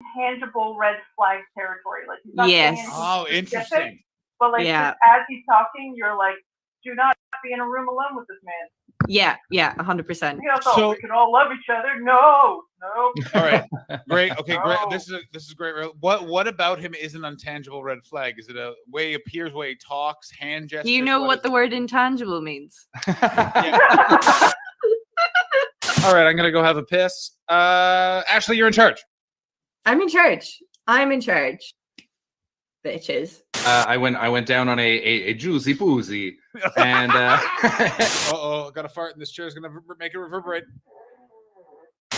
intangible red flag territory. Like he's not saying anything specific, interesting. but like just as he's talking, you're like, do not be in a room alone with this man. Yeah, 100%. So we can all love each other. No. All right, great. Okay, great. This is great. What about him is an intangible red flag? Is it a way he appears, way he talks, hand gestures? Do you know what the word intangible means? All right, I'm gonna go have a piss. Ashley, you're in charge. I'm in charge. Bitches. I went down on a juicy poozy, and gotta fart in this chair is gonna make it reverberate.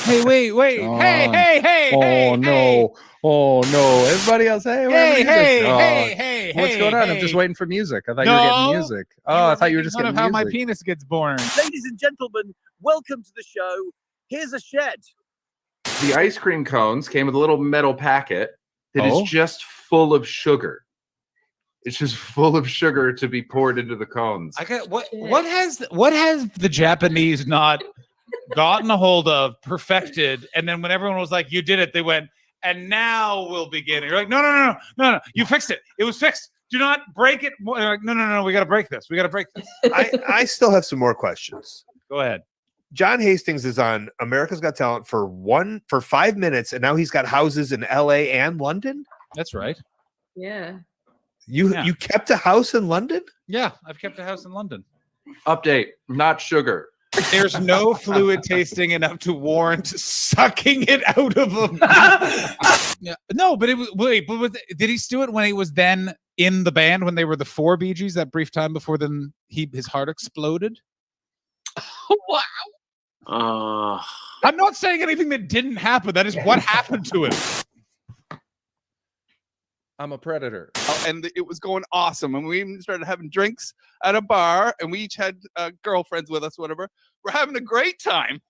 Hey, wait. John. Hey. Oh no. Everybody else, hey. What's going on? I'm just waiting for music. I thought you were getting music. Oh, I thought you were just getting music. How my penis gets born. Ladies and gentlemen, welcome to the show. Here's a shed. the ice cream cones came with a little metal packet that is just full of sugar. It's just full of sugar to be poured into the cones. I got what has the Japanese not gotten a hold of, perfected, and then when everyone was like, "You did it," they went, "And now we'll begin." And you're like, "No, you fixed it. It was fixed. Do not break it." Like, no, we got to break this. I still have some more questions. Go ahead. John Hastings is on America's Got Talent for 5 minutes, and now he's got houses in LA and London. That's right. Yeah. You kept a house in London? Yeah, I've kept a house in London. Update, not sugar. There's no fluid tasting enough to warrant sucking it out of him. Yeah. No, but it was did he do it when he was then in the band when they were the four Bee Gees that brief time before then his heart exploded? Wow. I'm not saying anything that didn't happen. That is what happened to him. I'm a predator. And it was going awesome. And we even started having drinks at a bar, and we each had girlfriends with us, whatever. We're having a great time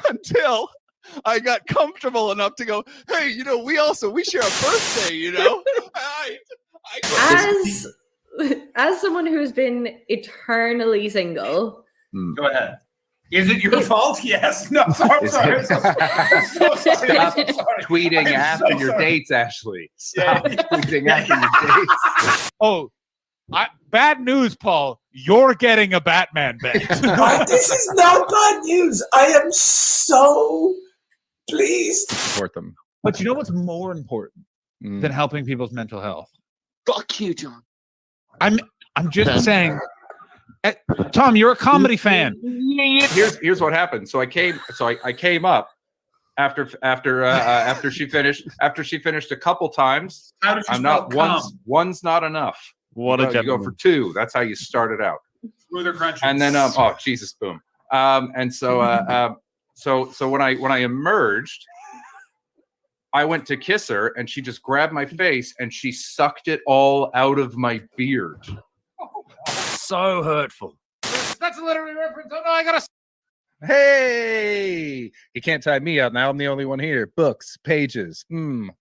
until I got comfortable enough to go, hey, we share a birthday, As someone who's been eternally single. Go ahead. Is it your fault? Yes. No, sorry. Stop tweeting after your dates, Ashley. Stop tweeting after your dates. Oh, bad news, Paul. You're getting a Batman bet. This is not bad news. I am so pleased. Support them. But you know what's more important than helping people's mental health? Fuck you, John. I'm just saying. Tom, you're a comedy fan. Here's what happened. So I came up after she finished a couple times. How did you I'm not one's not enough. What a you go for two. That's how you start it out. Smoother crunches. And then Jesus, boom. And so so when I emerged, I went to kiss her and she just grabbed my face and she sucked it all out of my beard. So hurtful. That's a literary reference. Oh no, I gotta. Hey, he can't tie me out now. I'm the only one here. Books, pages. The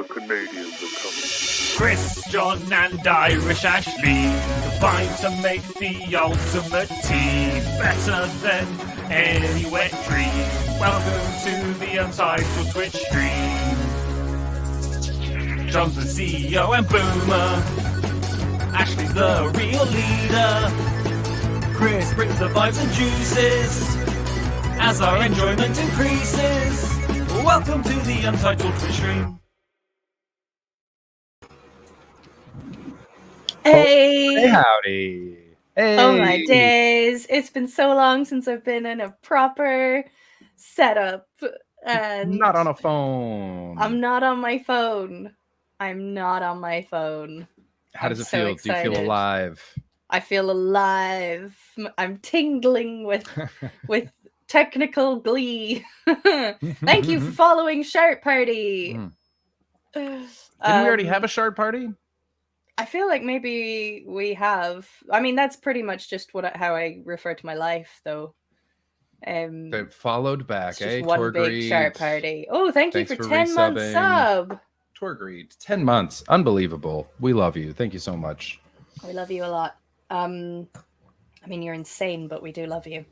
Canadians are coming. Chris, John, and Irish Ashley combine to make the ultimate team, better than any wet dream. Welcome to the Untitled Twitch stream. John's the CEO and Boomer. Ashley's the real leader. Chris brings the vibes and juices as our enjoyment increases. Welcome to the Untitled Twitch stream. Hey. Howdy. Hey. Oh my days. It's been so long since I've been in a proper setup. And Not on a phone. I'm not on my phone. How does it so feel? excited. Do you feel alive? I feel alive. I'm tingling with technical glee. Thank you for following Shark Party. Didn't we already have a shard party? I feel like maybe we have. I mean, that's pretty much just how I refer to my life, though. They followed back, just one big Torgreed. Shark Party. Oh, thank you for 10 months resubbing. sub. Torgreed, 10 months. Unbelievable. We love you. Thank you so much. We love you a lot. I mean, you're insane, but we do love you.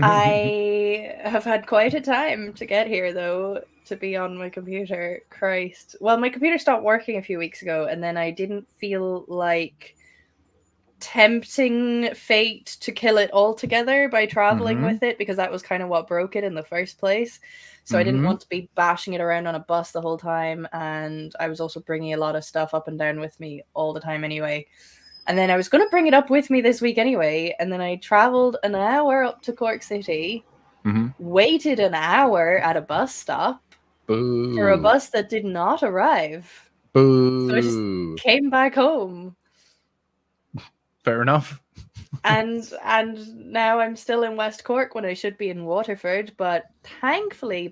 I have had quite a time to get here, though, to be on my computer. Christ. Well, my computer stopped working a few weeks ago, and then I didn't feel like tempting fate to kill it altogether by traveling with it, because that was kind of what broke it in the first place. So I didn't want to be bashing it around on a bus the whole time, and I was also bringing a lot of stuff up and down with me all the time anyway. And then I was going to bring it up with me this week anyway, and then I traveled an hour up to Cork City, waited an hour at a bus stop for a bus that did not arrive. So I just came back home. Fair enough. and now I'm still in West Cork when I should be in Waterford, but thankfully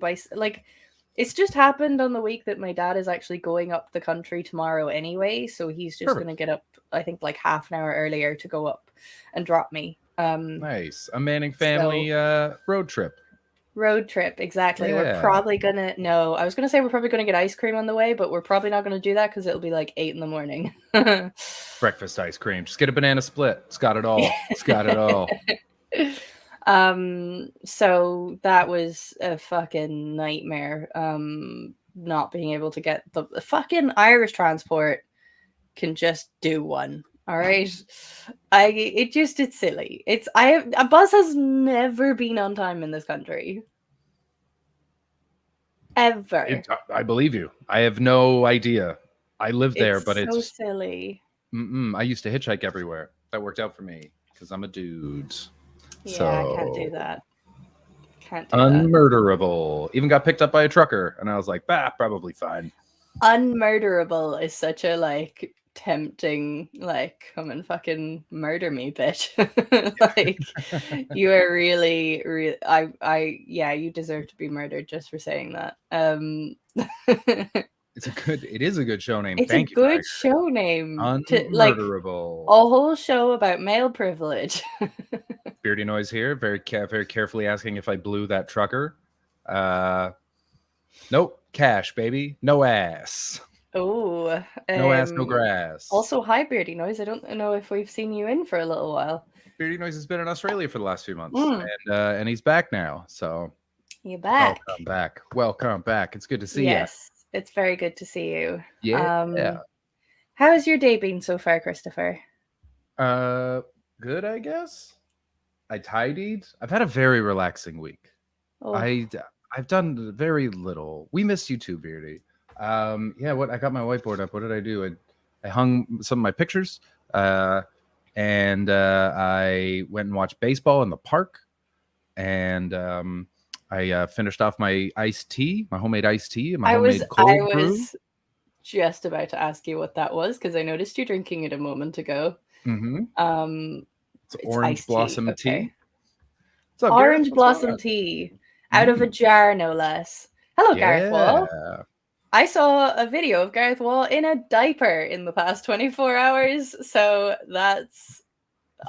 it's just happened on the week that my dad is actually going up the country tomorrow anyway, so he's just going to get up, I think, like half an hour earlier to go up and drop me. Nice. A Manning family road trip. Road trip, exactly. Yeah. We're probably gonna I was gonna say we're probably gonna get ice cream on the way, but we're probably not gonna do that because it'll be like 8 a.m. Breakfast ice cream. Just get a banana split. It's got it all. It's got it all. So that was a fucking nightmare. Not being able to get the fucking Irish transport can just do one. All right. It's silly. A bus has never been on time in this country. Ever. I believe you. I have no idea. I live there, but so it's silly. I used to hitchhike everywhere. That worked out for me because I'm a dude. Yeah, I can't do that. Can't do Unmurderable. Even got picked up by a trucker, and I was like, probably fine. Unmurderable is such a tempting, come and fucking murder me, bitch. You are really you deserve to be murdered just for saying that. It is a good show name. It's Thank a you, good Tiger. show name. Unmurderable. A whole show about male privilege. Beardy Noise here, very carefully asking if I blew that trucker. Nope, cash, baby, no ass. Oh, no ass, no grass. Also, hi, Beardy Noise. I don't know if we've seen you in for a little while. Beardy Noise has been in Australia for the last few months, and he's back now. So you're back. Welcome back. Welcome back. It's good to see you. Yes, it's very good to see you. Yeah. How has your day been so far, Christopher? Good, I guess. I tidied. I've had a very relaxing week. Oh. I've done very little. We missed you too, Beardy. I got my whiteboard up. What did I do? I hung some of my pictures, and I went and watched baseball in the park, and I finished off my iced tea, my homemade iced tea, and my homemade cold brew. I was just about to ask you what that was because I noticed you drinking it a moment ago. It's orange blossom tea. Okay. Orange blossom tea out of a jar, no less. Hello, Gareth Wall. I saw a video of Gareth Wall in a diaper in the past 24 hours, so that's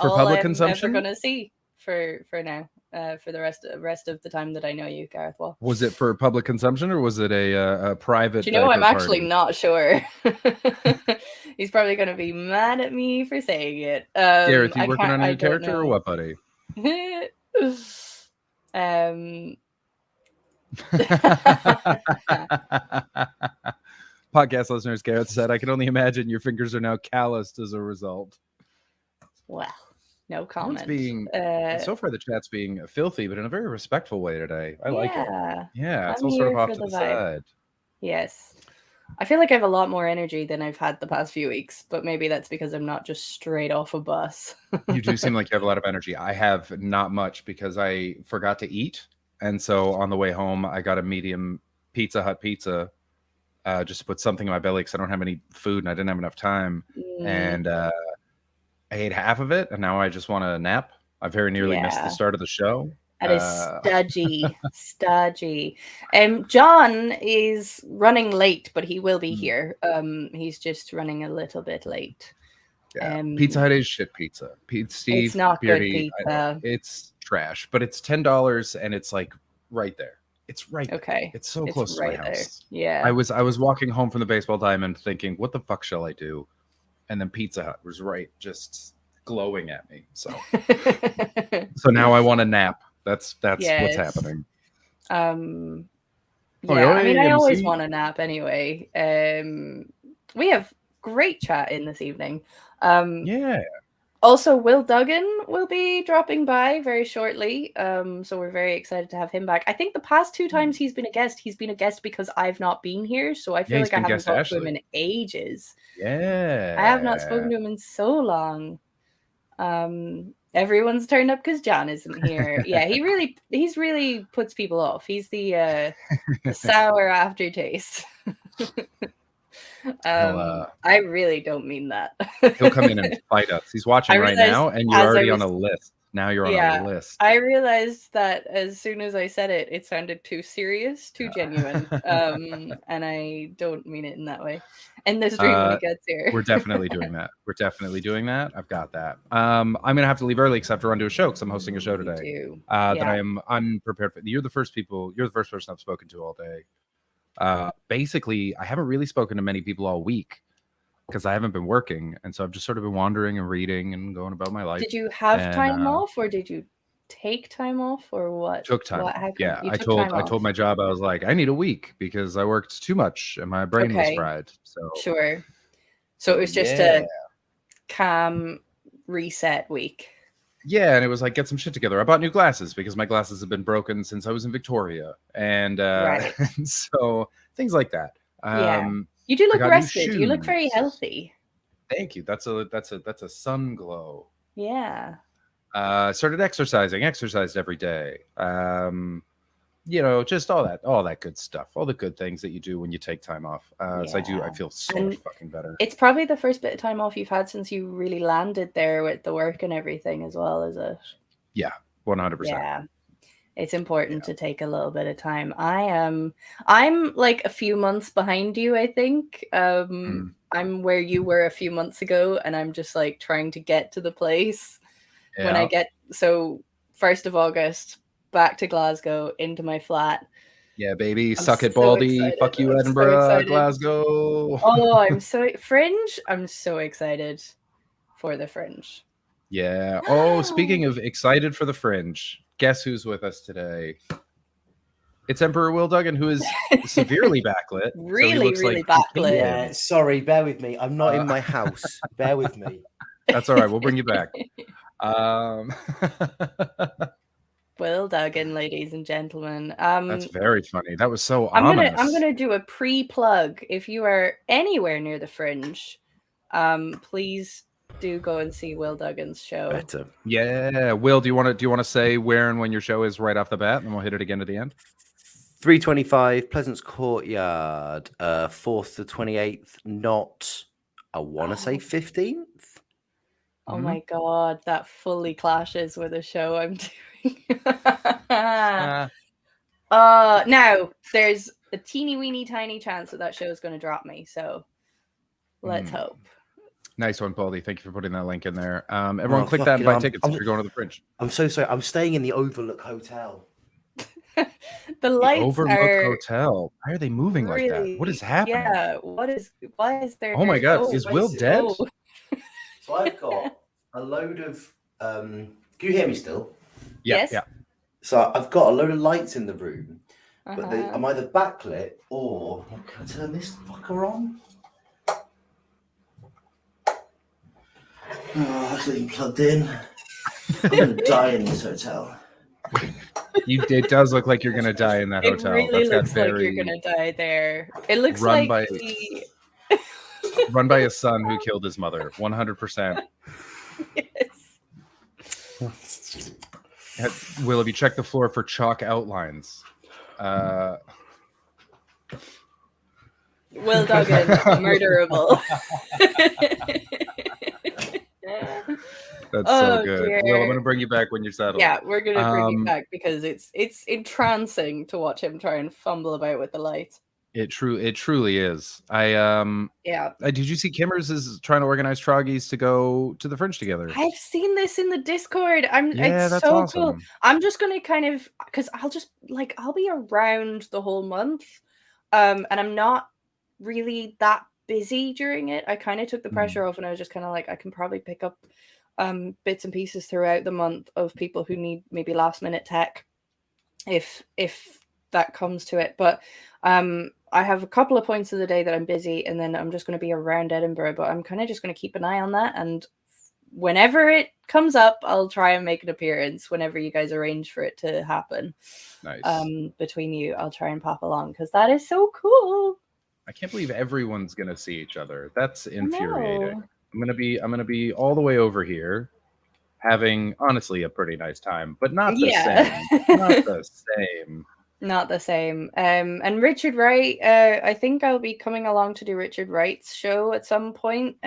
for all public I'm consumption. Never going to see for now. For the rest of the time that I know you, Gareth Wall. Was it for public consumption or was it a private? Do you know? I'm actually party? Not sure. He's probably going to be mad at me for saying it. Gareth, you working on a new character or what, buddy? Podcast listeners, Gareth said, "I can only imagine your fingers are now calloused as a result." Well, no comment. So far, the chat's being filthy, but in a very respectful way today. I like it. Yeah, it's all sort of off to the side. Yes. I feel like I have a lot more energy than I've had the past few weeks, but maybe that's because I'm not just straight off a bus. You do seem like you have a lot of energy. I have not much because I forgot to eat. And so on the way home, I got a medium Pizza Hut pizza just to put something in my belly because I don't have any food and I didn't have enough time. And I ate half of it and now I just want to nap. I very nearly missed the start of the show. That is stodgy. John is running late, but he will be here. He's just running a little bit late. Yeah. Pizza Hut is shit pizza. Steve, it's not Beardy, good pizza. It's trash, but it's $10 and it's like right there. It's right there. Okay. It's so close to my house. Yeah. I was walking home from the baseball diamond thinking, what the fuck shall I do? And then Pizza Hut was right, just glowing at me. So so now I want to nap. That's what's happening. Yeah, I mean, I always MC. want a nap anyway. We have great chat in this evening. Yeah. Also, Will Duggan will be dropping by very shortly. So we're very excited to have him back. I think the past 2 times he's been a guest because I've not been here. So I feel he's like I been haven't guest talked to him Ashley. in ages. Yeah. I have not spoken to him in so long. Everyone's turned up because John isn't here. Yeah, he's really puts people off. He's the sour aftertaste. I really don't mean that. He'll come in and fight us. He's watching I right realized now, and you're as I already on was- a list. Now you're on Yeah, a list. I realized that as soon as I said it, it sounded too serious, too genuine. And I don't mean it in that way. And the stream when he gets here. We're definitely doing that. We're definitely doing that. I've got that. I'm gonna have to leave early because I have to run to a show because I'm hosting a show today. too. That Yeah. I am unprepared for. You're the first person I've spoken to all day. Basically, I haven't really spoken to many people all week because I haven't been working, and so I've just sort of been wandering and reading and going about my life. Did you have And, time off, or did you take time off, or what? Took time. What happened? Yeah, You I took told time off. my job I was like, I need a week because I worked too much and my brain was Okay. fried. So Sure. So it was just yeah. a calm reset week. Yeah, and it was like get some shit together. I bought new glasses because my glasses have been broken since I was in Victoria, and Right. and so things like that. Yeah. You do look got new rested. You look very shoes. healthy. Thank you. That's a sun glow. Yeah. Started exercised every day. Just all that good stuff, all the good things that you do when you take time off. So I Yeah. feel so And much fucking better. It's probably the first bit of time off you've had since you really landed there with the work and everything as well, is it? Yeah, 100%. Yeah. It's important to take a little bit of time. I'm like a few months behind you, I think. I'm where you were a few months ago, and I'm just like trying to get to the place when I get 1st of August back to Glasgow into my flat. Yeah, baby, I'm suck it, so Baldy. excited. Fuck you, I'm so Edinburgh, excited. Glasgow. Oh, I'm so Fringe. I'm so excited for the Fringe. Yeah. Oh, speaking of excited for the Fringe, guess who's with us today? It's Emperor Will Duggan, who is severely backlit. so he Really, looks really like backlit. Yeah, sorry, bear with me. I'm not in my house. Bear with me. That's all right. We'll bring you back. Will Duggan, ladies and gentlemen. That's very funny. That was so I'm ominous. gonna do a pre-plug. If you are anywhere near the Fringe, please do go and see Will Duggan's show. Better. Yeah, Will, do you want to say where and when your show is right off the bat, and we'll hit it again at the end? 325 Pleasance Courtyard, 4th to 28th, not, I want to say 15th. Oh my god, that fully clashes with a show I'm doing. Now there's a teeny weeny tiny chance that show is going to drop me, so let's hope. Nice one, Baldy. Thank you for putting that link in there. Everyone, Oh, click fuck that and it, buy I'm- tickets I'm- if you're going to the Fringe. I'm so sorry. I'm staying in the Overlook Hotel. The lights Overlook are Hotel. Why are they moving like really, that? What is happening? Yeah, why is there? Oh my God, is Will dead? So I've got a load of. Can you hear me still? Yeah, Yes. yeah. So I've got a load of lights in the room, but Uh-huh. I'm either backlit or can I turn this fucker on? Oh, that's being plugged in. I'm gonna die in this hotel. It does look like you're gonna die in that It hotel. really That's got looks like very you're gonna die there. It looks Run like by- the run by a son who killed his mother. 100%. yes. Will, have you checked the floor for chalk outlines? Will Duggan, murderable. That's Oh, so good. dear. Will, I'm gonna bring you back when you're settled. Yeah, we're gonna bring you Um, back because it's entrancing to watch him try and fumble about with the lights. It truly is. Yeah. Did you see Kimmers is trying to organize Troggies to go to the Fringe together? I've seen this in the Discord. Yeah, It's that's so awesome. cool. I'm just gonna kind of because I'll be around the whole month. And I'm not really that busy during it. I kind of took the pressure off and I was just kind of like, I can probably pick up bits and pieces throughout the month of people who need maybe last minute tech if that comes to it. But I have a couple of points of the day that I'm busy, and then I'm just going to be around Edinburgh. But I'm kind of just going to keep an eye on that, and whenever it comes up, I'll try and make an appearance. Whenever you guys arrange for it to happen, Nice. between you, I'll try and pop along because that is so cool. I can't believe everyone's gonna see each other. That's infuriating. No. I'm gonna be all the way over here, having honestly a pretty nice time, but not the Yeah. same. Not the same. Not the same. And Richard Wright, I think I'll be coming along to do Richard Wright's show at some point.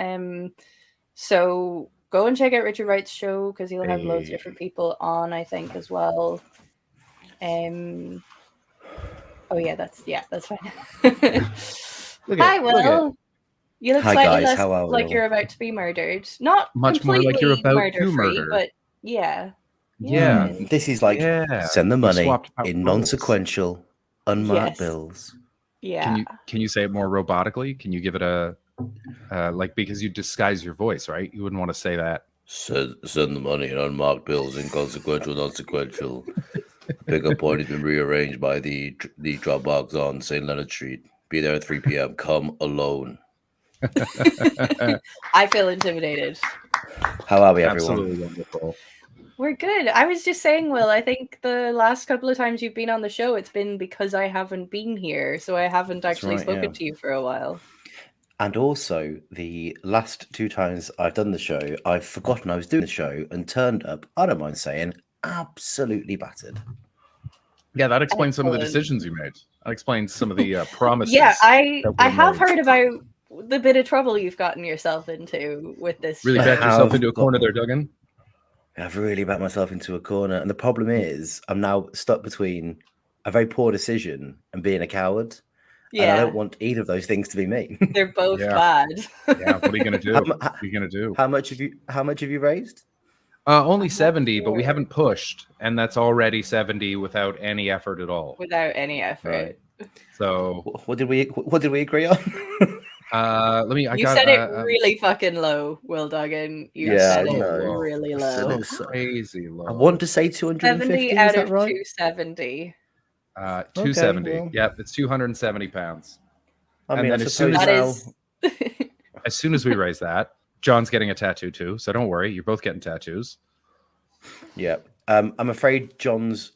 So go and check out Richard Wright's show because he'll have loads of different people on, I think, as well. Oh yeah, that's fine. Hi, Will. You look Hi, slightly guys. less How are like you? you're about to be murdered. Not Much more like you're completely about to murder-free, murder. but yeah. Yeah. This is like Yeah. send the We money swapped out in roles. non-sequential, unmarked Yes. bills. Yeah. Can you say it more robotically? Can you give it a like, because you disguise your voice, right? You wouldn't want to say that. Send the money in unmarked bills, inconsequential, non-sequential. Pickup point has been rearranged by the Dropbox on St. Leonard Street. Be there at 3 p.m. Come alone. I feel intimidated. How are we, everyone? Absolutely wonderful. We're good. I was just saying, Will, I think the last couple of times you've been on the show, it's been because I haven't been here. So I haven't actually right, spoken yeah. to you for a while. And also, the last 2 times I've done the show, I've forgotten I was doing the show and turned up, I don't mind saying, absolutely battered. Yeah, that explains some of the Excellent. decisions you made. That explains some of the promises. Yeah, I that were have made. heard about the bit of trouble you've gotten yourself into with this. Really show. backed yourself have into a corner got- there, Duggan. I've really backed myself into a corner. And the problem is, I'm now stuck between a very poor decision and being a coward. And I Yeah, don't want either of those things to be me. they're both Yeah. bad. Yeah, what are you gonna do? How What are you gonna do? How much have you raised? Only 70, but we sure. haven't pushed, and that's already 70 without any effort at all. Without any effort. So What did we agree on? let me. You said it really fucking low, Will Duggan. You Yeah, said I it know. really I said low. it so- crazy low. I want to say 250. 70 Is out that of right? 270. 270. well. Yep, it's 270 pounds. I And mean, then I as soon suppose That now, is. As soon as we raise that, John's getting a tattoo too. So don't worry, you're both getting tattoos. yeah. I'm afraid John's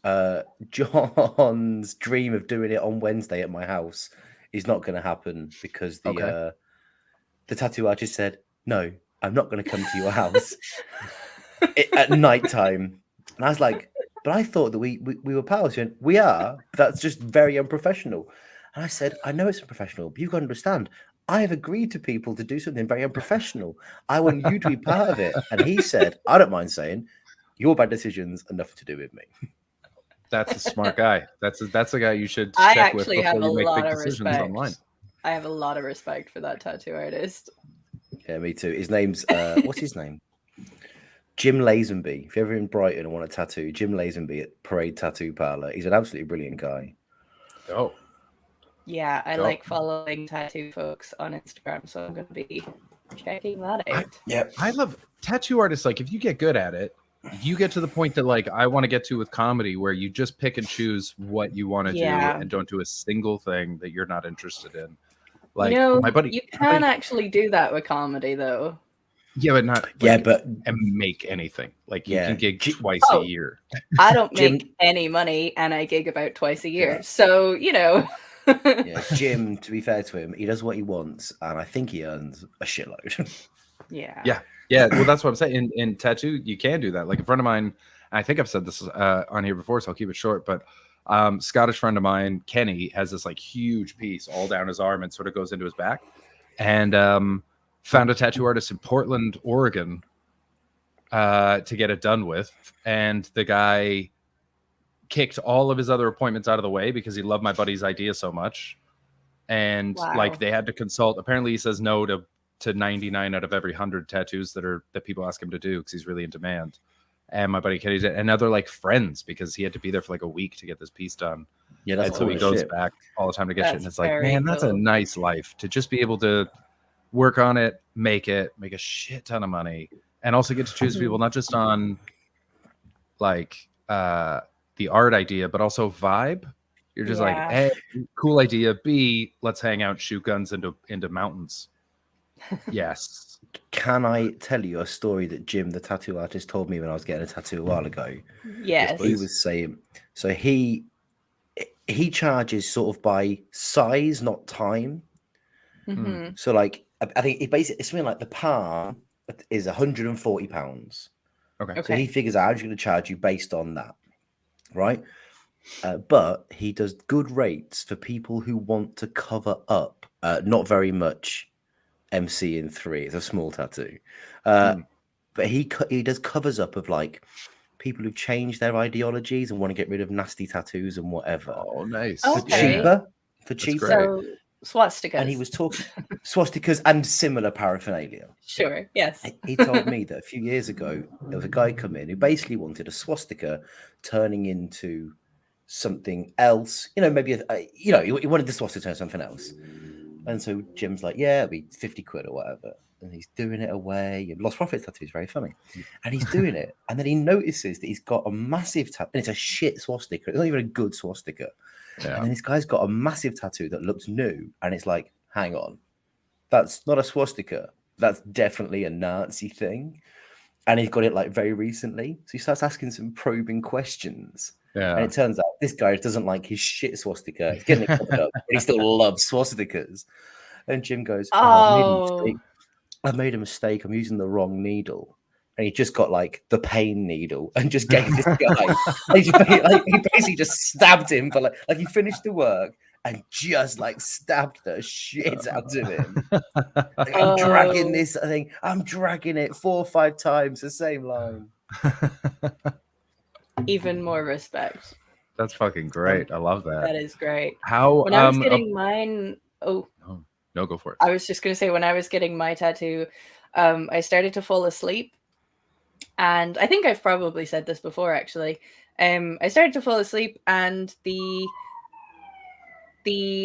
dream of doing it on Wednesday at my house is not going to happen because the tattoo artist said, "No, I'm not going to come to your house at night time." And I was like, "But I thought that we were pals." She went, "We are. But that's just very unprofessional." And I said, "I know it's unprofessional, but you got to understand. I have agreed to people to do something very unprofessional. I want you to be part of it." And he said, "I don't mind saying, your bad decisions are nothing to do with me." That's a smart guy. That's a guy you should I check with actually before have a you make lot big of decisions respect. online. I have a lot of respect for that tattoo artist. Yeah, me too. His name's what's his name? Jim Lazenby. If you're ever in Brighton and want a tattoo, Jim Lazenby at Parade Tattoo Parlor. He's an absolutely brilliant guy. Oh, Yeah, I Dope. like following tattoo folks on Instagram, so I'm going to be checking that out. Yep. I love tattoo artists. Like, if you get good at it, you get to the point that like I want to get to with comedy, where you just pick and choose what you want to Yeah. do and don't do a single thing that you're not interested in. Like you know, my buddy, you my can buddy- actually do that with comedy, though. yeah, but not Yeah, like, but and make anything. Like you Yeah. can gig twice Oh. a year. I don't Jim- make any money, and I gig about twice a year. So, you know. yeah, Jim, to be fair to him, he does what he wants, and I think he earns a shitload. Yeah. Yeah. Yeah, well, that's what I'm saying. In tattoo, you can do that. Like a friend of mine, I think I've said this on here before, so I'll keep it short. But Scottish friend of mine, Kenny, has this like huge piece all down his arm and sort of goes into his back. And found a tattoo artist in Portland, Oregon, to get it done with. And the guy kicked all of his other appointments out of the way because he loved my buddy's idea so much. And Wow. like they had to consult. Apparently, he says no to 99 out of every 100 tattoos that people ask him to do because he's really in demand. And my buddy Kenny did, and now they're like friends because he had to be there for like a week to get this piece done. Yeah, And that's so he cool as goes shit. back all the time to get shit. That's And it's like, very man, that's a cool. nice life to just be able to work on it, make a shit ton of money, and also get to choose Mhm. people not just on like the art idea, but also vibe. You're just Yeah. like, hey, cool idea. B, let's hang out, shoot guns into mountains. Yes. Can I tell you a story that Jim, the tattoo artist, told me when I was getting a tattoo a while ago? Yes. He was saying, so he charges sort of by size, not time. hmm So like, I think it's something like the palm is £140. Okay. So he figures out how he's going to charge you based on that, right? But he does good rates for people who want to cover up, not very much MC in 3. It's a small tattoo. But he does covers up of like people who change their ideologies and want to get rid of nasty tattoos and whatever. Oh, nice. Oh, For okay. cheaper. For That's cheaper. great. So swastikas. And he was talking swastikas and similar paraphernalia. Sure. Yes. He told me that a few years ago there was a guy come in who basically wanted a swastika turning into something else. You know, maybe he wanted the swastika to turn something else. And so Jim's like, yeah, it'll be 50 quid or whatever. And he's doing it away. Lost Profits tattoo is very funny. And he's doing it. And then he notices that he's got a massive tattoo. And it's a shit swastika. It's not even a good swastika. Yeah. And then this guy's got a massive tattoo that looks new. And it's like, hang on. That's not a swastika. That's definitely a Nazi thing. And he's got it like very recently. So he starts asking some probing questions. Yeah. And it turns out this guy doesn't like his shit swastika. He's getting it covered up, but he still loves swastikas. And Jim goes, I made a mistake. I'm using the wrong needle. And he just got like the pain needle and just gave this guy. he basically just stabbed him for like he finished the work and just like stabbed the shit out of him. Like, I'm dragging this thing. I'm dragging it 4 or 5 times, the same line. Even more respect. That's fucking great. I love that. That is great. How When I was getting mine, no, go for it. I was just going to say, when I was getting my tattoo, I started to fall asleep. And I think I've probably said this before, actually. I started to fall asleep, and the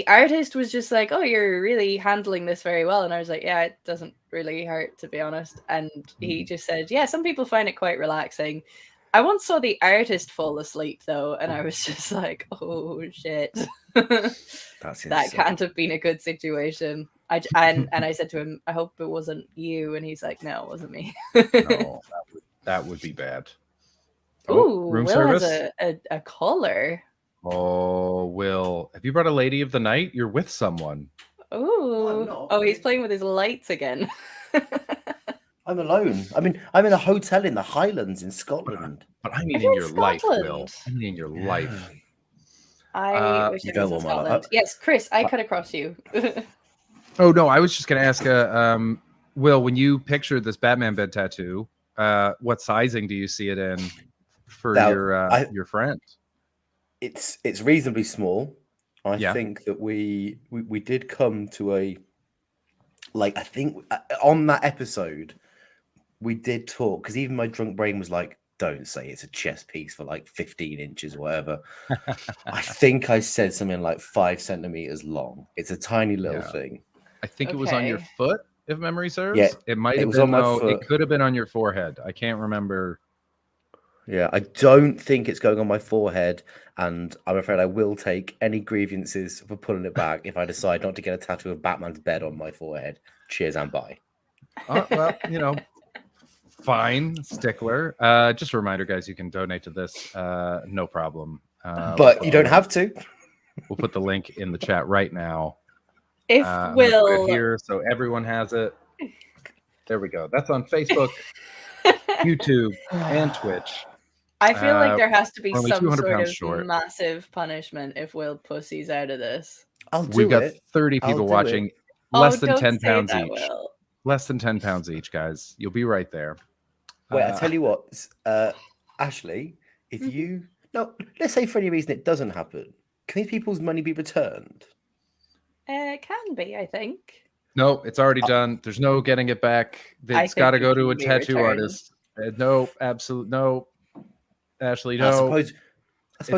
artist was just like, oh, you're really handling this very well. And I was like, yeah, it doesn't really hurt, to be honest. And he just said, yeah, some people find it quite relaxing. I once saw the artist fall asleep, though, and I was just like, oh, shit. That can't have been a good situation. And I said to him, I hope it wasn't you. And he's like, no, it wasn't me. No, that would be bad. Ooh, room Will service? has a caller. Oh, Will, have you brought a lady of the night? You're with someone. Ooh. not. Oh, he's playing with his lights again. I'm alone. I mean, I'm in a hotel in the Highlands in Scotland. But I mean You're in in your life, Will. Scotland. I mean in your life. I wish you I was don't in want my Scotland. Yes, Chris, I cut across you. Oh no, I was just gonna ask Will, when you pictured this Batman bed tattoo, what sizing do you see it in for Now, your friend? It's reasonably small. I Yeah. think that we did come to a I think on that episode we did talk, because even my drunk brain was like, don't say it's a chess piece for like 15 inches or whatever. I think I said something like 5 centimeters long. It's a tiny little thing. I think it was on your Okay. foot, if memory serves. Yeah, It might it have was been on my though. foot. It could have been on your forehead. I can't remember. Yeah, I don't think it's going on my forehead, and I'm afraid I will take any grievances for pulling it back if I decide not to get a tattoo of Batman's bed on my forehead. Cheers and bye. Well, fine, stickler. Just a reminder, guys, you can donate to this. No problem. But you don't have to. We'll put the link in the chat right now. If I'm gonna put it Will, here so everyone has it. There we go. That's on Facebook, YouTube, and Twitch. I feel like there has to be we're only some 200 sort pounds of short. massive punishment if Will pussies out of this. I'll do We've got it. 30 I'll people do watching. it. Less Oh, than don't 10 say pounds that, each. Will. Less than 10 pounds each, guys. You'll be right there. Wait, I tell you what, Ashley, if you let's say for any reason it doesn't happen, can these people's money be returned? It can be, I think. No, it's already done. There's no getting it back. I It's got to think go it to a can be tattoo returned. artist. No, absolute no. Ashley, no. I suppose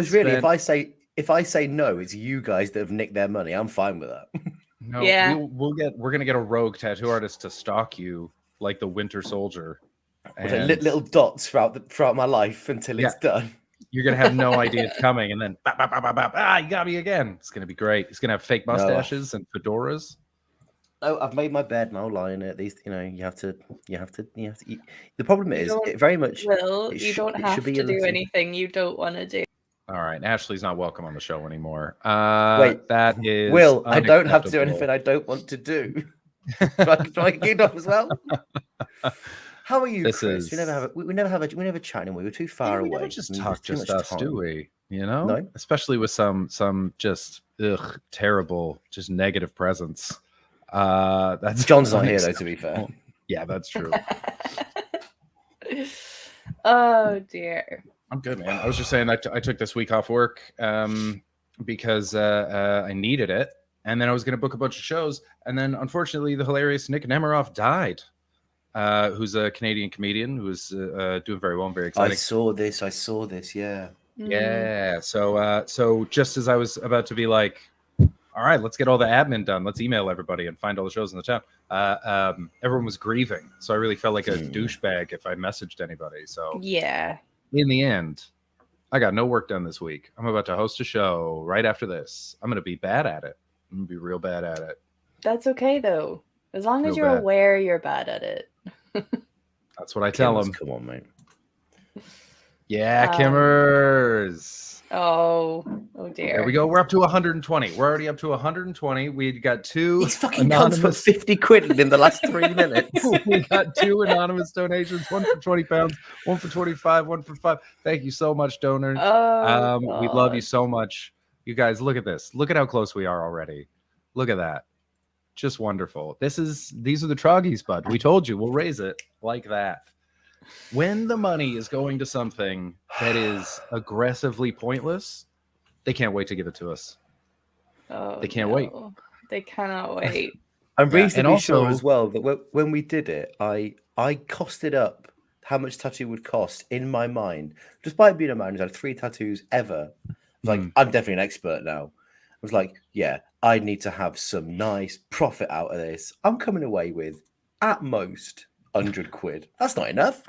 It's really, spent- if I say no, it's you guys that have nicked their money. I'm fine with that. No, Yeah. we're gonna get a rogue tattoo artist to stalk you like the Winter Soldier. With little dots throughout my life until it's done. You're gonna have no idea it's coming, and then bop, bop, bop, bop, bop, you got me again. It's gonna be great. He's gonna have fake mustaches and fedoras. Oh, I've made my bed and I'll lie in it. These, you have to. The problem is, it very much. Will, it you sh- don't it have should be to a do little- anything you don't want to do. All right, Ashley's not welcome on the show anymore. Wait, that is Will, I don't have to do unacceptable. anything I don't want to do. Do I get off as well? How are you, This Chris? is- We never chat anymore. We were too far We away. never just and talk there's just too much us, time. do we? You know, No. especially with some just terrible, just negative presence. That's John's not here though, to be fair. Yeah, that's true. Oh dear. I'm good, man. I was just saying that I took this week off work because I needed it, and then I was going to book a bunch of shows, and then unfortunately, the hilarious Nick Nemiroff died. Who's a Canadian comedian who is doing very well and very I exciting. saw this. Yeah. Yeah. So just as I was about to be like, all right, let's get all the admin done. Let's email everybody and find all the shows in the town. Everyone was grieving, so I really felt like a douchebag if I messaged anybody. So Yeah. in the end, I got no work done this week. I'm about to host a show right after this. I'm going to be bad at it. I'm going to be real bad at it. That's okay though. As long as Real you're bad. aware you're bad at it. That's what I tell Kimmers, them. Come on, mate. Yeah, Um, Kimmers. Oh dear. There we go. We're up to 120. We're already up to 120. We got two These fucking cunts put anonymous. 50 quid in the last 3 minutes. We got two anonymous donations. One for £20, one for 25, one for $5. Thank you so much, donors. Oh, We love you God. so much. You guys, look at this. Look at how close we are already. Look at that. Just wonderful. These are the Troggies, bud. We told you we'll raise it like that. When the money is going to something that is aggressively pointless, they can't wait to give it to us. Oh, They can't wait. no. They cannot wait. I'm Yeah, and reasonably sure also- as well that when we did it, I costed up how much tattoo would cost in my mind. Despite being a man who's had 3 tattoos ever, I was like, I'm definitely an expert now. I was like, yeah, I need to have some nice profit out of this. I'm coming away with at most 100 quid. That's not enough.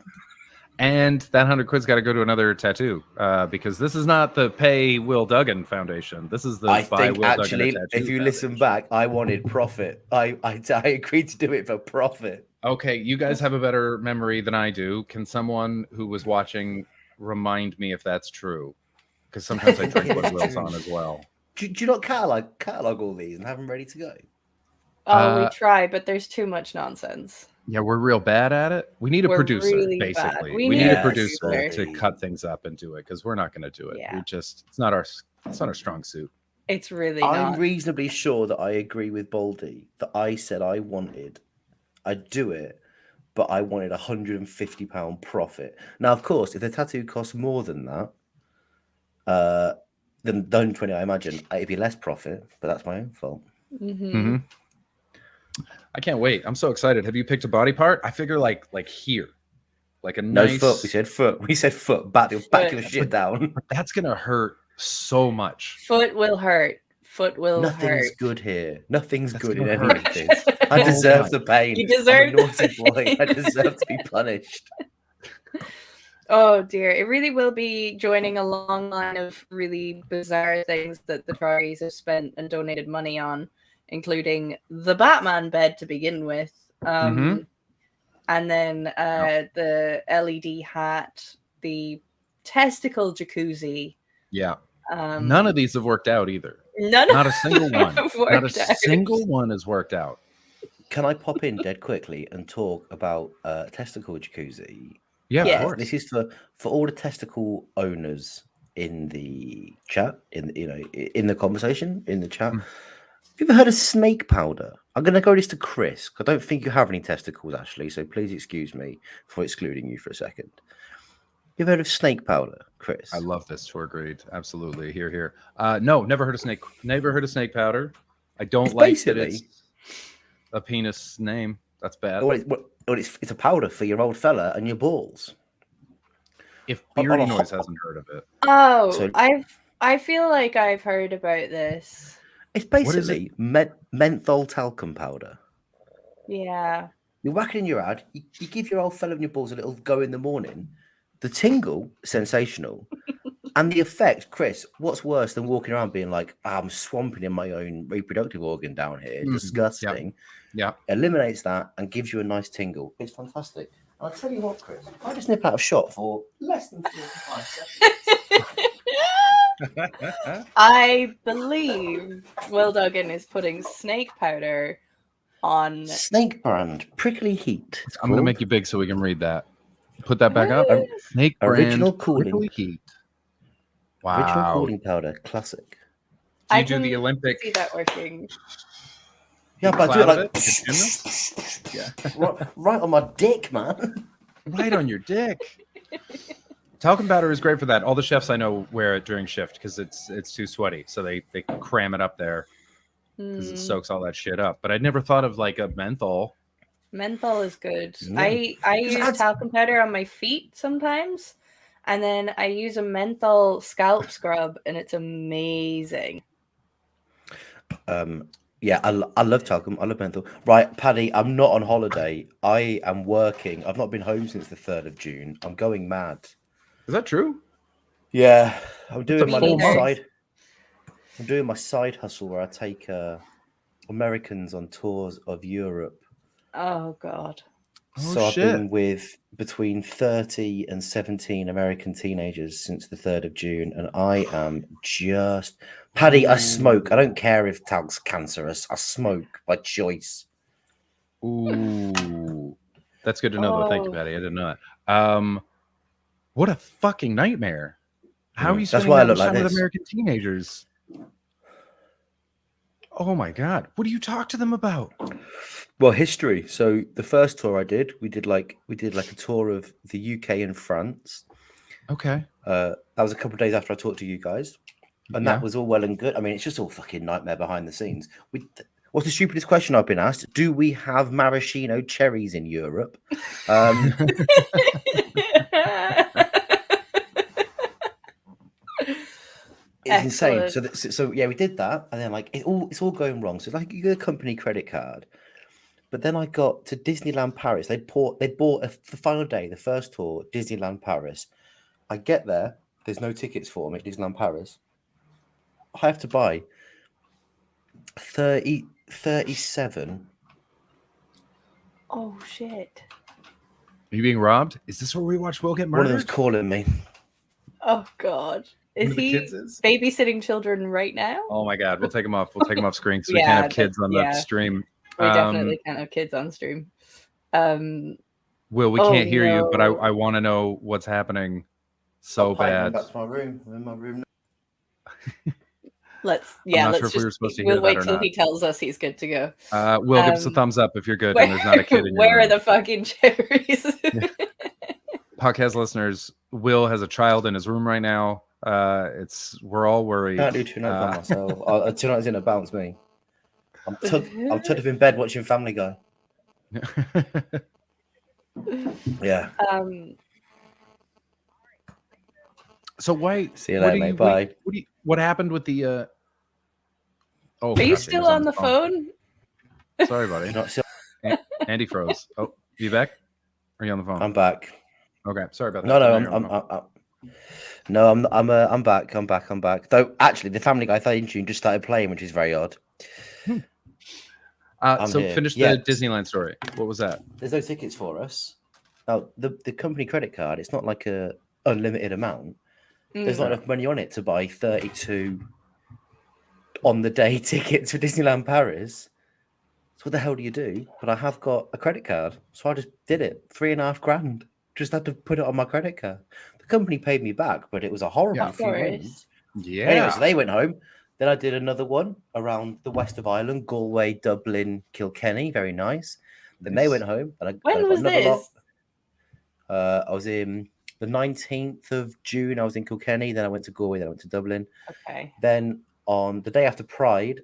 And that 100 quid's got to go to another tattoo because this is not the Pay Will Duggan Foundation. This is the I Buy think Will Duggan a actually, Tattoo if you listen Foundation. back, I wanted profit. I agreed to do it for profit. Okay, you guys have a better memory than I do. Can someone who was watching remind me if that's true? Because sometimes I drink what Will's on as well. Do you not catalog all these and have them ready to go? Oh, we try, but there's too much nonsense. Yeah, we're real bad at it. We need a We're producer, really bad. basically. We We need need a a producer producer. to cut things up and do it because we're not going to do it. Yeah. It's not our strong suit. It's really I'm not. reasonably sure that I agree with Baldy that I said I'd do it, but I wanted £150 profit. Now, of course, if the tattoo costs more than that, then 120, I imagine it'd be less profit, but that's my own fault. Mhm. I can't wait. I'm so excited. Have you picked a body part? I figure like here, like a No nice foot. We said foot. We said foot. Back your Foot. shit down. But that's gonna hurt so much. Foot will hurt. Foot will Nothing's hurt. good here. Nothing's That's good in gonna any hurt. of this. I Oh, deserve God. the pain. You deserve I'm a the naughty boy. I pain. deserve to be punished. Oh dear, it really will be joining a long line of really bizarre things that the Troggies have spent and donated money on, including the Batman bed to begin with, Mhm. and then the LED hat, the testicle jacuzzi. Yeah. Um, None of these have worked out either. None Not a single one. have Not a worked out. single one has worked out. Can I pop in dead quickly and talk about testicle jacuzzi? Yeah, Yeah. of course. This is for all the testicle owners in the chat, in the conversation, in the chat. Mm. Have you ever heard of snake powder? I'm going to go this to Chris. I don't think you have any testicles, Ashley, so please excuse me for excluding you for a second. You ever heard of snake powder, Chris? I love this tour grade. Absolutely. Here. No, never heard of snake. Never heard of snake powder. I don't It's like that basically- it's a penis name. That's bad. It's a powder for your old fella and your balls. If on Beardy a Noise hot- hasn't heard of it. Oh, So- I feel like I've heard about this. It's is basically menthol talcum powder. Yeah. You whack it in your ad. You give your old fella and your balls a little go in the morning. The tingle, sensational. and the effect, Chris. What's worse than walking around being like, I'm swamping in my own reproductive organ down here? Mhm. Disgusting. Yeah. Eliminates that and gives you a nice tingle. It's fantastic. And I'll tell you what, Chris. I just nip out of shot for less than 45 seconds. I believe Will Duggan is putting snake powder on. Snake brand, prickly heat. it's I'm gonna called. make you big so we can read that. Put that back up. What? Snake Original brand cooling. prickly heat. Original Wow. cooling powder, classic. Do I you do the can Olympic? see that working. Yeah, but I do it cloud like of it? Yeah. right on my dick, man. Right on your dick. Talcum powder is great for that. All the chefs I know wear it during shift because it's too sweaty, so they cram it up there because it Mm, soaks all that shit up. But I'd never thought of like a menthol. menthol is good. Mm. I use That's- talcum powder on my feet sometimes, and then I use a menthol scalp scrub, and it's amazing. Yeah, I love talcum. I love menthol. Right, Paddy, I'm not on holiday. I am working. I've not been home since the 3rd of June. I'm going mad. Is that true? Yeah, I'm doing a my full little month. side. I'm doing my side hustle where I take Americans on tours of Europe. Oh God. Oh, So I've shit. been with between 30 and 17 American teenagers since the 3rd of June, and I am just Paddy. I smoke. I don't care if talc's cancerous. I smoke by choice. Ooh, that's good to know. Though. Thank you, Oh. Patty. I didn't know that. What a fucking nightmare! How are you That's spending why I that look much like time with this. American teenagers? Oh my god! What do you talk to them about? Well, history. So the first tour I did, we did like a tour of the UK and France. Okay. That was a couple of days after I talked to you guys, and Yeah. that was all well and good. I mean, it's just all fucking nightmare behind the scenes. What's the stupidest question I've been asked? Do we have maraschino cherries in Europe? It's insane. So, so yeah, we did that, and then like it's all going wrong. So like you get a company credit card, but then I got to Disneyland Paris. They bought the final day, the first tour, Disneyland Paris. I get there, there's no tickets for me at Disneyland Paris. I have to buy 37. Oh shit. Are you being robbed? Is this where we watch Will get One of murdered? them's calling me. Oh God. One Is of the he kids is? babysitting children right now? Oh my god, we'll take them off. We'll take them off screen because we Yeah, can't have kids on the yeah. stream. We definitely can't have kids on stream. Will, we Oh, can't hear you, but no. I want to know what's happening so Hi, bad. I'm back to my room. I'm in my room now. let's not let's sure if we were supposed to hear we'll that wait or till not. he tells us he's good to go. Will, give us a thumbs up if you're good and there's not a kid in your Where are room. the fucking cherries? Podcast listeners, Will has a child in his room right now. We're all worried. Can't do 2 nights by myself. 2 nights in a bounce me. I'm tucked up in bed watching Family Guy. Yeah. So why? See you what later, do mate. you- Bye. What happened with the? Oh, Are you God, he still was on the phone? Sorry, buddy. Not still- Andy froze. Oh, you back? Are you on the phone? I'm back. Okay, sorry about that. No, Now you're on the phone. I'm back. I'm back. Though actually, the Family Guy theme tune just started playing, which is very odd. I'm So here. finish Yeah. the Disneyland story. What was that? There's no tickets for us. Now the company credit card, it's not like a unlimited amount. There's not enough money on it to buy 32 on the day tickets for Disneyland Paris. So what the hell do you do? But I have got a credit card, so I just did it. $3.5 grand. Just had to put it on my credit card. The company paid me back, but it was a horrible Yeah. few months. Yeah. Anyway, so they went home. Then I did another one around the west of Ireland, Galway, Dublin, Kilkenny. Very nice. Then they went home. And I When got was another lot. this? I was in the 19th of June. I was in Kilkenny. Then I went to Galway. Then I went to Dublin. Okay. Then on the day after Pride,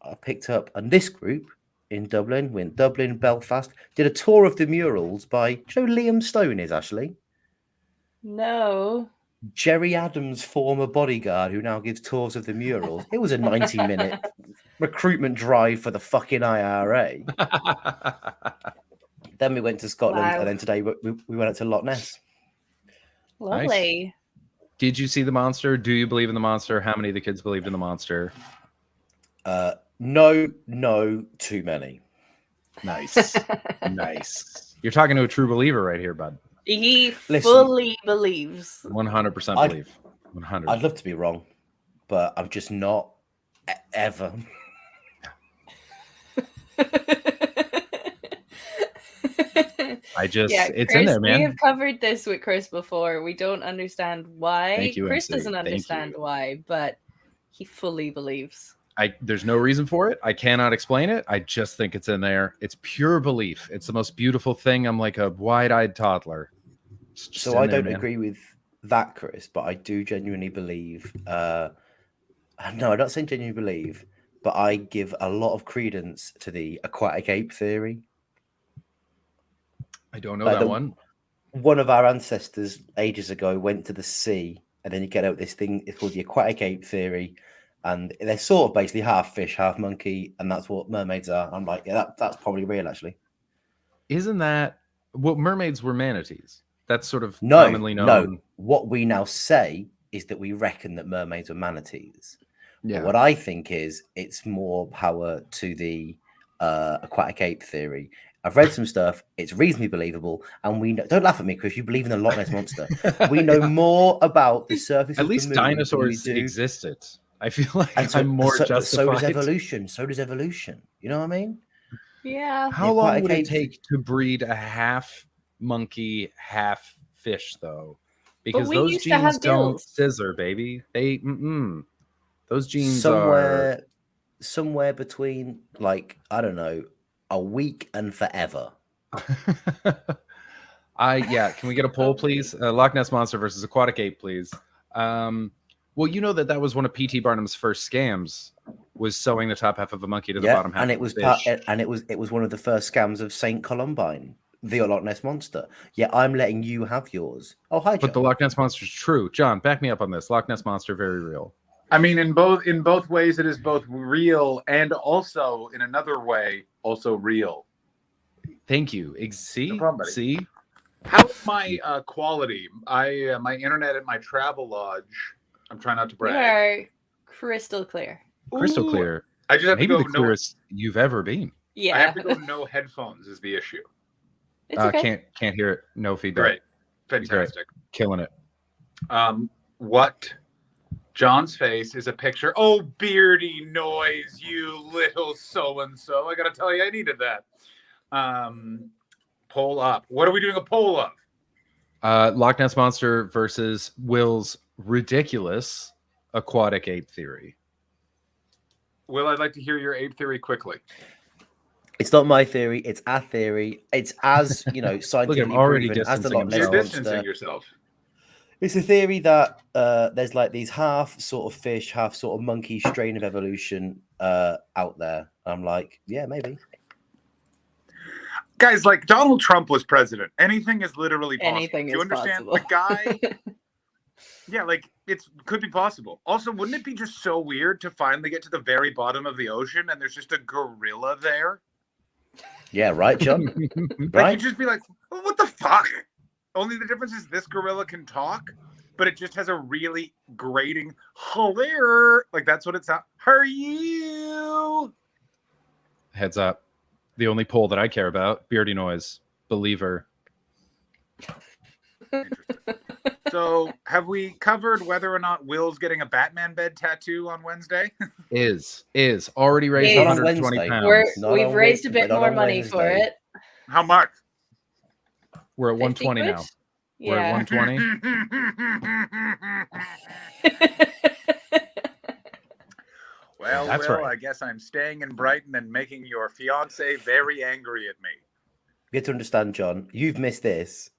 I picked up this group in Dublin. Went Dublin, Belfast. Did a tour of the murals by, do you know who Liam Stone is, Ashley? No. Jerry Adams' former bodyguard who now gives tours of the murals. It was a 90-minute recruitment drive for the fucking IRA. Then we went to Scotland, Wow. and then today we went out to Loch Ness. Lovely. Did you see the monster? Do you believe in the monster? How many of the kids believed in the monster? No, too many. Nice. Nice. You're talking to a true believer right here, bud. He Listen. fully believes. 100% I'd- believe. 100. I'd love to be wrong, but I'm just not ever. It's Chris, in there, We man. have covered this with Chris before. We don't understand why. Thank you, Chris MC. doesn't Thank understand you. why, but he fully believes. There's no reason for it. I cannot explain it. I just think it's in there. It's pure belief. It's the most beautiful thing. I'm like a wide-eyed toddler. It's just So in I there, don't man. agree with that, Chris, but I do genuinely believe. No, I'm not saying genuinely believe, but I give a lot of credence to the aquatic ape theory. I don't know Like that one. One of our ancestors ages ago went to the sea, and then you get out this thing. It's called the aquatic ape theory, and they're sort of basically half fish, half monkey, and that's what mermaids are. I'm like, yeah, that's probably real, actually. Isn't that what mermaids were manatees? That's sort of commonly known. No. What we now say is that we reckon that mermaids are manatees. Yeah. But what I think is it's more power to the aquatic ape theory. I've read some stuff. It's reasonably believable, and we know, don't laugh at me, Chris. You believe in the Loch Ness monster. We know more about the surface. At of least the moon than we dinosaurs do. existed. I feel like And so, I'm more justified. so does evolution. So does evolution. You know what I mean? Yeah. How long aquatic would it ape- take to breed a half monkey, half fish, though? Because we those used to have genes don't gills. scissor, baby. Those genes are. Somewhere between, like, I don't know, a week and forever. Can we get a poll, please? Loch Ness monster versus aquatic ape, please. Well, you know that was one of P.T. Barnum's first scams, was sewing the top half of a monkey to the bottom half. And it of was a fish. it was one of the first scams of Saint Columbine, the Loch Ness monster. Yeah, I'm letting you have yours. Oh, hi, John. But the Loch Ness monster is true. John, back me up on this. Loch Ness monster, very real. I mean, in both ways, it is both real and also in another way, also real. Thank you. See, No problem, buddy. see. How's my quality? My internet at my travel lodge. I'm trying not to You brag. are crystal clear. Crystal Ooh, clear. I just have Maybe to the go. No, clearest you've ever been. I Yeah. have to go. No headphones is the issue. It's okay. Can't hear it. No feedback. Great, fantastic. Killing it. What? John's face is a picture. Oh, beardy noise, you little so and so. I gotta tell you, I needed that. Poll up. What are we doing a poll of? Loch Ness monster versus Will's ridiculous aquatic ape theory. Will, I'd like to hear your ape theory quickly. It's not my theory. It's our theory. It's as scientifically already proven as the Loch distancing Ness You're himself. distancing monster. yourself. It's a theory that there's like these half sort of fish, half sort of monkey strain of evolution out there. I'm like, yeah, maybe. Guys, like Donald Trump was president. Anything is literally possible. Anything Do you is understand? possible. The guy. Yeah, like could be possible. Also, wouldn't it be just so weird to finally get to the very bottom of the ocean and there's just a gorilla there? Yeah, right, John. Like Right? you'd just be like, oh, what the fuck? Only the difference is this gorilla can talk, but it just has a really grating hello. Like that's what it sounds. How are you? Heads up. The only poll that I care about, beardy noise, believer. So, have we covered whether or not Will's getting a Batman bed tattoo on Wednesday? Is already raised Is. 120 Wednesday. pounds. Not We've on raised a Wednesday, bit not more on money for Wednesday. it. How much? We're at 120 now. We're at 120. Well, That's Will, right. I guess I'm staying in Brighton and making your fiance very angry at me. You have to understand, John, you've missed this.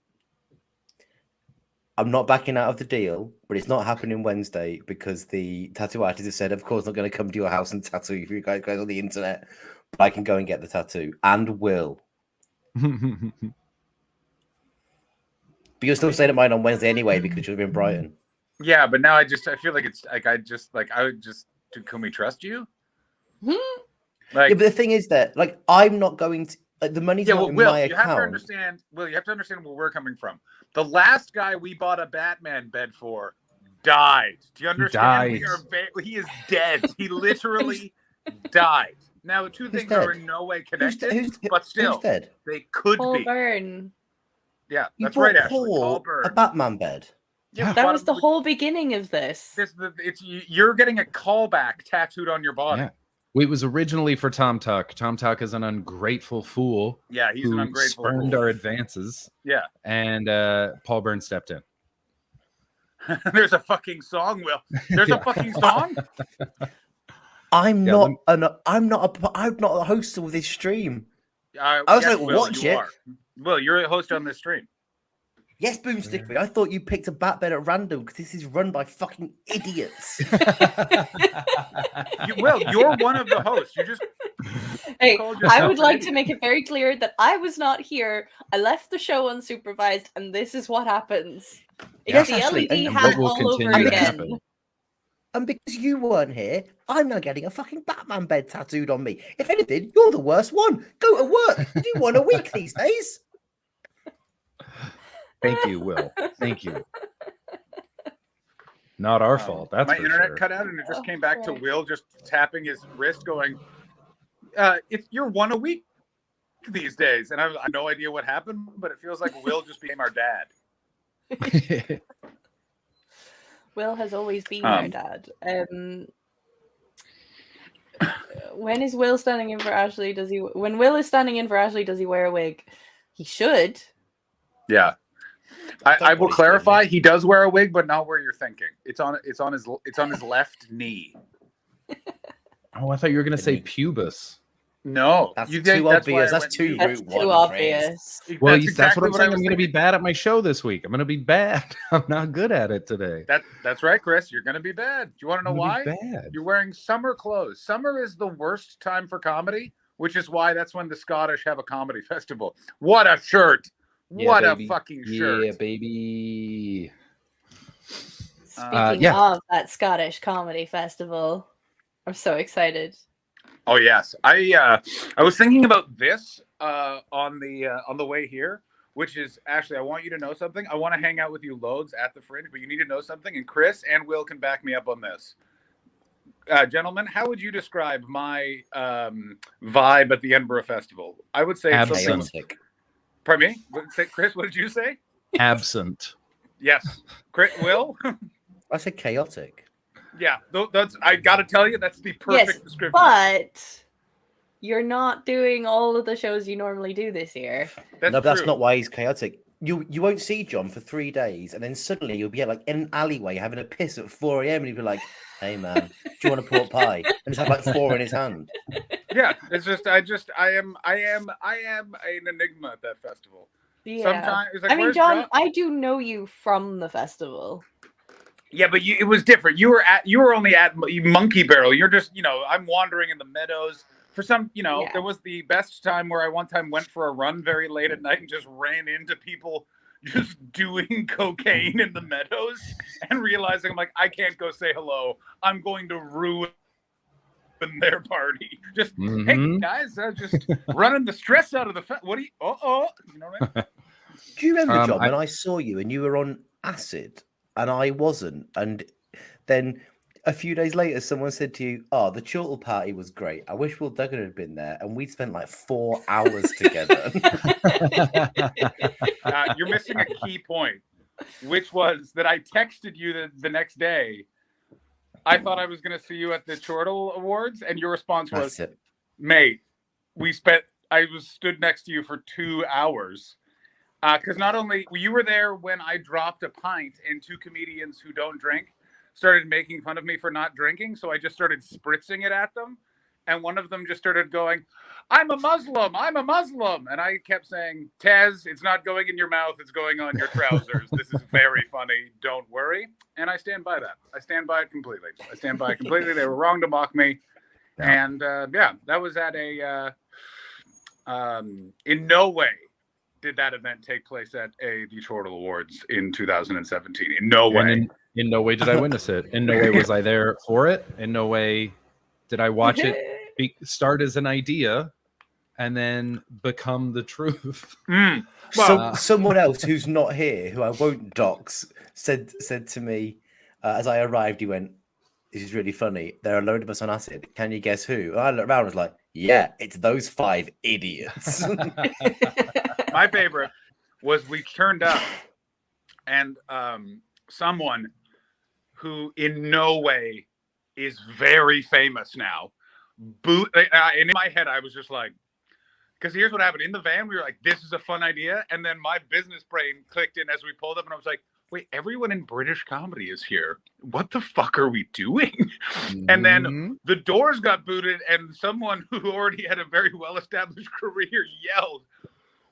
I'm not backing out of the deal, but it's not happening Wednesday because the tattoo artist has said, of course, not going to come to your house and tattoo you for you guys on the internet. But I can go and get the tattoo and will. But you're still staying at mine on Wednesday anyway because you're in Brighton. Yeah, but now I feel like it's like I would just. Can we trust you? Like, Yeah, but the thing is that, like, I'm not going to. Like, the money's yeah, not well, in Will, my you have to account. understand. Will, you have to understand where we're coming from. The last guy we bought a Batman bed for died. Do you understand? died. He is dead. He literally died. Now, the two Who's things are dead? in no way Who's, connected, who's, but still, who's dead? they could Paul be. Byrne. Yeah, You that's right, bought Ashley. Paul Paul Byrne. a Batman bed. Yeah, That was the whole beginning of this. You're getting a callback tattooed on your body. Yeah. It was originally for Tom Tuck. Tom Tuck is an ungrateful fool. Yeah, he's who an ungrateful spurned fool. our advances. Yeah. And Paul Byrne stepped in. There's a fucking song, Will. There's a fucking song. I'm Yeah, not I'm not a host of this stream. I was like, Will, watch you it. are. Will, you're a host on this stream. Yes, Boomstick. I thought you picked a bat bed at random because this is run by fucking idiots. Will, you're one of the hosts. You just Hey, called I yourself would an like idiot. to make it very clear that I was not here. I left the show unsupervised, and this is what happens. Yes, It's the Ashley, LED and hat what will all over continue to again. happen. And because you weren't here, I'm now getting a fucking Batman bed tattooed on me. If anything, you're the worst one. Go to work. Do one a week these days. Thank you, Will. Thank you. Not our fault. That's my for internet sure. cut out, and it just Oh, came back to Christ. Will just tapping his wrist, going, "If you're one a week these days," and I have no idea what happened, but it feels like Will just became our dad. Will has always been our Um, dad. When is Will standing in for Ashley? When Will is standing in for Ashley, does he wear a wig? He should. Yeah. I will clarify. He does wear a wig, but not where you're thinking. It's on his left knee. Oh, I thought you were going to say pubis. No, That's you too think that's why obvious. I That's went too knee. That's Route too 1 obvious. Well, That's that's exactly what I'm I saying. was I'm going to be thinking. bad at my show this week. I'm going to be bad. I'm not good at it today. That's right, Chris. You're gonna be bad. Do you want to know I'm why? gonna be bad. You're wearing summer clothes. Summer is the worst time for comedy, which is why that's when the Scottish have a comedy festival. What a shirt! Yeah, What baby. a fucking shirt! Yeah, baby. Speaking yeah. of that Scottish comedy festival, I'm so excited. Oh yes, I was thinking about this on the way here, which is Ashley. I want you to know something. I want to hang out with you loads at the Fringe, but you need to know something. And Chris and Will can back me up on this. Gentlemen, how would you describe my vibe at the Edinburgh Festival? I would say it's something. Chaotic. Pardon me, Chris. What did you say? Absent. Yes, Chris. Will. I said chaotic. Yeah, that's. I got to tell you, that's the perfect Yes, description. but you're not doing all of the shows you normally do this year. That's No, but that's true. not why he's chaotic. You won't see John for 3 days, and then suddenly you'll be like in an alleyway having a piss at 4 a.m. and he'll be like, "Hey man, do you want a pork pie?" And he's had like 4 in his hand. Yeah, it's just. I am an enigma at that festival. Yeah. Sometimes it's like, I mean, where's John, I do know you from the festival. Yeah, but it was different. You were only at Monkey Barrel. You're just, I'm wandering in the meadows. For some, Yeah. there was the best time where I one time went for a run very late at night and just ran into people just doing cocaine in the meadows and realizing I'm like, I can't go say hello. I'm going to ruin their party. Just, hey Mhm. guys, just running the stress out of the what do you? You know what I mean? Do you remember, John, I- when I saw you and you were on acid and I wasn't? And then a few days later, someone said to you, "Oh, the Chortle party was great. I wish Will Duggan had been there." And we spent like 4 hours together. You're missing a key point, which was that I texted you the next day. I thought I was going to see you at the Chortle Awards, and your response was, That's it. "Mate, I stood next to you for 2 hours." Because not only you were there when I dropped a pint and 2 comedians who don't drink started making fun of me for not drinking, so I just started spritzing it at them, and one of them just started going, I'm a Muslim, and I kept saying, Tez, it's not going in your mouth, it's going on your trousers. This is very funny, don't worry. And I stand by that. I stand by it completely. They were wrong to mock me. Yeah. And that was at a in no way did that event take place at the Chortle Awards in 2017. In no way. And in no way did I witness it. In no way was I there for it. In no way did I watch it start as an idea and then become the truth. Someone else who's not here, who I won't dox, said to me, As I arrived, he went, "This is really funny. There are a load of us on acid. Can you guess who?" And I looked around and was like, "Yeah, it's those 5 idiots." My favorite was we turned up and someone who in no way is very famous now. And in my head, I was just like, because here's what happened. In the van, we were like, this is a fun idea. And then my business brain clicked in as we pulled up and I was like, wait, everyone in British comedy is here. What the fuck are we doing? And then the doors got booted and someone who already had a very well-established career yelled,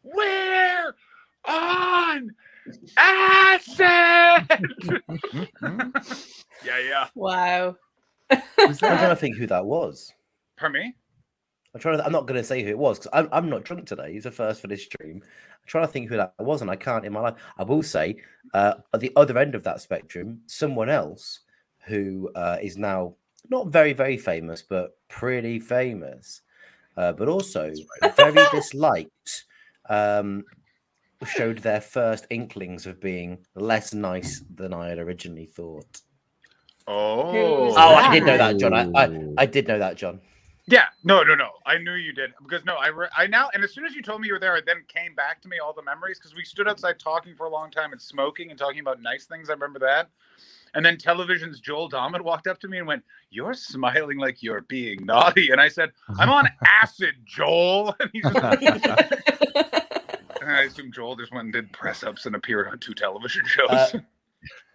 "We're on acid!" Yeah. Wow. I'm trying to think who that was. Pardon me? I'm not going to say who it was because I'm not drunk today. It's the first for this stream. I'm trying to think who that was, and I can't in my life. I will say, at the other end of that spectrum, someone else who is now not very, very famous, but pretty famous, but also very disliked, showed their first inklings of being less nice than I had originally thought. Oh, I did know that, John. I did know that, John. Yeah, no. I knew you did because I now, and as soon as you told me you were there, it then came back to me all the memories because we stood outside talking for a long time and smoking and talking about nice things. I remember that. And then television's Joel Dommett walked up to me and went, "You're smiling like you're being naughty." And I said, "I'm on acid, Joel." And he just, and I assume Joel just went and did press ups and appeared on 2 television shows.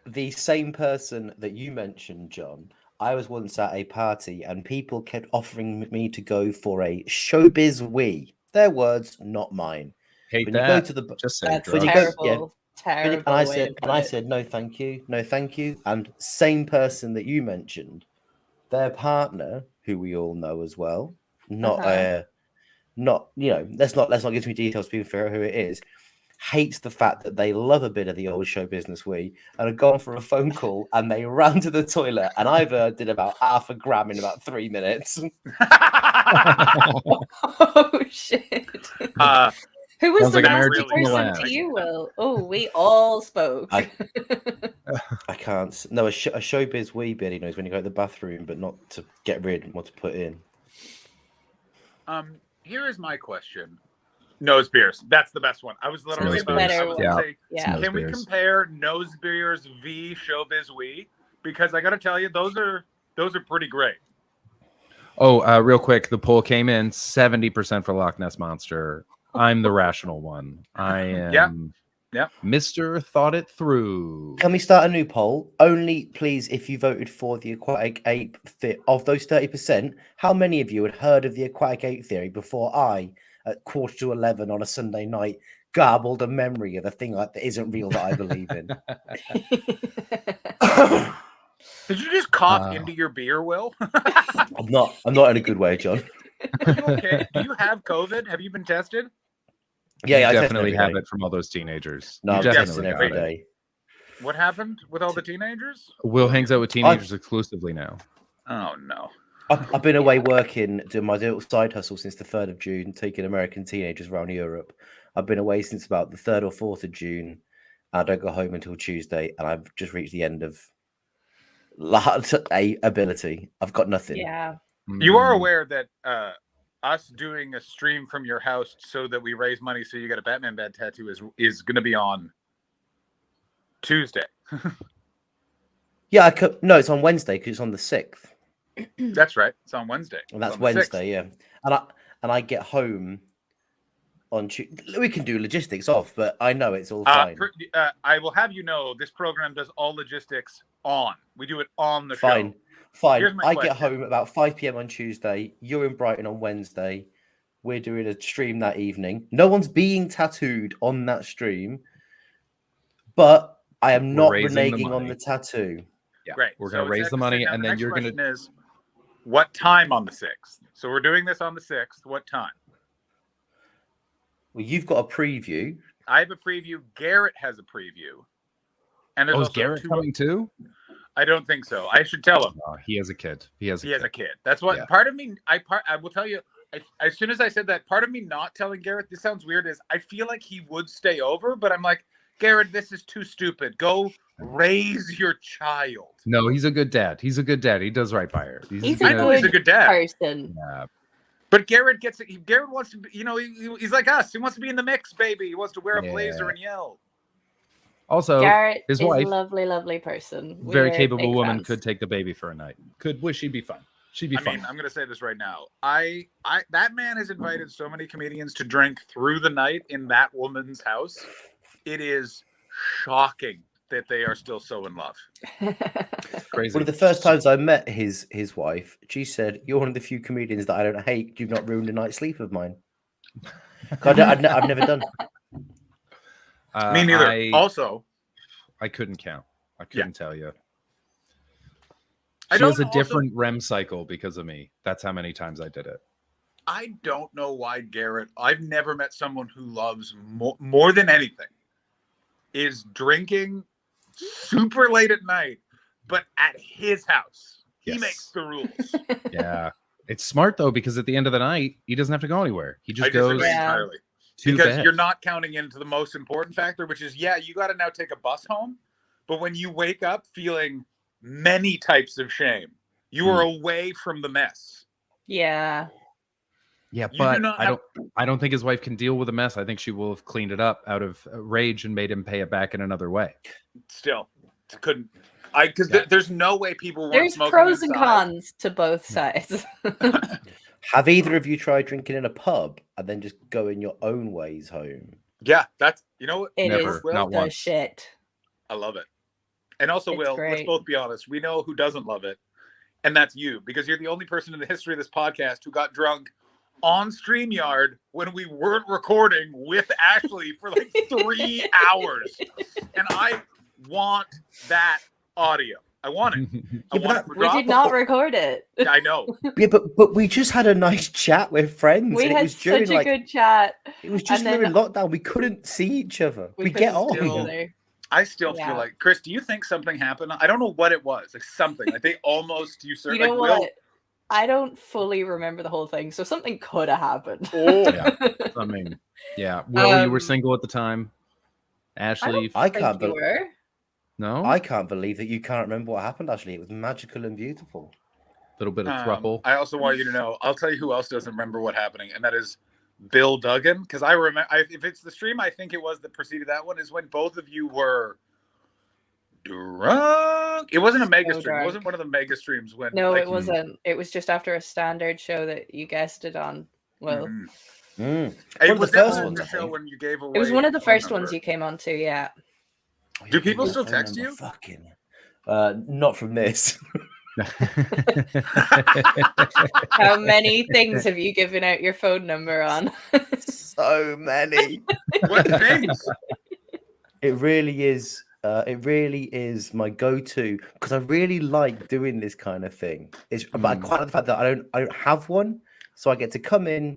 The same person that you mentioned, John. I was once at a party and people kept offering me to go for a showbiz wee. Their words, not mine. Hate when that. you go to the Just say That's drugs. terrible. and I said no, thank you, no, thank you. And same person that you mentioned, their partner, who we all know as well, not let's not give me details. People figure out who it is. Hates the fact that they love a bit of the old show business we and have gone for a phone call and they ran to the toilet and I've did about half a gram in about 3 minutes. Oh shit. Who was sounds the like a last marriage person between the to you, Will? Oh, we all spoke. I can't. No, a showbiz wee bit, knows when you go to the bathroom, but not to get rid, what to put in. Here is my question. Nose beers. That's the best one. I was literally Nose about beers. to say, Yeah. can we compare Nose Beers v Showbiz We? Because I got to tell you, those are pretty great. Oh, real quick, the poll came in 70% for Loch Ness Monster. I'm the rational one. I am Mr. Thought It Through. Can we start a new poll? Only, please, if you voted for the aquatic ape of those 30%, how many of you had heard of the aquatic ape theory before I, at 11:15 on a Sunday night, garbled a memory of a thing that isn't real that I believe in? Did you just cough into your beer, Will? I'm not in a good way, John. Are you okay? Do you have COVID? Have you been tested? Yeah, I definitely have it from all those teenagers. No, I'm testing every day. What happened with all the teenagers? Will hangs out with teenagers exclusively now. Oh no. I've been away working, doing my little side hustle since the 3rd of June, taking American teenagers around Europe. I've been away since about the 3rd or 4th of June. I don't go home until Tuesday, and I've just reached the end of ability. I've got nothing. Yeah. You are aware that us doing a stream from your house so that we raise money so you get a Batman bad tattoo is going to be on Tuesday. Yeah, no, it's on Wednesday because it's on the 6th. That's right. It's on Wednesday. And that's It's on the 6th. Wednesday, yeah. And I get home on Tuesday. We can do logistics off, but I know it's all fine. I will have you know this program does all logistics on. We do it on the Fine. show. Fine. Here's my I question. get home about 5 p.m. on Tuesday. You're in Brighton on Wednesday. We're doing a stream that evening. No one's being tattooed on that stream, but I am not reneging on the tattoo. Yeah, Great. we're going to So raise the money, now and the then next you're going to. question is, what time on the 6th? So we're doing this on the 6th. What time? Well, you've got a preview. I have a preview. Garrett has a preview. And there's Oh, is also Garrett coming too? I don't think so. I should tell him. He has a kid. He has a kid. That's what Yeah. part of me. I will tell you. As soon as I said that, part of me not telling Garrett, this sounds weird, is I feel like he would stay over, but I'm like, Garrett, this is too stupid. Go raise your child. No, he's a good dad. He's a good dad. He does right by her. He's I know he's a good dad. person. Yeah. But Garrett gets it. Garrett wants to be, he's like us. He wants to be in the mix, baby. He wants to wear a blazer Yeah. and yell. Also, Garrett his is wife, a lovely, lovely person. very We're capable big woman, fans. could take the baby for a night. Would she'd be fine? She'd be I fine. mean, I'm gonna say this right now. That man has invited so many comedians to drink through the night in that woman's house. It is shocking that they are still so in love. Crazy. One of the first times I met his wife, she said, "You're one of the few comedians that I don't hate. You've not ruined a night's sleep of mine." I've never done. Me neither. Also, I couldn't count. I couldn't tell you. I She has a don't also- different REM cycle because of me. That's how many times I did it. I don't know why Garrett. I've never met someone who loves more than anything is drinking super late at night, but at his house. He Yes. makes the rules. Yeah. It's smart though, because at the end of the night, he doesn't have to go anywhere. He just I disagree goes entirely. to Because bed. you're not counting into the most important factor, which is, you got to now take a bus home. But when you wake up feeling many types of shame, you are away from the mess. Yeah. Yeah, You do but not I don't think his wife can deal with a mess. I think she will have cleaned it up out of rage and made him pay it back in another way. Still, couldn't. Because there's no way people weren't There's smoking pros and inside. cons to both sides. Have either of you tried drinking in a pub and then just going your own ways home? Yeah, that's, you know what? It Never, is not the once. shit. I love it. And also, It's Will, let's great. both be honest. We know who doesn't love it, and that's you, because you're the only person in the history of this podcast who got drunk on StreamYard when we weren't recording with Ashley for like 3 hours. And I want that audio. I want it. I want it for We did not record it. Yeah, I know. Yeah, but we just had a nice chat with friends. We and it had was during, such a good chat. It was just and then during lockdown. We couldn't see each other. We couldn't get see on. each other. I still Yeah. feel like, Chris, do you think something happened? I don't know what it was. Like something. Like they almost usurped. You know like, Will, what? I don't fully remember the whole thing, so something could have happened. Oh, Yeah. I mean, yeah. Will, you were Um, single at the time. Ashley, I Think can't you believe. were. no. I can't believe that you can't remember what happened. Actually, it was magical and beautiful. Little bit of thruple. I also want you to know. I'll tell you who else doesn't remember what happening, and that is Bill Duggan. Because I remember, if it's the stream, I think it was that preceded that one. Is when both of you were drunk. It wasn't a mega So stream. It drunk. wasn't one of the mega streams when. No, like, it wasn't. It was just after a standard show that you guessed it on. Well, Mhm. Mm. It One of was the first definitely ones, the I show think. when you gave away. it was one of the phone first ones number. you came on to. Yeah. Do people still Phone text number, you? Fucking. Not from this. How many things have you given out your phone number on? So many. What things? It really is. It really is my go-to because I really like doing this kind of thing. But I quite like the fact that I don't have one, so I get to come in.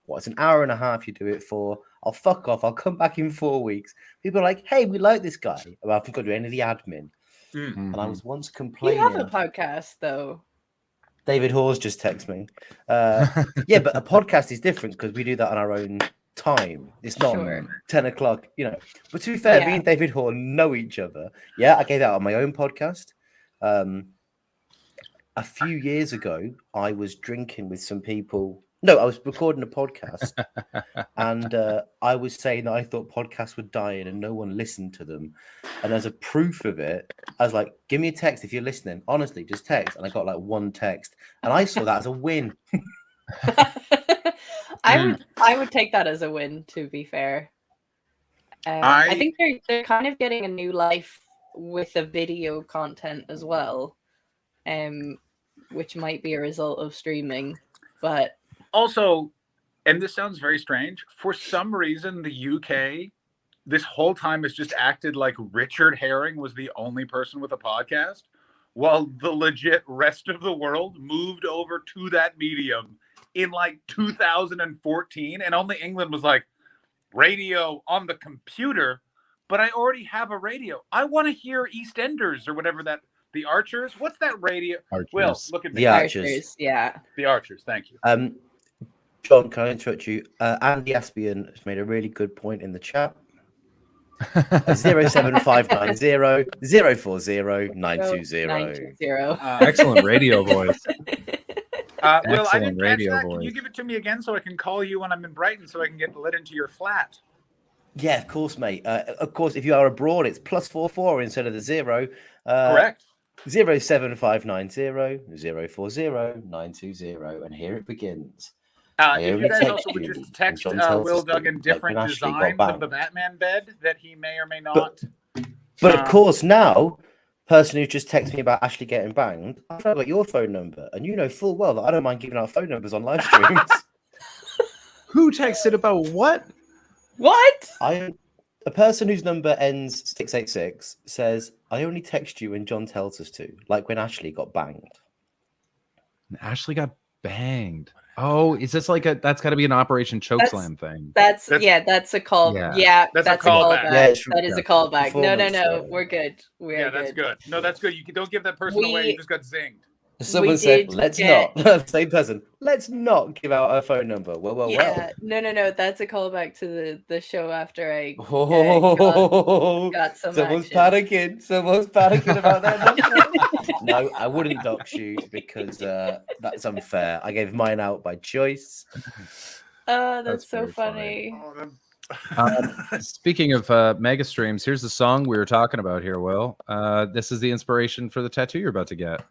It's an hour and a half you do it for. I'll fuck off. I'll come back in 4 weeks. People are like, "Hey, we like this guy." Well, I haven't got to do any of the admin. And I was once You complaining. have a podcast, though. David Hawes just texted me. Yeah, but a podcast is different because we do that on our own time. It's not Sure. 10 o'clock, you know. But to be fair, me Yeah. and David Hall know each other. Yeah, I gave that on my own podcast. A few years ago, I was drinking with some people. No, I was recording a podcast and I was saying that I thought podcasts were dying and no one listened to them. And as a proof of it, I was like, give me a text if you're listening. Honestly, just text. And I got like one text. And I saw that as a win. I would take that as a win. To be fair, I think they're kind of getting a new life with the video content as well, which might be a result of streaming. But Also, and this sounds very strange, for some reason the UK this whole time has just acted like Richard Herring was the only person with a podcast, while the legit rest of the world moved over to that medium in like 2014, and only England was like, radio on the computer, but I already have a radio. I want to hear EastEnders or whatever that, the Archers. What's that radio? Archers. Will, look at me. The Archers. Yeah. The Archers, thank you. John, can I interrupt you? Andy Aspian has made a really good point in the chat. 07590 040 920. 920. Excellent radio voice. Will, I Excellent didn't catch radio that. Can voice. you give it to me again so I can call you when I'm in Brighton so I can get let into your flat? Yeah, of course, mate. Of course, if you are abroad, it's +44 instead of the 0. Correct. 07590 040 920. And here it begins. I If only you guys text also would you just text when John tells Will us to, Duggan like when different Ashley got designs back. of the Batman bed that he may or may not. But of course, now, person who just texted me about Ashley getting banged, I've got your phone number, and you know full well that I don't mind giving out phone numbers on live streams. Who texted about what? What? A person whose number ends 686 says, I only text you when John tells us to, like when Ashley got banged. Ashley got banged. Oh, is this like that's got to be an Operation Chokeslam thing? That's a call. Yeah, that's that's a callback. Yeah, that is a callback. No, we're good. Yeah, that's good. No, that's good. You don't give that person away. You just got zinged. Someone said, let's not. Same person. Let's not give out our phone number. Well. No. That's a callback to the show after I got some Someone's action. panicking. Someone's panicking about that number. No, I wouldn't dox you because that's unfair. I gave mine out by choice. Oh, that's That's so very funny. Speaking of mega streams, here's the song we were talking about here, Will. This is the inspiration for the tattoo you're about to get.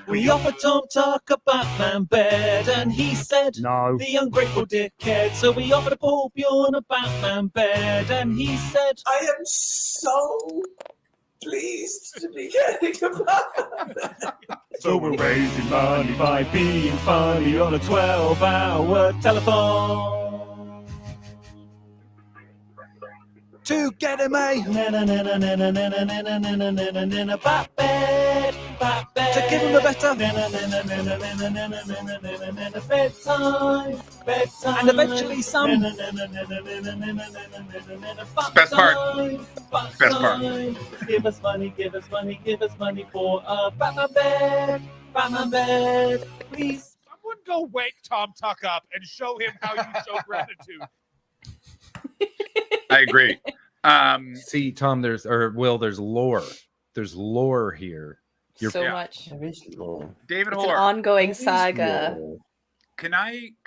We offered Tom Tuck a Batman bed, and he said, No. the ungrateful dickhead. So we offered Paul Bjorn a Batman bed, and he said, I am so pleased to be getting a Batman. so we're raising money by being funny on a 12-hour telephone. To get him a bat bed, to give him a better bedtime, and eventually some Best part. Best part. Give us money for a Batman bed, please. Someone go wake Tom Tuck up and show him how you show gratitude. I agree. See, Tom, there's lore. There's lore here. So much. There is lore. David It's an Hoare, ongoing saga. can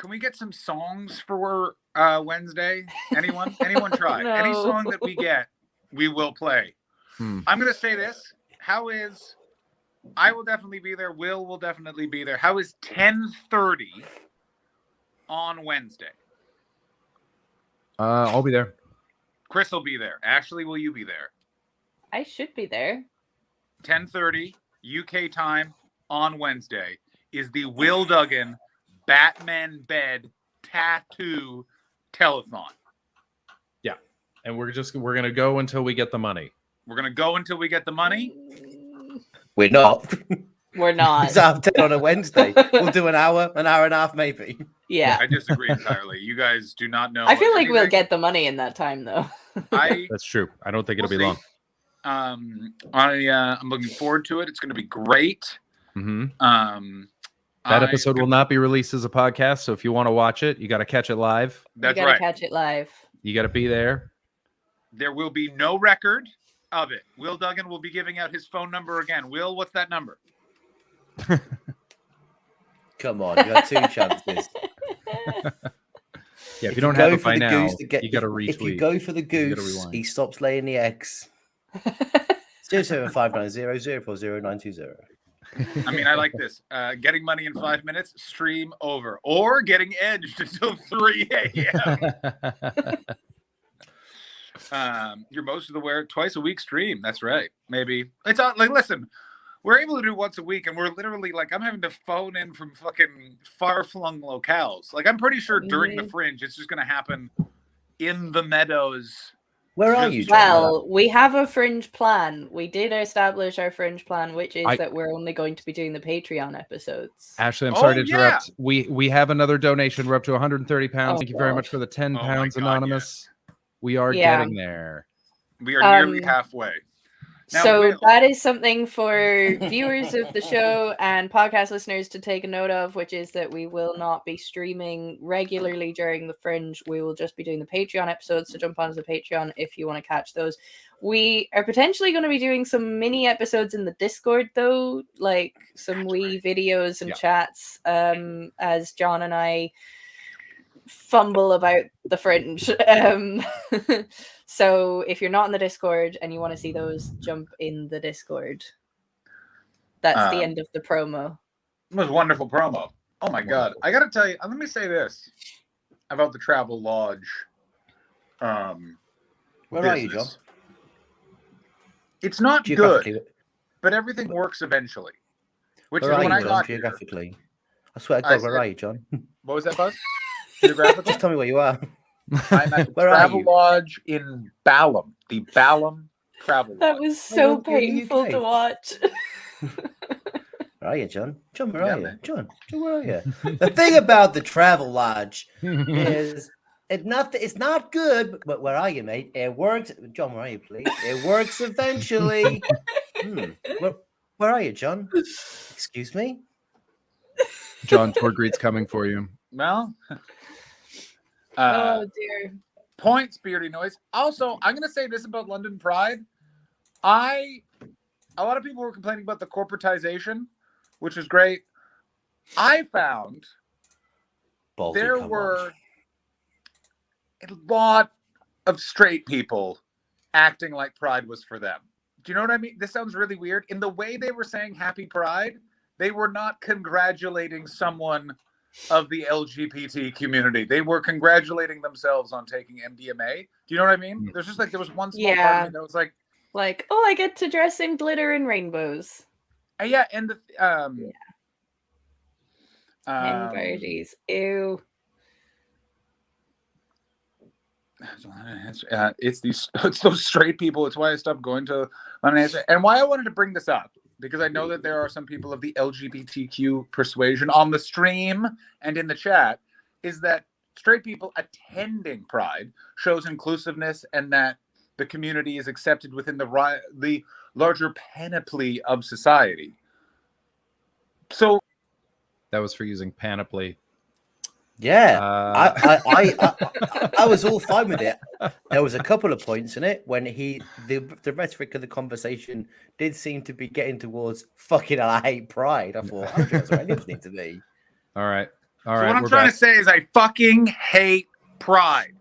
we get some songs for Wednesday? Anyone try? No. Any song that we get, we will play. I'm gonna say this. I will definitely be there. Will definitely be there. How is 10:30 on Wednesday? I'll be there. Chris will be there. Ashley, will you be there? I should be there. 10:30 UK time on Wednesday is the Will Duggan Batman bed tattoo telethon. Yeah, and we're gonna go until we get the money. We're gonna go until we get the money. We're not. We're not. It's half 10 on a Wednesday. We'll do an hour and a half, maybe. Yeah. I disagree entirely. You guys do not know. I feel like we'll anything. get the money in that time, though. That's true. I don't think it'll be long. I'm looking forward to it. It's going to be great. Mm-hmm. I- That episode will not be released as a podcast, so if you want to watch it, you got to catch it live. That's you gotta right. catch it live. You got to be there. There will be no record of it. Will Duggan will be giving out his phone number again. Will, what's that number? Come on, you had 2 chances. Yeah, if you don't have it by now, goose you got to retweet. If you go for the You gotta goose, rewind. he stops laying the eggs. 07590 040 920. I mean, I like this. Getting money in 5 minutes, stream over. Or getting edged until 3 a.m. You're most of the wear twice a week stream. That's right. Maybe. It's like, listen, we're able to do once a week, and we're literally like, I'm having to phone in from fucking far-flung locales. Like, I'm pretty sure during the Fringe, it's just going to happen in the meadows. Where are you, John? Well, we have a fringe plan. We did establish our fringe plan, which is that we're only going to be doing the Patreon episodes. Ashley, I'm sorry to yeah. interrupt. We have another donation. We're up to 130 pounds. Oh, Thank you very God. much for the 10 Oh my pounds, God, Anonymous. We are Yeah. getting there. We are nearly halfway. Now, So Will- that is something for viewers of the show and podcast listeners to take a note of, which is that we will not be streaming regularly during the Fringe. We will just be doing the Patreon episodes, so jump onto the Patreon if you want to catch those. We are potentially going to be doing some mini episodes in the Discord, though, like some wee videos and chats, as John and I fumble about the Fringe. So if you're not in the Discord and you want to see those, jump in the Discord. That's the end of the promo. It was a wonderful promo. Oh my god! I gotta tell you. Let me say this about the Travel Lodge. Where are you, John? business. It's not good, Geographically, but everything works eventually. Which is where are when you, I John? got here. Geographically, I swear to I God, where said- are you, John? What was that, Buzz? Geographically? Just tell me where you are. I'm at the Where are Travel you? Lodge in Balham. The Balham Travel Lodge. That was so you're in the painful UK. to watch. Where are you, John? John, where Yeah, are you? man. John, where are you? The thing about the Travel Lodge is it's not good, but where are you, mate? It works. John, where are you, please? It works eventually. Where are you, John? Excuse me? John Torgreet's coming for you. Well, Oh dear. points, Beardy Noise. Also, I'm going to say this about London Pride. A lot of people were complaining about the corporatization, which is great. I found Baldy, there come on. were a lot of straight people acting like Pride was for them. Do you know what I mean? This sounds really weird. In the way they were saying Happy Pride, they were not congratulating someone of the LGBT community. They were congratulating themselves on taking MDMA. Do you know what I mean? There's just like, there was one small part of me that was like, Like, oh, I get to dress in glitter and rainbows. yeah, and the Hen parties. Ew. it's those straight people. It's why I stopped going to London, and why I wanted to bring this up, because I know that there are some people of the LGBTQ persuasion on the stream and in the chat, is that straight people attending Pride shows inclusiveness and that the community is accepted within the larger panoply of society. So That was for using panoply. Yeah, Uh, I was all fine with it. There was a couple of points in it when the rhetoric of the conversation did seem to be getting towards fucking hell, I hate Pride. I thought I'm sure that's where it need to be. All right. what I'm trying to say is I fucking hate Pride.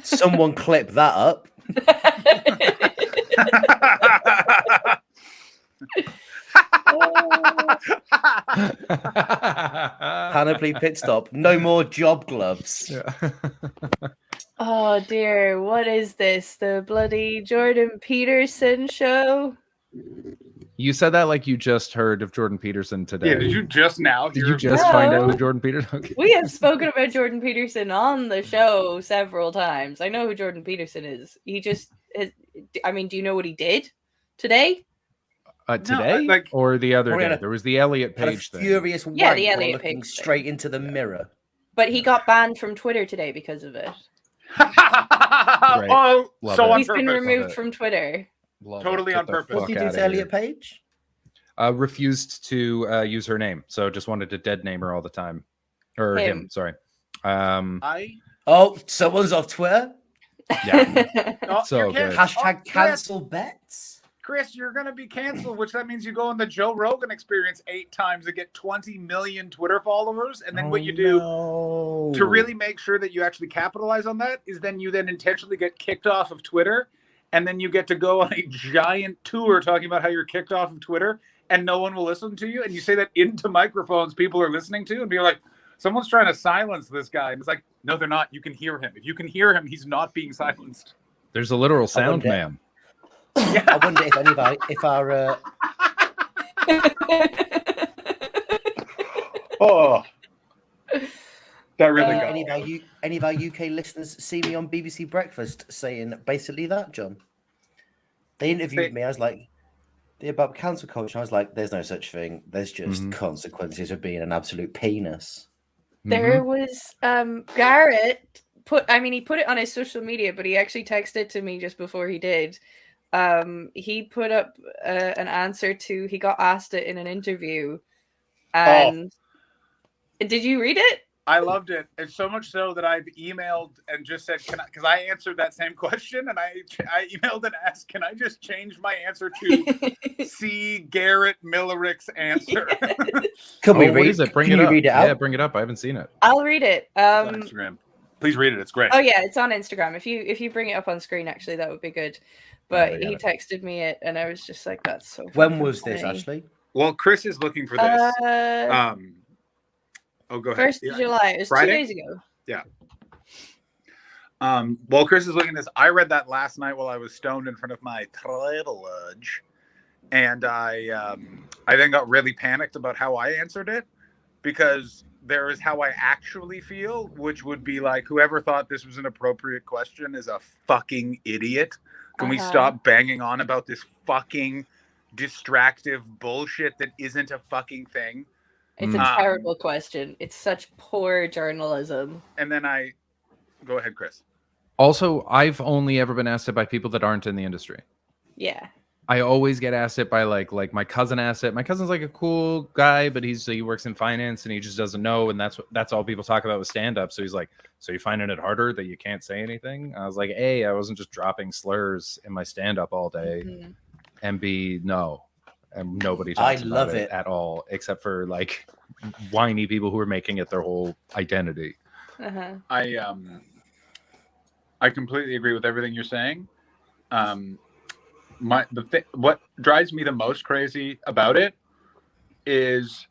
Someone clip that up. Panoply pit stop. No more job gloves. Oh dear, what is this? The bloody Jordan Peterson show? You said that like you just heard of Jordan Peterson today. Yeah, did you just now? Did you just find out who Jordan Peterson? Okay. We have spoken about Jordan Peterson on the show several times. I know who Jordan Peterson is. He just I mean, do you know what he did today? Today or the other Or he day? had a- There was the Elliot Had a Page thing. furious Yeah, wank the while Elliot looking Page thing. straight into the mirror. But he got banned from Twitter today because of it. Oh, Love so it. on He's been purpose. removed from Twitter. Love Totally it. Get on the purpose. What fuck did you do outta to Elliot here. Page? Refused to use her name, so just wanted to dead name her all the time, or him. Him. Sorry. Oh, someone's off Twitter. Yeah. Oh, So you're good. Hashtag Chris, cancel bets. Chris, you're gonna be canceled, which that means you go on the Joe Rogan Experience 8 times to get 20 million Twitter followers, and then what you do to really make sure that you actually capitalize on that is then you then intentionally get kicked off of Twitter, and then you get to go on a giant tour talking about how you're kicked off of Twitter and no one will listen to you, and you say that into microphones people are listening to, and be like, someone's trying to silence this guy, and it's like, no, they're not. You can hear him. If you can hear him, he's not being silenced. There's a literal sound wonder- man. I wonder if any of our Oh, that really got any of our UK listeners see me on BBC Breakfast saying basically that, John. They interviewed me. I was like, about cancel culture. I was like, there's no such thing. There's just consequences of being an absolute penis. There was Garrett he put it on his social media, but he actually texted to me just before he did. he put up an answer to. He got asked it in an interview, and did you read it? I loved it. And so much so that I've emailed and just said, because I answered that same question, and I emailed and asked, can I just change my answer to C. Garrett Millerick's answer? Can we what read is it? Bring can it you up. read it out? Yeah, bring it up. I haven't seen it. I'll read it. It's on Instagram. Please read it. It's great. Oh yeah, it's on Instagram. If you bring it up on screen, actually, that would be good. But he texted me it, and I was just like, "That's so." When was this, funny. Ashley? Well, Chris is looking for this. Go ahead. 1st of July. It was Friday? 2 days ago. Yeah. Well, Chris is looking at this. I read that last night while I was stoned in front of my tutelage, and I then got really panicked about how I answered it, because there is how I actually feel, which would be like, whoever thought this was an appropriate question is a fucking idiot. Can we stop banging on about this fucking distractive bullshit that isn't a fucking thing? It's a terrible question. It's such poor journalism. And then go ahead, Chris. Also, I've only ever been asked it by people that aren't in the industry. Yeah. I always get asked it by like my cousin asked it. My cousin's like a cool guy, but he works in finance and he just doesn't know. And that's all people talk about with stand up. So he's like, so you finding it harder that you can't say anything? I was like, A, I wasn't just dropping slurs in my stand up all day. Mhm. And B, no. And nobody talks about love it it. at all, except for like whiny people who are making it their whole identity. Uh-huh. I completely agree with everything you're saying. What drives me the most crazy about it is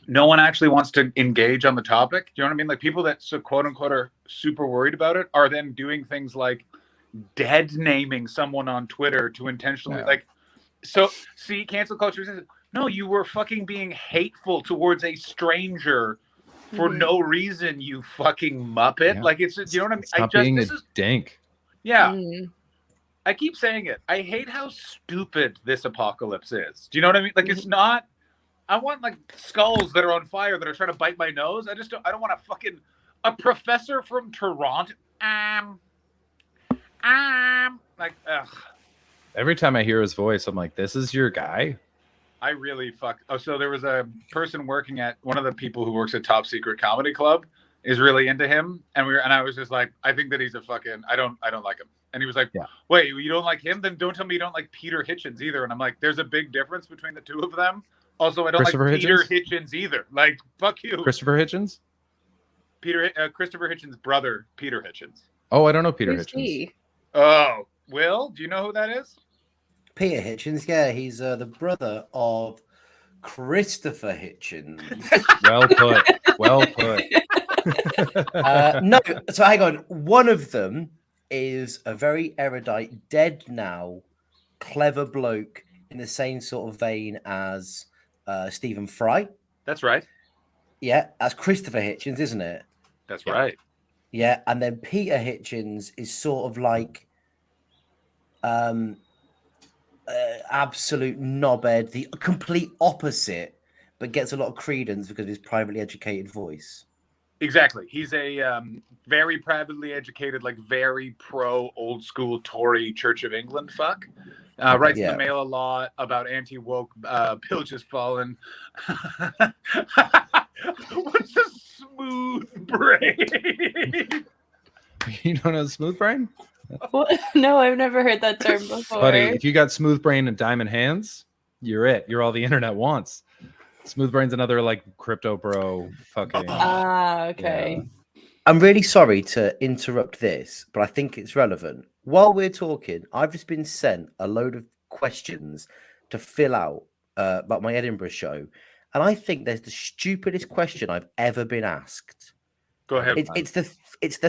no one actually wants to engage on the topic. Do you know what I mean? Like, people that quote unquote are super worried about it are then doing things like dead naming someone on Twitter to intentionally see, cancel culture says, no, you were fucking being hateful towards a stranger for no reason, you fucking muppet. Yeah. Like, it's, you know what I mean? Stop being a dink. Yeah. Mm. I keep saying it. I hate how stupid this apocalypse is. Do you know what I mean? Like, it's not. I want like skulls that are on fire that are trying to bite my nose. I don't want a professor from Toronto. Like, ugh. Every time I hear his voice, I'm like, this is your guy? I really so there was a person working at one of the people who works at Top Secret Comedy Club is really into him, and I was just like, I think that he's a fucking I don't like him. And he was like, wait, you don't like him? Then don't tell me you don't like Peter Hitchens either. And I'm like, there's a big difference between the two of them. Also, I don't like Peter Hitchens either. Like, fuck you. Christopher Hitchens? Christopher Hitchens' brother, Peter Hitchens. Oh, I don't know Peter Who's Hitchens. he? Oh, Will, do you know who that is? Peter Hitchens, yeah, he's the brother of Christopher Hitchens. Well put. Well put. No, so hang on. One of them is a very erudite, dead now, clever bloke in the same sort of vein as Stephen Fry. That's right. Yeah, that's Christopher Hitchens, isn't it? That's right. Yeah, and then Peter Hitchens is sort of like absolute knobhead, the complete opposite, but gets a lot of credence because of his privately educated voice. Exactly. He's a very privately educated, like very pro old school Tory Church of England fuck. Writes in the Mail a lot about anti-woke Bilge Has Fallen. What's a smooth brain? You don't know smooth brain? What? No, I've never heard that term before. Buddy, if you got smooth brain and diamond hands, you're it. You're all the internet wants. Smooth brain's another like crypto bro fucking. Okay. Yeah. I'm really sorry to interrupt this, but I think it's relevant. While we're talking, I've just been sent a load of questions to fill out about my Edinburgh show, and I think there's the stupidest question I've ever been asked. Go ahead. It's the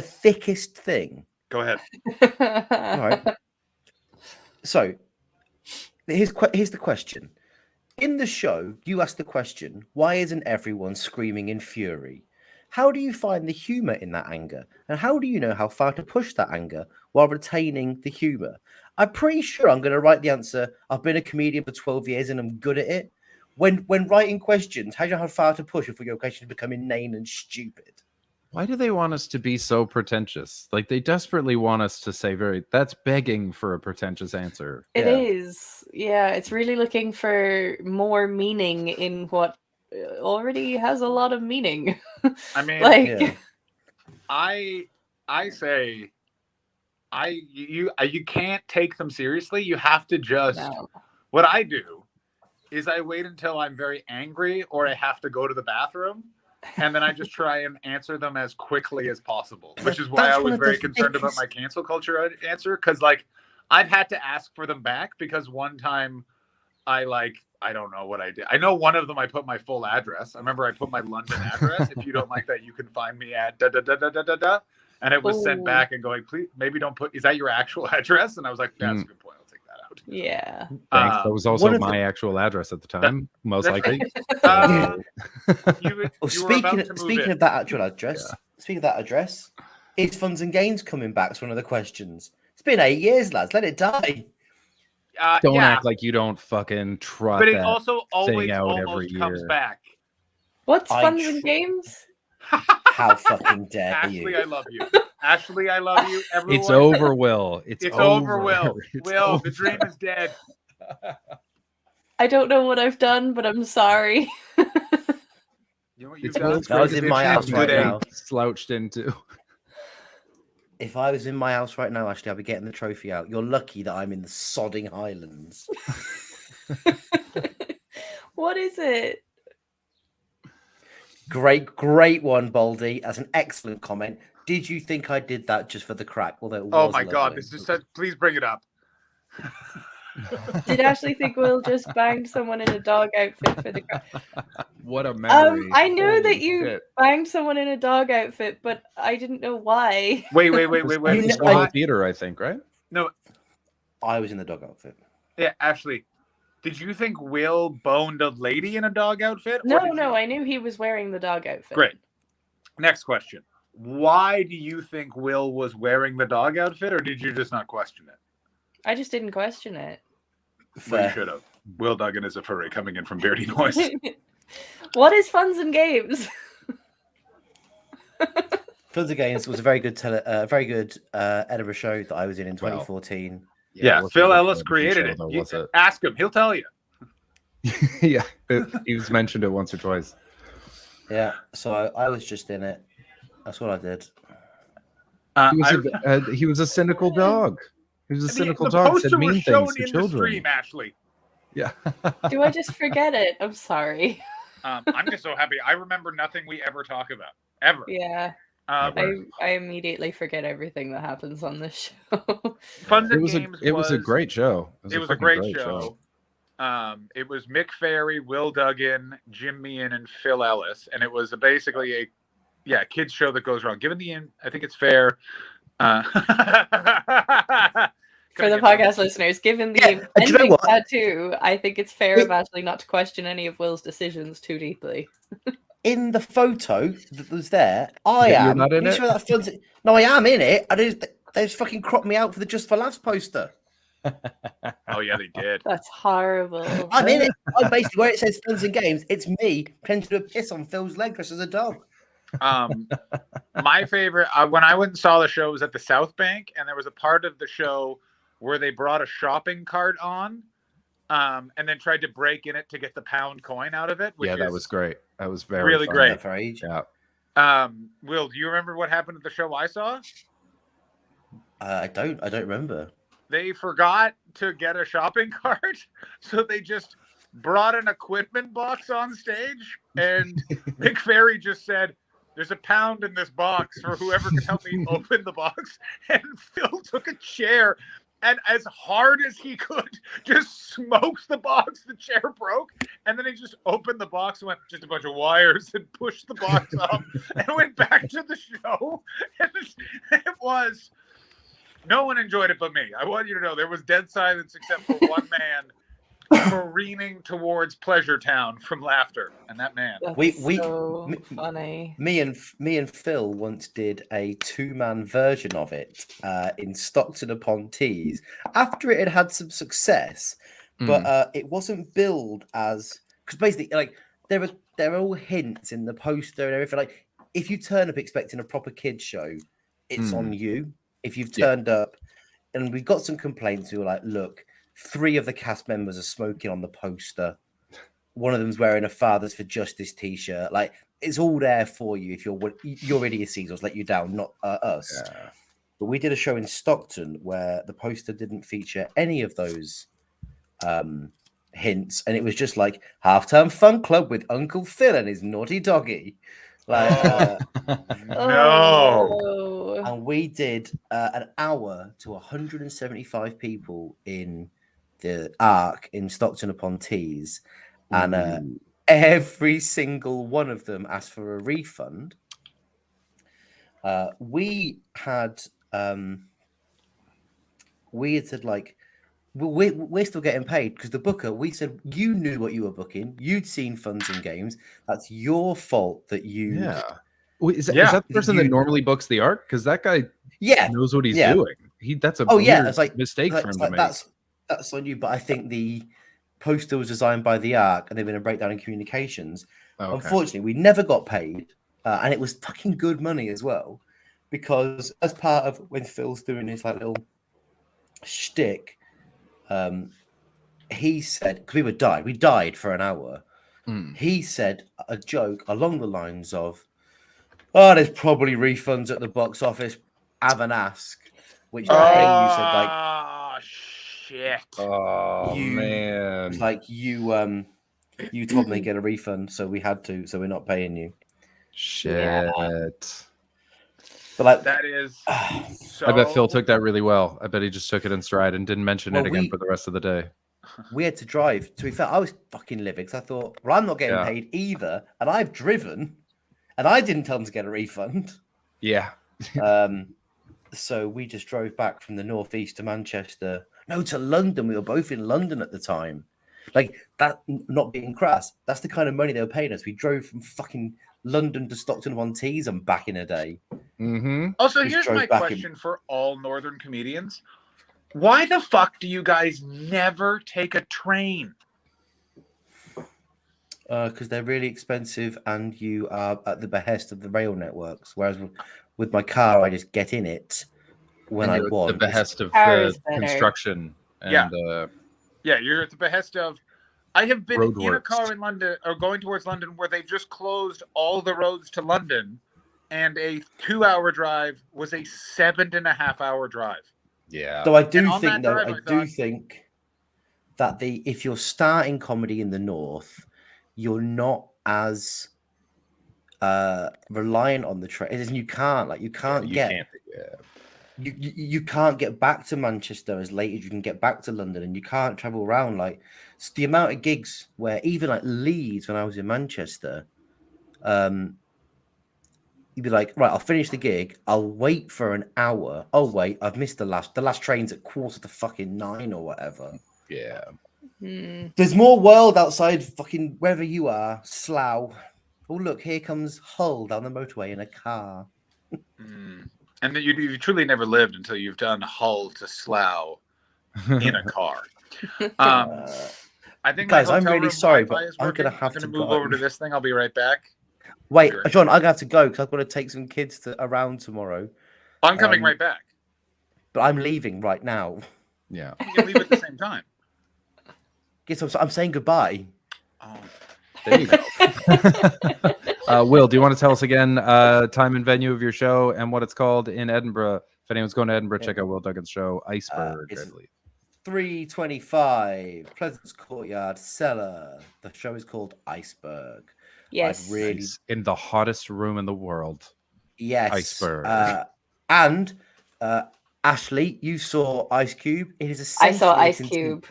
thickest thing. Go ahead. All right. So here's the question. In the show, you ask the question, why isn't everyone screaming in fury? How do you find the humor in that anger? And how do you know how far to push that anger while retaining the humor? I'm pretty sure I'm going to write the answer, I've been a comedian for 12 years and I'm good at it. When writing questions, how do you know how far to push before your question is becoming inane and stupid? Why do they want us to be so pretentious? Like they desperately want us to say that's begging for a pretentious answer. It is. Yeah, it's really looking for more meaning in what already has a lot of meaning. I mean, like I say you can't take them seriously. You have to just what I do is I wait until I'm very angry or I have to go to the bathroom, and then I just try and answer them as quickly as possible, which is why I was very concerned about my cancel culture answer, because like I've had to ask for them back because one time I don't know what I did. I know one of them I put my full address. I remember I put my London address. If you don't like that, you can find me at da da da da da da da. And it was sent back and going, please, maybe don't put. Is that your actual address? And I was like, that's a good point. I'll take that out. Yeah. Thanks. That was also my actual address at the time, most likely. Speaking of that actual address, speaking of that address, is Funs and Games coming back? It's one of the questions. It's been 8 years, lads. Let it die. Don't act like you don't fucking trot. But it that also always out almost every comes year. back. What's Funs and Games? How fucking dare Ashley, you? I love you. Ashley, I love you. Everyone. It's over, Will. It's over, Will. It's Will, over. the dream is dead. I don't know what I've done, but I'm sorry. You know what you've It's done? Will's I was in my house right now. Slouched into. If I was in my house right now, Ashley, I'd be getting the trophy out. You're lucky that I'm in the sodding Highlands. What is it? Great one, Baldy. That's an excellent comment. Did you think I did that just for the crack? Although it Oh was my God, lovely. this is such. Please bring it up. Did Ashley think Will just banged someone in a dog outfit for the crowd? What a memory. I knew Holy that you shit. banged someone in a dog outfit, but I didn't know why. Wait. It was Soho Theater, I think, right? No, I was in the dog outfit. yeah, Ashley. Did you think Will boned a lady in a dog outfit? or No, did no, you- I knew he was wearing the dog outfit. Great. Next question. Why do you think Will was wearing the dog outfit, or did you just not question it? I just didn't question it. Well, you Fair. should have. Will Duggan is a furry coming in from Beardy Noise. What is Funs and Games? Funs and Games was a very good Edinburgh show that I was in 2014. Yeah, it wasn't Phil a Ellis good created show, it. though, You- was it? Ask him; he'll tell you. Yeah, he's mentioned it once or twice. Yeah, so I was just in it. That's what I did. He was a cynical dog. He was a cynical the dog. poster Said mean was shown things to in the children. stream, Ashley. Yeah. Do I just forget it? I'm sorry. I'm just so happy. I remember nothing we ever talk about ever. Yeah. I immediately forget everything that happens on this show. Funs It and was Games it was a great show. It was a fucking great show. It was Mick Ferry, Will Duggan, Jim Meehan, and Phil Ellis, and it was basically a kids show that goes wrong. Given the I think it's fair. For the podcast listeners, given the do you know impending what? tattoo, I think it's fair of Ashley not to question any of Will's decisions too deeply. In the photo that was there, I Yeah, you're am. not in You it? sure that Funs- No, I am in it. They just fucking cropped me out for the Just for Laughs poster. Oh yeah, they did. That's horrible. I'm in it. I'm basically where it says Funs and Games. It's me pretending to do a piss on Phil's leg dressed as a dog. My favorite when I went and saw the show was at the South Bank, and there was a part of the show where they brought a shopping cart on, and then tried to break in it to get the pound coin out of it. Which Yeah, that is was great. That was very really fun. great. For age. Yeah. Will, do you remember what happened at the show I saw? I don't remember. They forgot to get a shopping cart, so they just brought an equipment box on stage, and Mick Ferry just said, "There's a pound in this box for whoever can help me open the box." And Phil took a chair and, as hard as he could, just smoked the box. The chair broke, and then he just opened the box and went, "Just a bunch of wires," and pushed the box up and went back to the show. And it was... No one enjoyed it but me. I want you to know there was dead silence except for one man careening towards Pleasure Town from laughter, and that man. That's so funny. Me and Phil once did a 2-man version of it in Stockton upon Tees after it had some success, but it wasn't billed as, because basically like there are all hints in the poster and everything. Like if you turn up expecting a proper kids show, it's on Mm. you. If you've Yeah. turned up, and we got some complaints, we were like, look, 3 of the cast members are smoking on the poster. One of them's wearing a Fathers for Justice t-shirt. Like, it's all there for you. If you're idiocies, let you down, not us. Yeah. But we did a show in Stockton where the poster didn't feature any of those hints, and it was just like halftime fun club with Uncle Phil and his naughty doggy. Like, Oh. and we did an hour to 175 people in the Arc in Stockton upon Tees, and every single one of them asked for a refund. We had said like, we're still getting paid because the booker, we said, you knew what you were booking, you'd seen Funds and Games, that's your fault that you Wait, is that the person that normally books the Arc? Because that guy knows what he's doing. That's a weird mistake for him to make. That's on you, but I think the poster was designed by the Arc and they've been a breakdown in communications. Okay. Unfortunately, we never got paid, and it was fucking good money as well, because as part of when Phil's doing his like little shtick, he said, because we died for an hour. He said a joke along the lines of, "Oh, there's probably refunds at the box office. Have an ask," which you said like, "Oh shit! Oh man! It's like you told me to get a refund, so we had to. So we're not paying you." Shit. But like that is. So... I bet Phil took that really well. I bet he just took it in stride and didn't mention it again for the rest of the day. We had to drive. To be fair, I was fucking livid because I thought, well, I'm not getting paid either, and I've driven, and I didn't tell them to get a refund. Yeah. So we just drove back from the northeast to Manchester. No, to London. We were both in London at the time. Like that, not being crass. That's the kind of money they were paying us. We drove from fucking London to Stockton-on-Tees and back in a day. Mm-hmm. Also, here's my question for all Northern comedians. Why the fuck do you guys never take a train? Because they're really expensive and you are at the behest of the rail networks. Whereas with my car, I just get in it when I want. The behest of the construction. And, you're at the behest of... I have been in a Roadworks. car in London, or going towards London, where they've just closed all the roads to London, and a 2-hour drive was a 7.5-hour drive. Yeah. So I do think, though, I do think that if you're starting comedy in the North, you're not as reliant on the train. You can't you can't get back to Manchester as late as you can get back to London, and you can't travel around. Like, it's the amount of gigs where even like Leeds, when I was in Manchester, you'd be like, right, I'll finish the gig. I'll wait for an hour. Oh wait, I've missed the last train's at 8:45 or whatever. Yeah. There's more world outside fucking wherever you are. Slough. Oh look, here comes Hull down the motorway in a car. And that you truly never lived until you've done Hull to Slough in a car. I think, guys, I'm really sorry, but I'm gonna have to move over to this thing. I'll be right back. Wait, John, I'm gonna have to go because I've got to take some kids around tomorrow. I'm coming right back. But I'm leaving right now. Yeah. You can leave at the same time. Yes, I'm saying goodbye. Oh. There you go. Will, do you want to tell us again time and venue of your show and what it's called in Edinburgh? If anyone's going to Edinburgh, check out Will Duggan's show, Iceberg. It's 325 Pleasance Courtyard Cellar. The show is called Iceberg. Yes. In the hottest room in the world. Yes. Iceberg. And Ashley, you saw Ice Cube. It is I saw Ice Cube.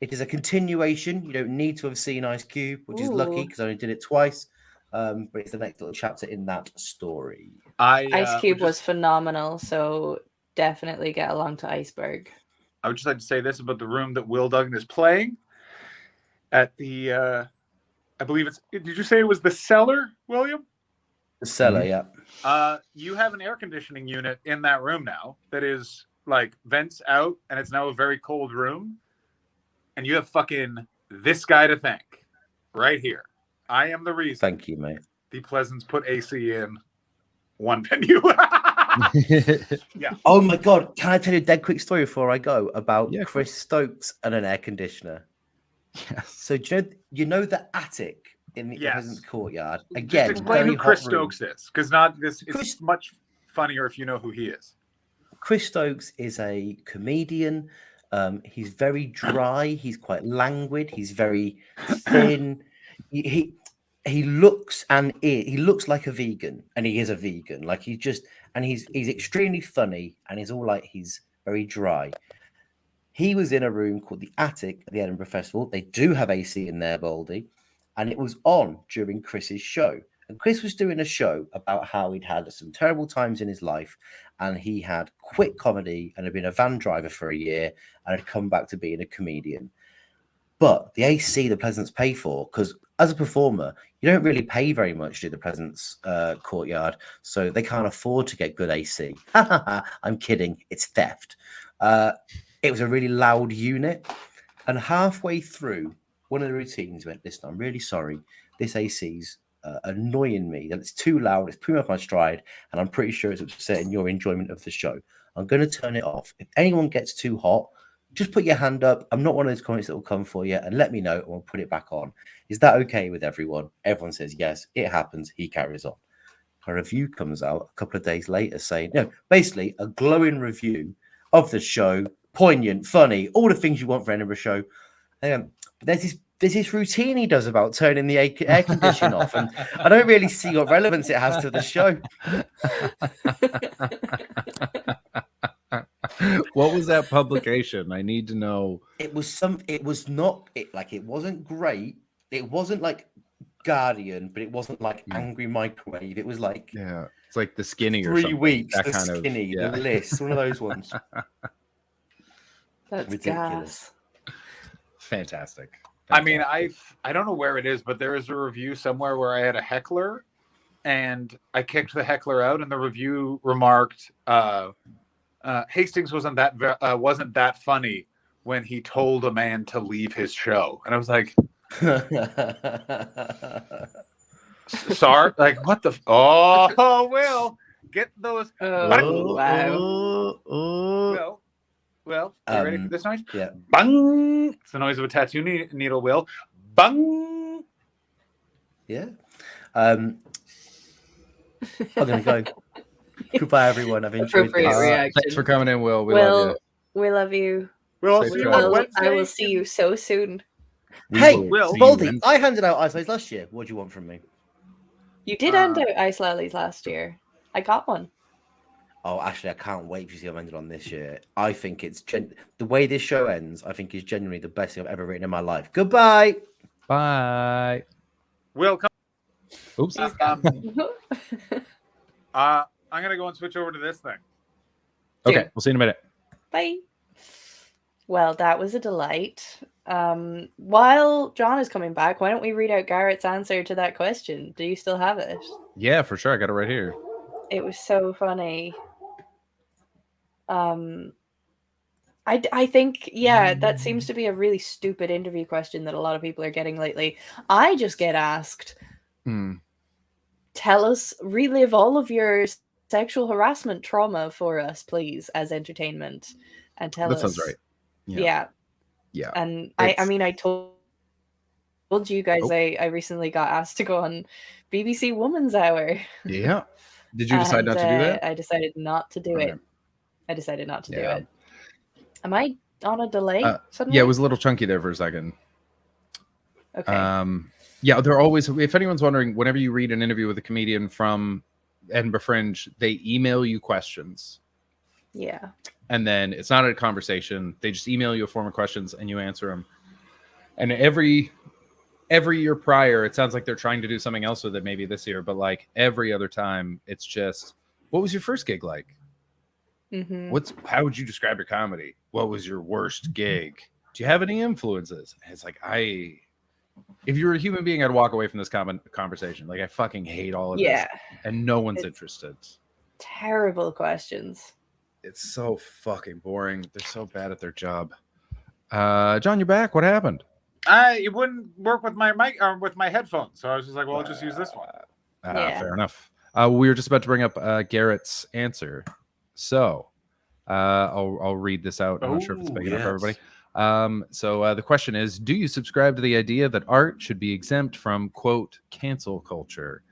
It is a continuation. You don't need to have seen Ice Cube, which is lucky because I only did it twice. But it's the next little chapter in that story. Ice Cube was phenomenal, so definitely get along to Iceberg. I would just like to say this about the room that Will Duggan is playing at the, I believe it's, did you say it was the Cellar, William? The Cellar, yeah. You have an air conditioning unit in that room now that is like vents out, and it's now a very cold room. And you have fucking this guy to thank right here. I am the reason. Thank you, mate. the Pleasance put AC in one venue. Yeah. Oh my god! Can I tell you a dead quick story before I go about Yeah, Chris Stokes and an air conditioner? Yes. So do you know the attic in the Yes. Pleasance Courtyard? Just Again, explain very who Chris hot room. Stokes is, because not this. It's Chris- much funnier if you know who he is. Chris Stokes is a comedian. He's very dry. He's quite languid. He's very thin. He looks he looks like a vegan, and he is a vegan. Like he's extremely funny, and he's very dry. He was in a room called the Attic at the Edinburgh Festival. They do have AC in there, Baldy, and it was on during Chris's show. And Chris was doing a show about how he'd had some terrible times in his life, and he had quit comedy and had been a van driver for a year and had come back to being a comedian. But the AC the Pleasance pay for, because as a performer, you don't really pay very much to the Pleasance Courtyard, so they can't afford to get good AC. I'm kidding, it's theft. It was a really loud unit, and halfway through, one of the routines went, listen, I'm really sorry, this AC's annoying me, that it's too loud, it's putting me off my stride, and I'm pretty sure it's upsetting your enjoyment of the show. I'm going to turn it off. If anyone gets too hot, just put your hand up. I'm not one of those comments that will come for you, and let me know, and we'll put it back on. Is that okay with everyone? Everyone says yes, it happens. He carries on. A review comes out a couple of days later saying, no, basically a glowing review of the show, poignant, funny, all the things you want for an Edinburgh show. There's this routine he does about turning the air conditioning off, and I don't really see what relevance it has to the show. What was that publication? I need to know. It wasn't great. It wasn't like Guardian, but it wasn't like Angry Microwave. It was like it's like The Skinny or 3 something. weeks, That The kind of- Skinny, yeah. The List, one of those ones. That's Ridiculous. gas. Fantastic. I mean, I don't know where it is, but there is a review somewhere where I had a heckler, and I kicked the heckler out, and the review remarked, "Hastings wasn't that funny when he told a man to leave his show," and I was like, "Sorry, like what the? Oh, Will, get those." Oh, wow. Well, are you ready for this noise? Yeah. Bang! It's the noise of a tattoo needle, Will. Bang! Yeah. I'm going to go. Goodbye, everyone. I've enjoyed Appropriate this. reaction. Thanks for coming in, Will. We love you. We love you. We'll Safe see you travels. on Wednesday. I will see you so soon. Hey, will. Baldy, I handed out ice lollies last year. What do you want from me? You did hand out ice lollies last year. I got one. Oh, actually, I can't wait to see what I've ended on this year. I think it's the way this show ends. I think is genuinely the best thing I've ever written in my life. Goodbye. Bye. Will, come. Oops. I'm gonna go and switch over to this thing. Okay, we'll see you in a minute. Bye. Well, that was a delight. While John is coming back, why don't we read out Garrett's answer to that question? Do you still have it? Yeah, for sure. I got it right here. It was so funny. I think, yeah, that seems to be a really stupid interview question that a lot of people are getting lately. I just get asked, tell us, relive all of your sexual harassment trauma for us, please, as entertainment. And tell us. That sounds right. Yeah. Yeah. And I mean, I told you guys I recently got asked to go on BBC Woman's Hour. Yeah. Did you decide not to do that? I decided not to do it. I decided not to do it. Am I on a delay? Suddenly? Yeah, it was a little chunky there for a second. Okay. Yeah, they're always, if anyone's wondering, whenever you read an interview with a comedian from Edinburgh Fringe, they email you questions. Yeah. And then it's not a conversation. They just email you a form of questions and you answer them. And every year prior, it sounds like they're trying to do something else with it maybe this year, but like every other time, it's just, what was your first gig like? Mm-hmm. How would you describe your comedy? What was your worst gig? Do you have any influences? And it's like, if you were a human being, I'd walk away from this conversation. Like, I fucking hate all of this. And no one's interested. Terrible questions. It's so fucking boring. They're so bad at their job. John, you're back. What happened? It wouldn't work with my mic or with my headphones, so I was just like, well, I'll just use this one. Yeah. Fair enough. We were just about to bring up Garrett's answer, so I'll read this out. I'm not sure if it's big enough for everybody. So the question is, do you subscribe to the idea that art should be exempt from, quote, cancel culture?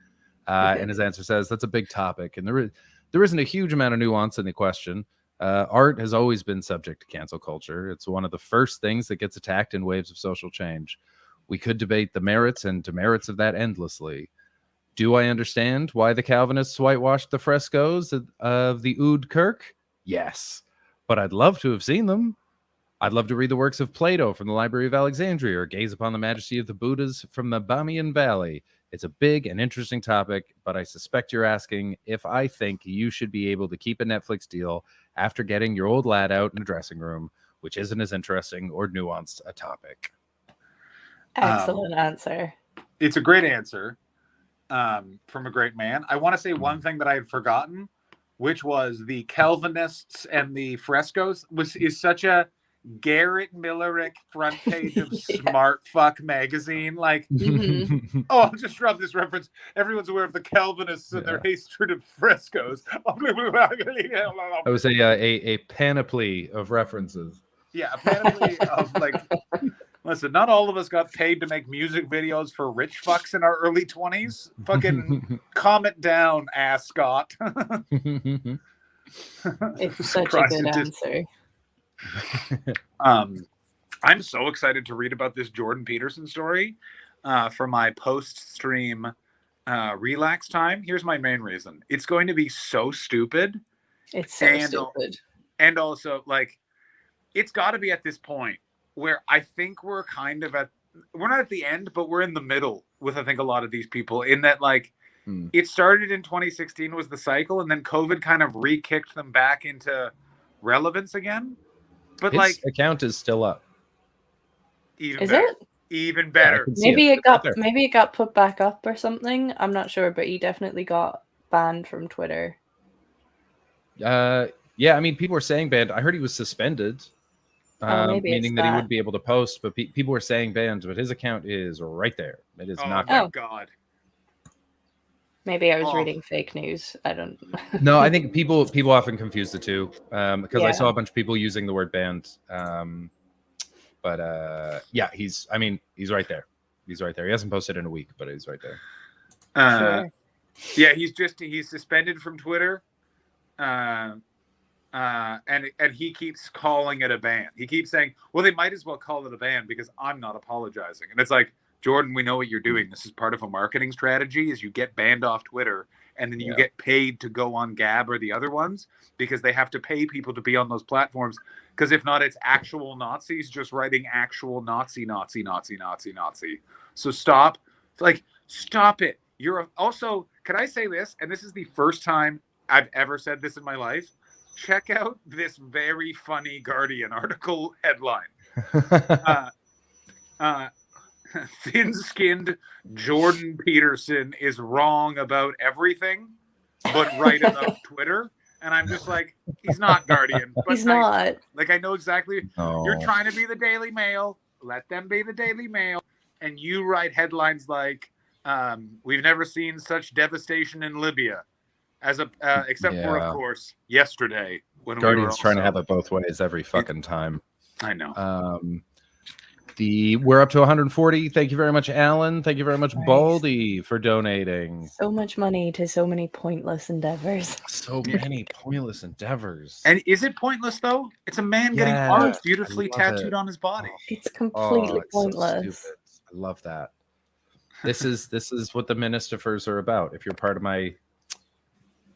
And his answer says that's a big topic, and there isn't a huge amount of nuance in the question. Art has always been subject to cancel culture. It's one of the first things that gets attacked in waves of social change. We could debate the merits and demerits of that endlessly. Do I understand why the Calvinists whitewashed the frescoes of the Oud Kirk? Yes, but I'd love to have seen them. I'd love to read the works of Plato from the Library of Alexandria or gaze upon the majesty of the Buddhas from the Bamiyan Valley. It's a big and interesting topic, but I suspect you're asking if I think you should be able to keep a Netflix deal after getting your old lad out in a dressing room, which isn't as interesting or nuanced a topic. Excellent answer. It's a great answer from a great man. I want to say one thing that I had forgotten, which was the Calvinists and the frescoes is such a Garrett Millerick front page of Smart Fuck magazine. Like, oh, I'll just drop this reference. Everyone's aware of the Calvinists and their hatred of frescoes. I would say a panoply of references. Yeah, a panoply of like. Listen, not all of us got paid to make music videos for rich fucks in our early 20s. Fucking calm it down, ass Scott. It's such a good answer. I'm so excited to read about this Jordan Peterson story for my post-stream relax time. Here's my main reason. It's going to be so stupid. It's so stupid. And also, like, it's got to be at this point where I think we're kind of we're not at the end, but we're in the middle with, I think, a lot of these people in that, like, it started in 2016 was the cycle, and then COVID kind of re-kicked them back into relevance again. But his like, account is still up. Is it? Even better. Yeah, maybe it got put back up or something. I'm not sure, but he definitely got banned from Twitter. Yeah, I mean, people were saying banned. I heard he was suspended. Meaning that he wouldn't be able to post, but people were saying banned, but his account is right there. It is not. Oh God. Maybe I was reading fake news. I don't. No, I think people often confuse the two because I saw a bunch of people using the word banned. But yeah, he's right there. He's right there. He hasn't posted in a week, but he's right there. Yeah, he's suspended from Twitter. And he keeps calling it a ban. He keeps saying, well, they might as well call it a ban because I'm not apologizing. And it's like, Jordan, we know what you're doing. This is part of a marketing strategy is you get banned off Twitter and then you get paid to go on Gab or the other ones because they have to pay people to be on those platforms. Because if not, it's actual Nazis just writing actual Nazi. So stop. Like, stop it. Also, can I say this? And this is the first time I've ever said this in my life. Check out this very funny Guardian article headline. Thin-skinned Jordan Peterson is wrong about everything, but right about Twitter. And I'm just like, he's not Guardian. But he's not. Like, I know exactly. No. You're trying to be the Daily Mail. Let them be the Daily Mail. And you write headlines like, we've never seen such devastation in Libya. Except for, of course, yesterday when Guardian's trying to have it both ways every fucking time. I know. We're up to 140. Thank you very much, Alan. Thank you very much, Baldy, for donating. So much money to so many pointless endeavors. So many pointless endeavors. And is it pointless though? It's a man getting art beautifully tattooed on his body. It's completely pointless. So I love that. This is what the Ministifers are about. If you're part of my.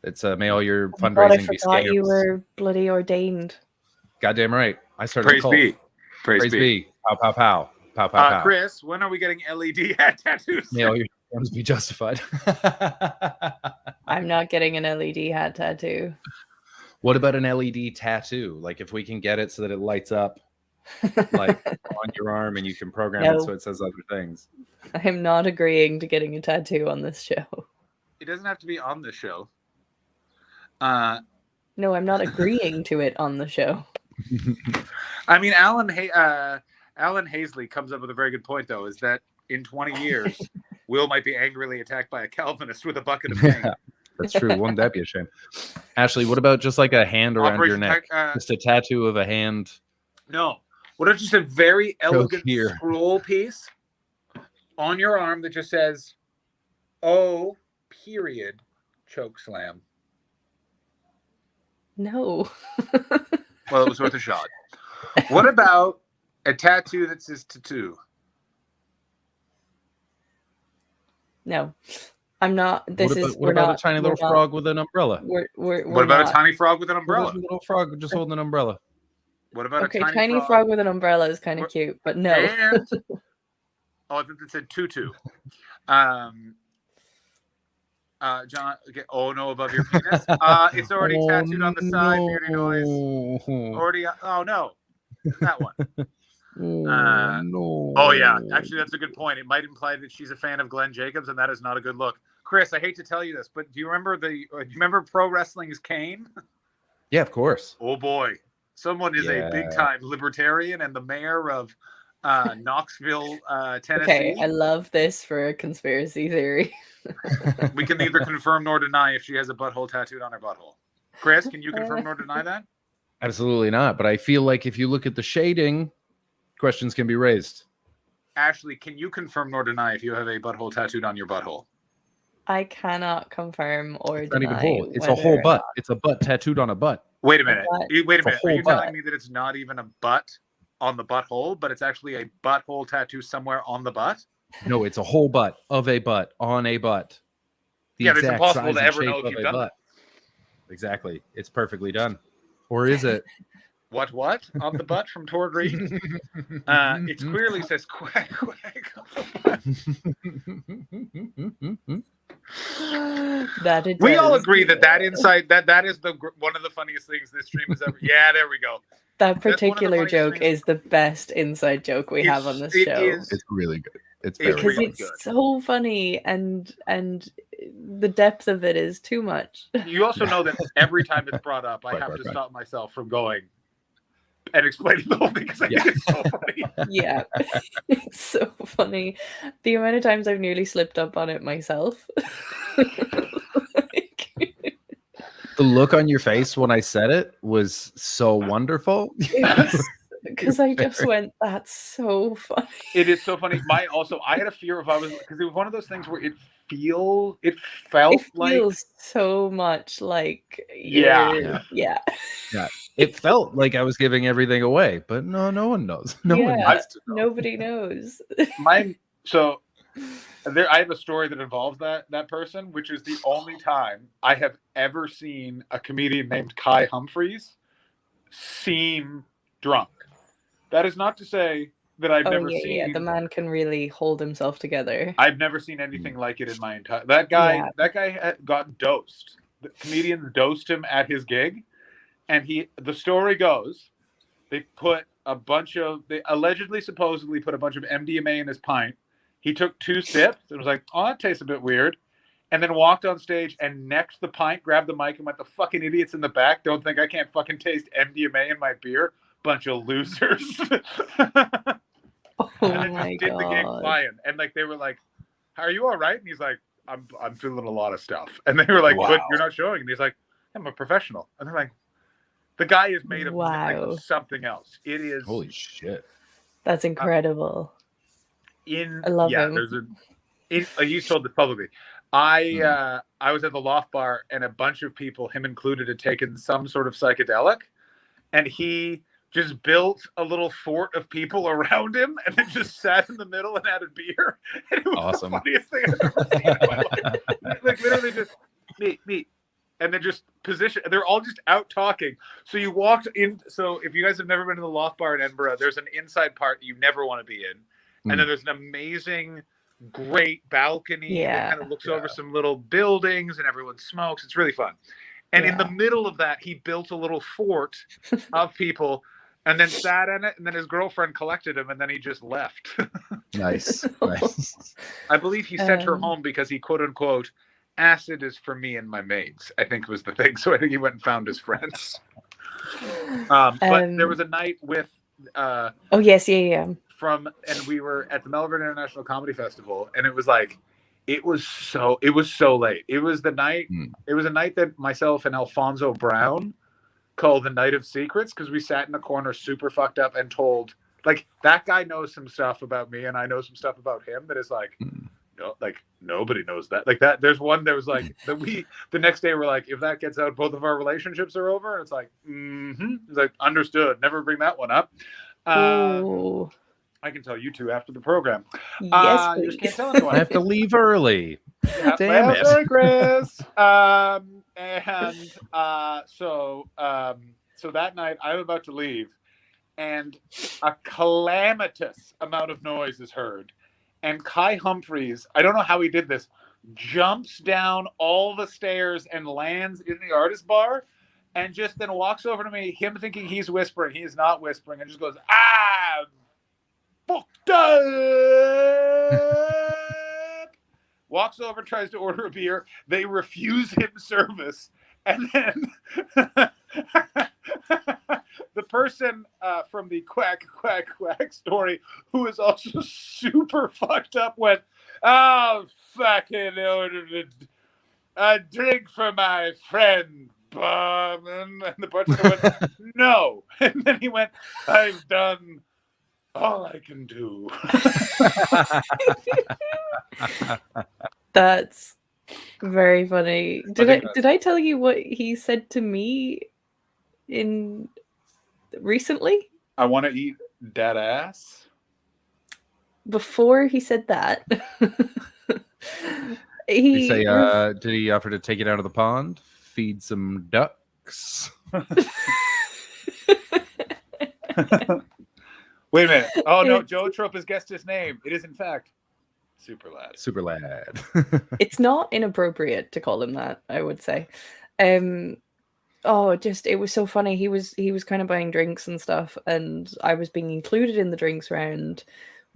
It's may all your fundraising be scams. You were bloody ordained. Goddamn right. I started. Praise be. Pow pow pow. Pow pow pow. Chris, when are we getting LED hat tattoos? May all your scams be justified. I'm not getting an LED hat tattoo. What about an LED tattoo? Like if we can get it so that it lights up, like on your arm, and you can program it so it says other things. I am not agreeing to getting a tattoo on this show. It doesn't have to be on the show. No, I'm not agreeing to it on the show. I mean, Alan Hazley comes up with a very good point, though, is that in 20 years, Will might be angrily attacked by a Calvinist with a bucket of paint. Yeah, that's true. Wouldn't that be a shame? Ashley, what about just like a hand around your Operation neck? Just a tattoo of a hand. No. What if just a very elegant here. scroll piece on your arm that just says, "Oh, period, choke slam." No. Well, it was worth a shot. What about a tattoo that says tattoo? No. I'm not. What about a tiny little frog with an umbrella? What about a tiny frog with an umbrella? A little frog just holding an umbrella. What about Okay, a tiny frog with an umbrella is kind of cute, but no. And, I think it said tutu. John, okay, oh no, above your penis. It's already tattooed on the side. Beauty noise. Already. Oh no, that one. No. Oh yeah, actually, that's a good point. It might imply that she's a fan of Glenn Jacobs, and that is not a good look. Chris, I hate to tell you this, but do you remember Pro Wrestling's Kane? Yeah, of course. Oh boy, someone is a big time libertarian and the mayor of Knoxville, Tennessee. Okay, I love this for a conspiracy theory. We can neither confirm nor deny if she has a butthole tattooed on her butthole. Chris, can you confirm nor deny that? Absolutely not. But I feel like if you look at the shading, questions can be raised. Ashley, can you confirm nor deny if you have a butthole tattooed on your butthole? I cannot confirm or It's deny. not even whole. It's a whole butt. It's a butt tattooed on a butt. Wait a minute. Butt. Wait a It's a minute. Are whole you butt. telling me that it's not even a butt on the butthole, but it's actually a butthole tattoo somewhere on the butt? No, it's a whole butt of a butt on a butt. The Yeah, it's exact impossible size to and ever know shape if of you've a done butt. Exactly. It's perfectly done. Or is it? What? On the butt from Tord Reed? It clearly says quack quack. That it We all does. agree that inside that is one of the funniest things this stream has ever. Yeah, there we go. That That's one of the particular funniest joke things. is the best inside joke we have on this It show. is- It's really good. It's It's very Because really it's good. so funny and the depth of it is too much. You also know that every time it's brought up, I have to stop myself from going and explaining the whole thing because I think it's so funny. Yeah. It's so funny. The amount of times I've nearly slipped up on it myself. The look on your face when I said it was so wonderful. Because I just went, that's so funny. It is so funny. I had a fear if I was because it was one of those things where it felt It like feels so much like Yeah. you're- yeah. Yeah. It felt like I was giving everything away, but no one knows. No one Yeah, knows. nobody knows. I have a story that involves that person, which is the only time I have ever seen a comedian named Kai Humphreys seem drunk. That is not to say that I've never seen. Yeah. The man can really hold himself together. I've never seen anything like it in my entire. That guy got dosed. The comedians dosed him at his gig, and the story goes, they allegedly, supposedly put a bunch of MDMA in his pint. He took 2 sips and was like, "Oh, that tastes a bit weird," and then walked on stage and necked the pint, grabbed the mic, and went, "The fucking idiots in the back don't think I can't fucking taste MDMA in my beer. Bunch of losers." Oh And then my just did the gig god. flying, and like they were like, "Are you all right?" And he's like, I'm feeling a lot of stuff." And they were like, "But Wow. you're not showing." And he's like, "I'm a professional." And they're like, "The guy is made of like, Wow. something else." It is Holy shit. That's incredible. in. I love yeah, him. there's you told this publicly. I was at the Loft Bar, and a bunch of people, him included, had taken some sort of psychedelic, and he just built a little fort of people around him, and then just sat in the middle and had a beer. And it was Awesome. the funniest thing I've ever seen in my life. Like literally just meet, and then just position. They're all just out talking. So you walked in. So if you guys have never been to the Loft Bar in Edinburgh, there's an inside part you never want to be in, and then there's an amazing, great balcony that kind of looks over some little buildings, and everyone smokes. It's really fun. And in the middle of that, he built a little fort of people, and then sat in it, and then his girlfriend collected him, and then he just left. Nice. Nice. I believe he sent her home because he quote unquote acid is for me and my mates, I think was the thing. So I think he went and found his friends. But there was a night with oh yes, yeah. and we were at the Melbourne International Comedy Festival, and it was like It was so late. It was the night. It was a night that myself and Alfonso Brown called the Night of Secrets, because we sat in the corner super fucked up and told, like, that guy knows some stuff about me and I know some stuff about him that is like, no, like nobody knows that. Like that. There was like that the next day we're like, if that gets out, both of our relationships are over. It's like, It's like, understood. Never bring that one up. I can tell you two after the program. Yes, you just can't please. tell anyone. I have to leave early. Yeah, Damn well, it. sorry, Chris. So that night I'm about to leave, and a calamitous amount of noise is heard. And Kai Humphreys, I don't know how he did this, jumps down all the stairs and lands in the artist bar, and just then walks over to me, him thinking he's whispering. He is not whispering, and just goes, fucked up. Walks over, tries to order a beer. They refuse him service. And then the person from the quack, quack, quack story, who is also super fucked up, went, oh, fucking ordered a drink for my friend, Bob. And the bartender went, no. And then he went, I've done all I can do. That's very funny. Did I tell you what he said to me in recently? I want to eat that ass. Before he said that, Did he say, did he offer to take it out of the pond, feed some ducks? Wait a minute. Oh no, Joe Trope has guessed his name. It is in fact Super Lad. Super Lad. It's not inappropriate to call him that, I would say. It was so funny. He was kind of buying drinks and stuff, and I was being included in the drinks round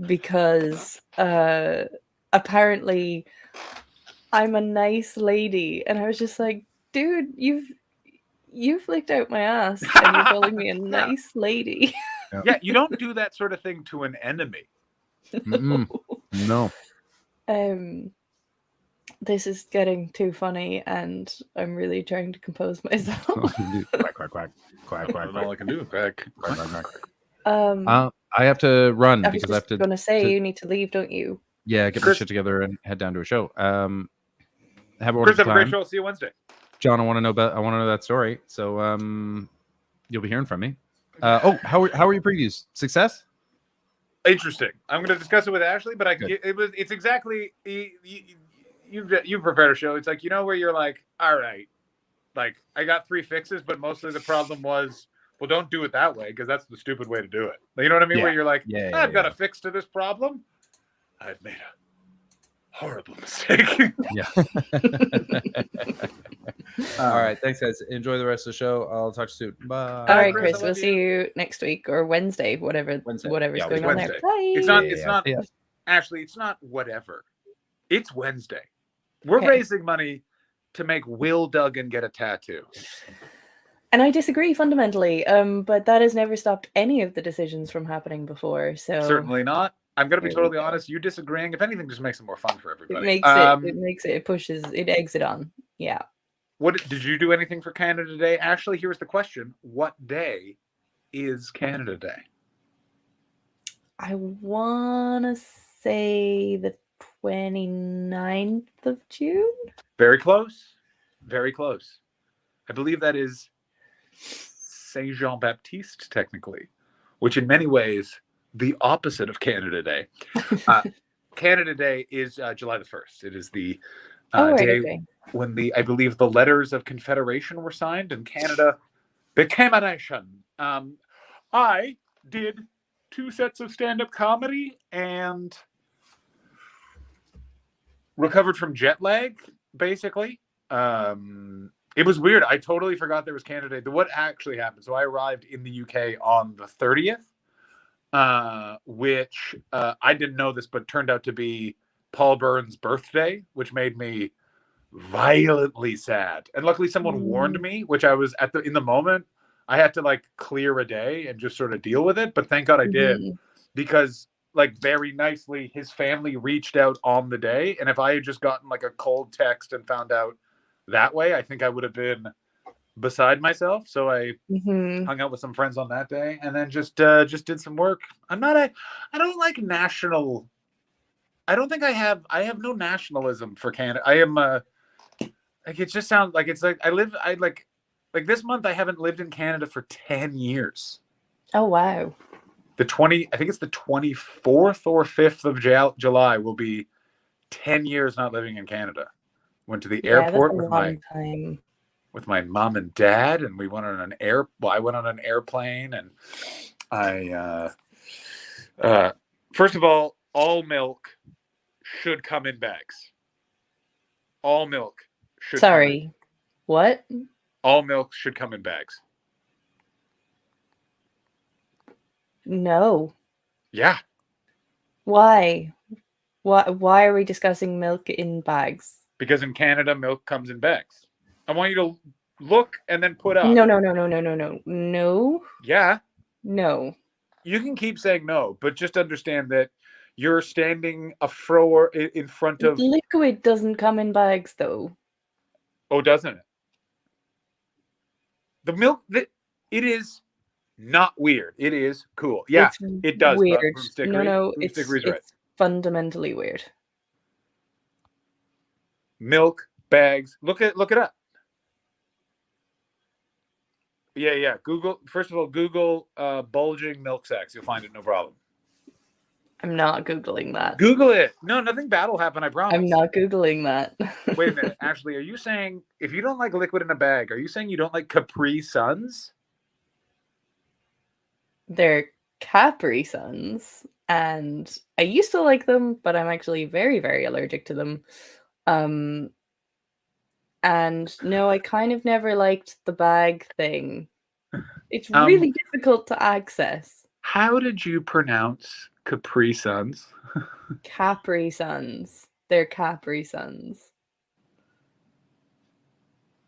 because apparently I'm a nice lady, and I was just like, dude, you've licked out my ass and you're calling me a nice lady. Yeah, you don't do that sort of thing to an enemy. No. This is getting too funny, and I'm really trying to compose myself. Quack, quack, quack. Quack, quack, All I can do. Quack, quack, quack, I have to run I was because I have just to. gonna say you need to leave, don't you? Yeah, get my shit together and head down to a show. Have a Chris, wonderful have a great time. show. See you Wednesday. John, I want to know that story. So you'll be hearing from me. How are your previews? Success? Interesting. I'm going to discuss it with Ashley, but it's exactly you've prepared a show. It's like, where you're like, all right, like I got 3 fixes, but mostly the problem was, well, don't do it that way because that's the stupid way to do it. You know what I mean? Yeah. Where you're like, I've got yeah. a fix to this problem. I've made a horrible mistake. Yeah. All right. Thanks, guys. Enjoy the rest of the show. I'll talk to you soon. Bye. All right, Chris, I Chris. We'll love see you next week or Wednesday, whatever's Wednesday. going Yeah, on there. Wednesday. Bye. It's not. Ashley, it's not whatever. It's Wednesday. We're Okay. raising money to make Will Duggan get a tattoo. And I disagree fundamentally, but that has never stopped any of the decisions from happening before. So Certainly not. I'm going to be There we totally go. honest. You disagreeing, if anything, just makes it more fun for it everybody. makes it pushes it eggs it on. Yeah. What did you do anything for Canada Day? Ashley, here's the question: what day is Canada Day? I wanna say the 29th of June. Very close. Very close. I believe that is Saint Jean Baptiste, technically, which in many ways the opposite of Canada Day. Canada Day is July the 1st. It is the day Okay. when I believe the letters of Confederation were signed and Canada became a nation. I did 2 sets of stand-up comedy and recovered from jet lag, basically. It was weird. I totally forgot there was Canada Day. What actually happened? So I arrived in the UK on the 30th, which I didn't know this, but turned out to be Paul Byrne's birthday, which made me violently sad. And luckily someone warned me, which I was in the moment, I had to clear a day and just sort of deal with it. But thank God I did, because like very nicely, his family reached out on the day, and if I had just gotten like a cold text and found out that way, I think I would have been beside myself. So I hung out with some friends on that day, and then just did some work. I don't like national. I don't think I have no nationalism for Canada. I am like, it just sounds like it's like I like this month I haven't lived in Canada for 10 years. Oh wow. I think it's the 24th or 5th of July will be 10 years not living in Canada. Went to the airport with my mom and dad, and we went on I went on an airplane, and I first of all milk should come in bags. All milk should Sorry. What? All milk should come in bags. No. Yeah. Why? Why are we discussing milk in bags? Because in Canada, milk comes in bags. I want you to look and then put up. No. No. Yeah. No. You can keep saying no, but just understand that you're standing in front of... Liquid doesn't come in bags, though. Oh, doesn't it? The milk, it is not weird. It is cool. Yeah, it does. Weird. No, it's fundamentally weird. Milk bags. Look it up. Yeah. First of all, Google bulging milk sacks. You'll find it, no problem. I'm not Googling that. Google it. No, nothing bad will happen, I promise. I'm not Googling that. Wait a minute, Ashley, are you saying if you don't like liquid in a bag, are you saying you don't like Capri Suns? They're Capri Suns, and I used to like them, but I'm actually very, very allergic to them. And no, I kind of never liked the bag thing. It's really difficult to access. How did you pronounce Capri Suns? Capri Suns. They're Capri Suns.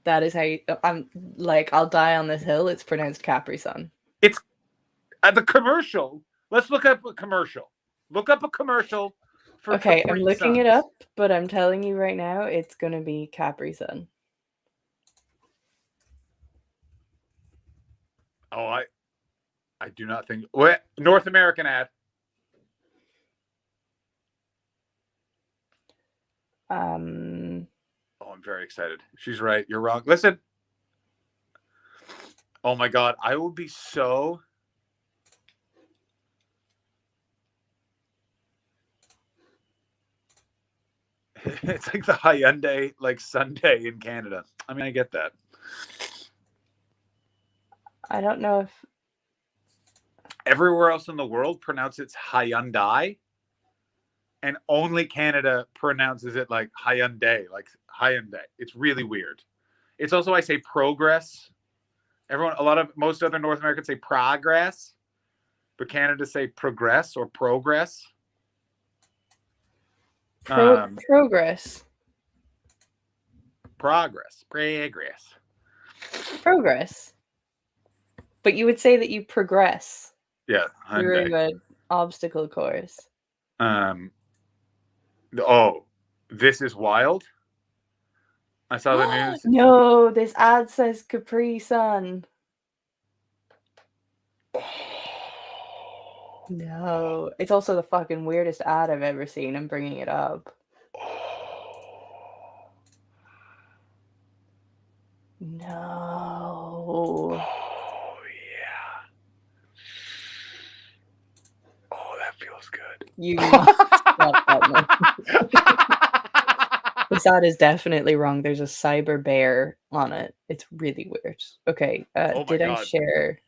That is how I'm like, I'll die on this hill. It's pronounced Capri Sun. It's the commercial. Let's look up a commercial. Look up a commercial for Okay, Capri I'm looking Suns. it up, but I'm telling you right now, it's going to be Capri Sun. Oh, I do not think... What? North American ad. Oh, I'm very excited. She's right. You're wrong. Listen. Oh my God. I will be so... It's like the Hyundai like Sunday in Canada. I mean, I get that. I don't know if... Everywhere else in the world pronounce it Hyundai, and only Canada pronounces it like Hyundai, like Hyundai. It's really weird. It's also, I say progress. Most other North Americans say progress, but Canada say progress or progress. Progress. But you would say that you progress Yeah, through Hyundai. an obstacle course. Oh, this is wild. I saw the news. No, this ad says Capri Sun. No, it's also the fucking weirdest ad I've ever seen. I'm bringing it up. No. Oh, yeah. Oh, that feels good. You must stop that. This ad is definitely wrong. There's a cyber bear on it. It's really weird. Okay, Oh my did I God. share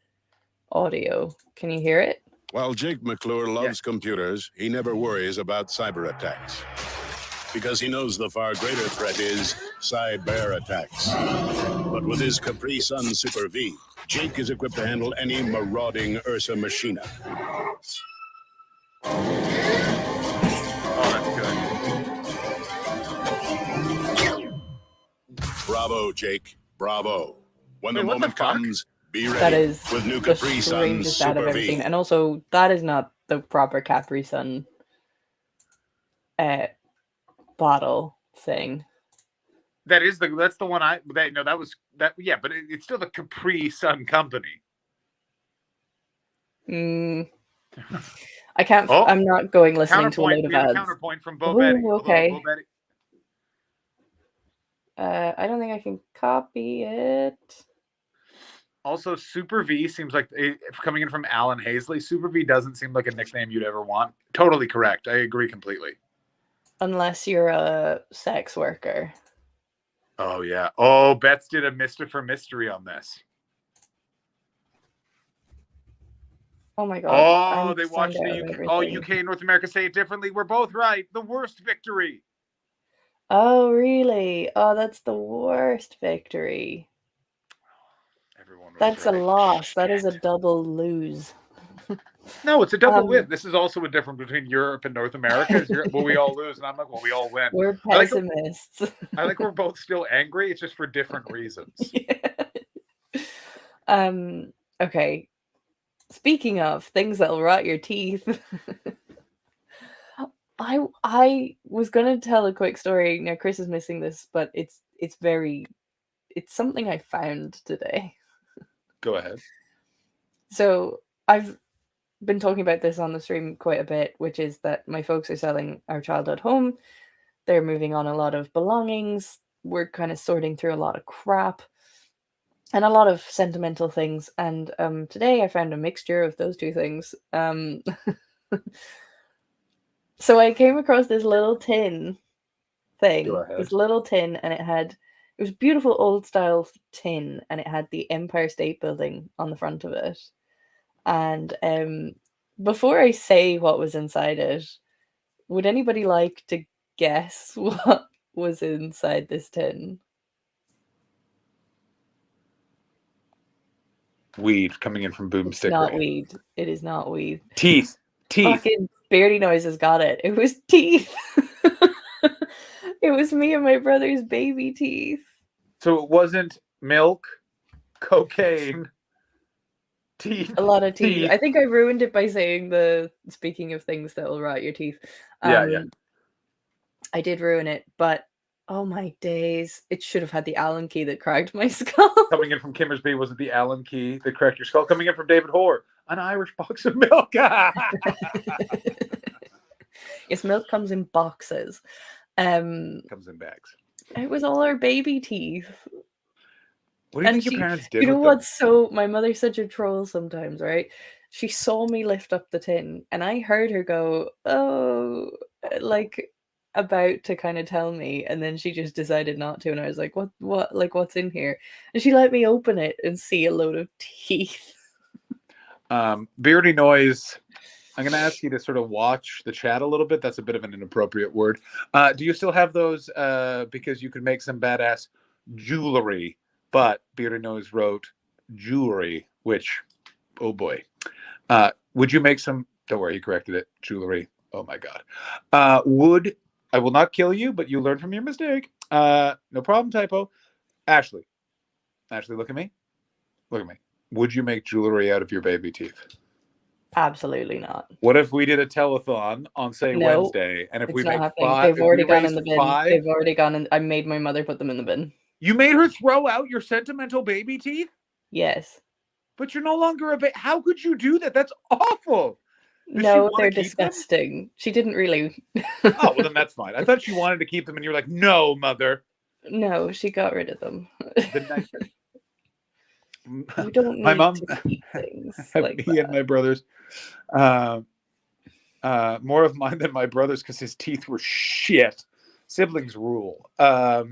audio? Can you hear it? While Jake McClure loves computers, he never worries about cyber attacks. Because he knows the far greater threat is cyber attacks. But with his Capri Sun Super V, Jake is equipped to handle any marauding Ursa Machina. Oh, that's good. Bravo, Jake. Bravo. When the Wait, what moment the fuck? comes, be ready That is with new the Capri Sun strangest ad I've Super ever seen. V. And also, that is not the proper Capri Sun bottle thing. That's the one but it's still the Capri Sun company. I can't. Oh, I'm not going listening to a load of we have a ads. counterpoint from Bo Betty. Ooh, okay. Bo Betty. I don't think I can copy it. Also, Super V seems like, coming in from Alan Hazley, Super V doesn't seem like a nickname you'd ever want. Totally correct. I agree completely. Unless you're a sex worker. Oh, yeah. Oh, Betts did a Mr. Mystery on this. Oh, my God. Oh, I'm they watched signed the out of UK. everything. Oh, UK and North America say it differently. We're both right. The worst victory. Oh, really? Oh, that's the worst victory. Everyone was That's a right. loss. That is a double lose. No, it's a double win. This is also a difference between Europe and North America. Well, we all lose, and I'm like, well, we all win. We're I like pessimists. I think we're both still angry. It's just for different reasons. Okay. Speaking of things that'll rot your teeth, I was gonna tell a quick story. Now Chris is missing this, but it's something I found today. Go ahead. So I've been talking about this on the stream quite a bit, which is that my folks are selling our childhood home. They're moving on a lot of belongings. We're kind of sorting through a lot of crap and a lot of sentimental things. And today I found a mixture of those two things. So I came across this little tin thing. Go ahead. This little tin, and it was beautiful old style tin, and it had the Empire State Building on the front of it. And before I say what was inside it, would anybody like to guess what was inside this tin? Weed coming in from It's not weed. It is not weed. Teeth. Fucking Beardy Noise has got it. It was teeth. It was me and my brother's baby teeth. So it wasn't milk, cocaine, teeth. A lot of teeth. I think I ruined it by saying speaking of things that will rot your teeth. Yeah. I did ruin it, but oh my days. It should have had the Allen key that cracked my skull. Coming in from Kimmersby, was it the Allen key that cracked your skull? Coming in from David Hoare, an Irish box of milk. Yes, milk comes in boxes. Comes in bags. It was all our baby teeth. What do you think your parents did? You know with what's my mother's such a troll sometimes, right? She saw me lift up the tin and I heard her go, oh, like about to kind of tell me, and then she just decided not to, and I was like, what, like, what's in here? And she let me open it and see a load of teeth. Beardy Noise, I'm going to ask you to sort of watch the chat a little bit. That's a bit of an inappropriate word. Do you still have those? Because you could make some badass jewelry, but Beardy Noise wrote jewelry, which, oh boy. Would you make some, don't worry, he corrected it, jewelry. Oh my God. I will not kill you, but you learn from your mistake. No problem, typo. Ashley, look at me. Look at me. Would you make jewelry out of your baby teeth? Absolutely not. What if we did a telethon on, say, No, Wednesday, and if it's we not make happening. five, They've already gone in the bin. five, They've already gone in. I made my mother put them in the bin. you made her throw out your sentimental baby teeth? Yes. But you're no longer a baby. How could you do that? That's awful. Does she No, wanna they're keep them? disgusting. She didn't really. Oh, well, then that's fine. I thought she wanted to keep them, and you're like, no, mother. No, she got rid of them. The night. You don't need My mom, to keep things me like and that. my brothers, more of mine than my brothers because his teeth were shit. Siblings rule. My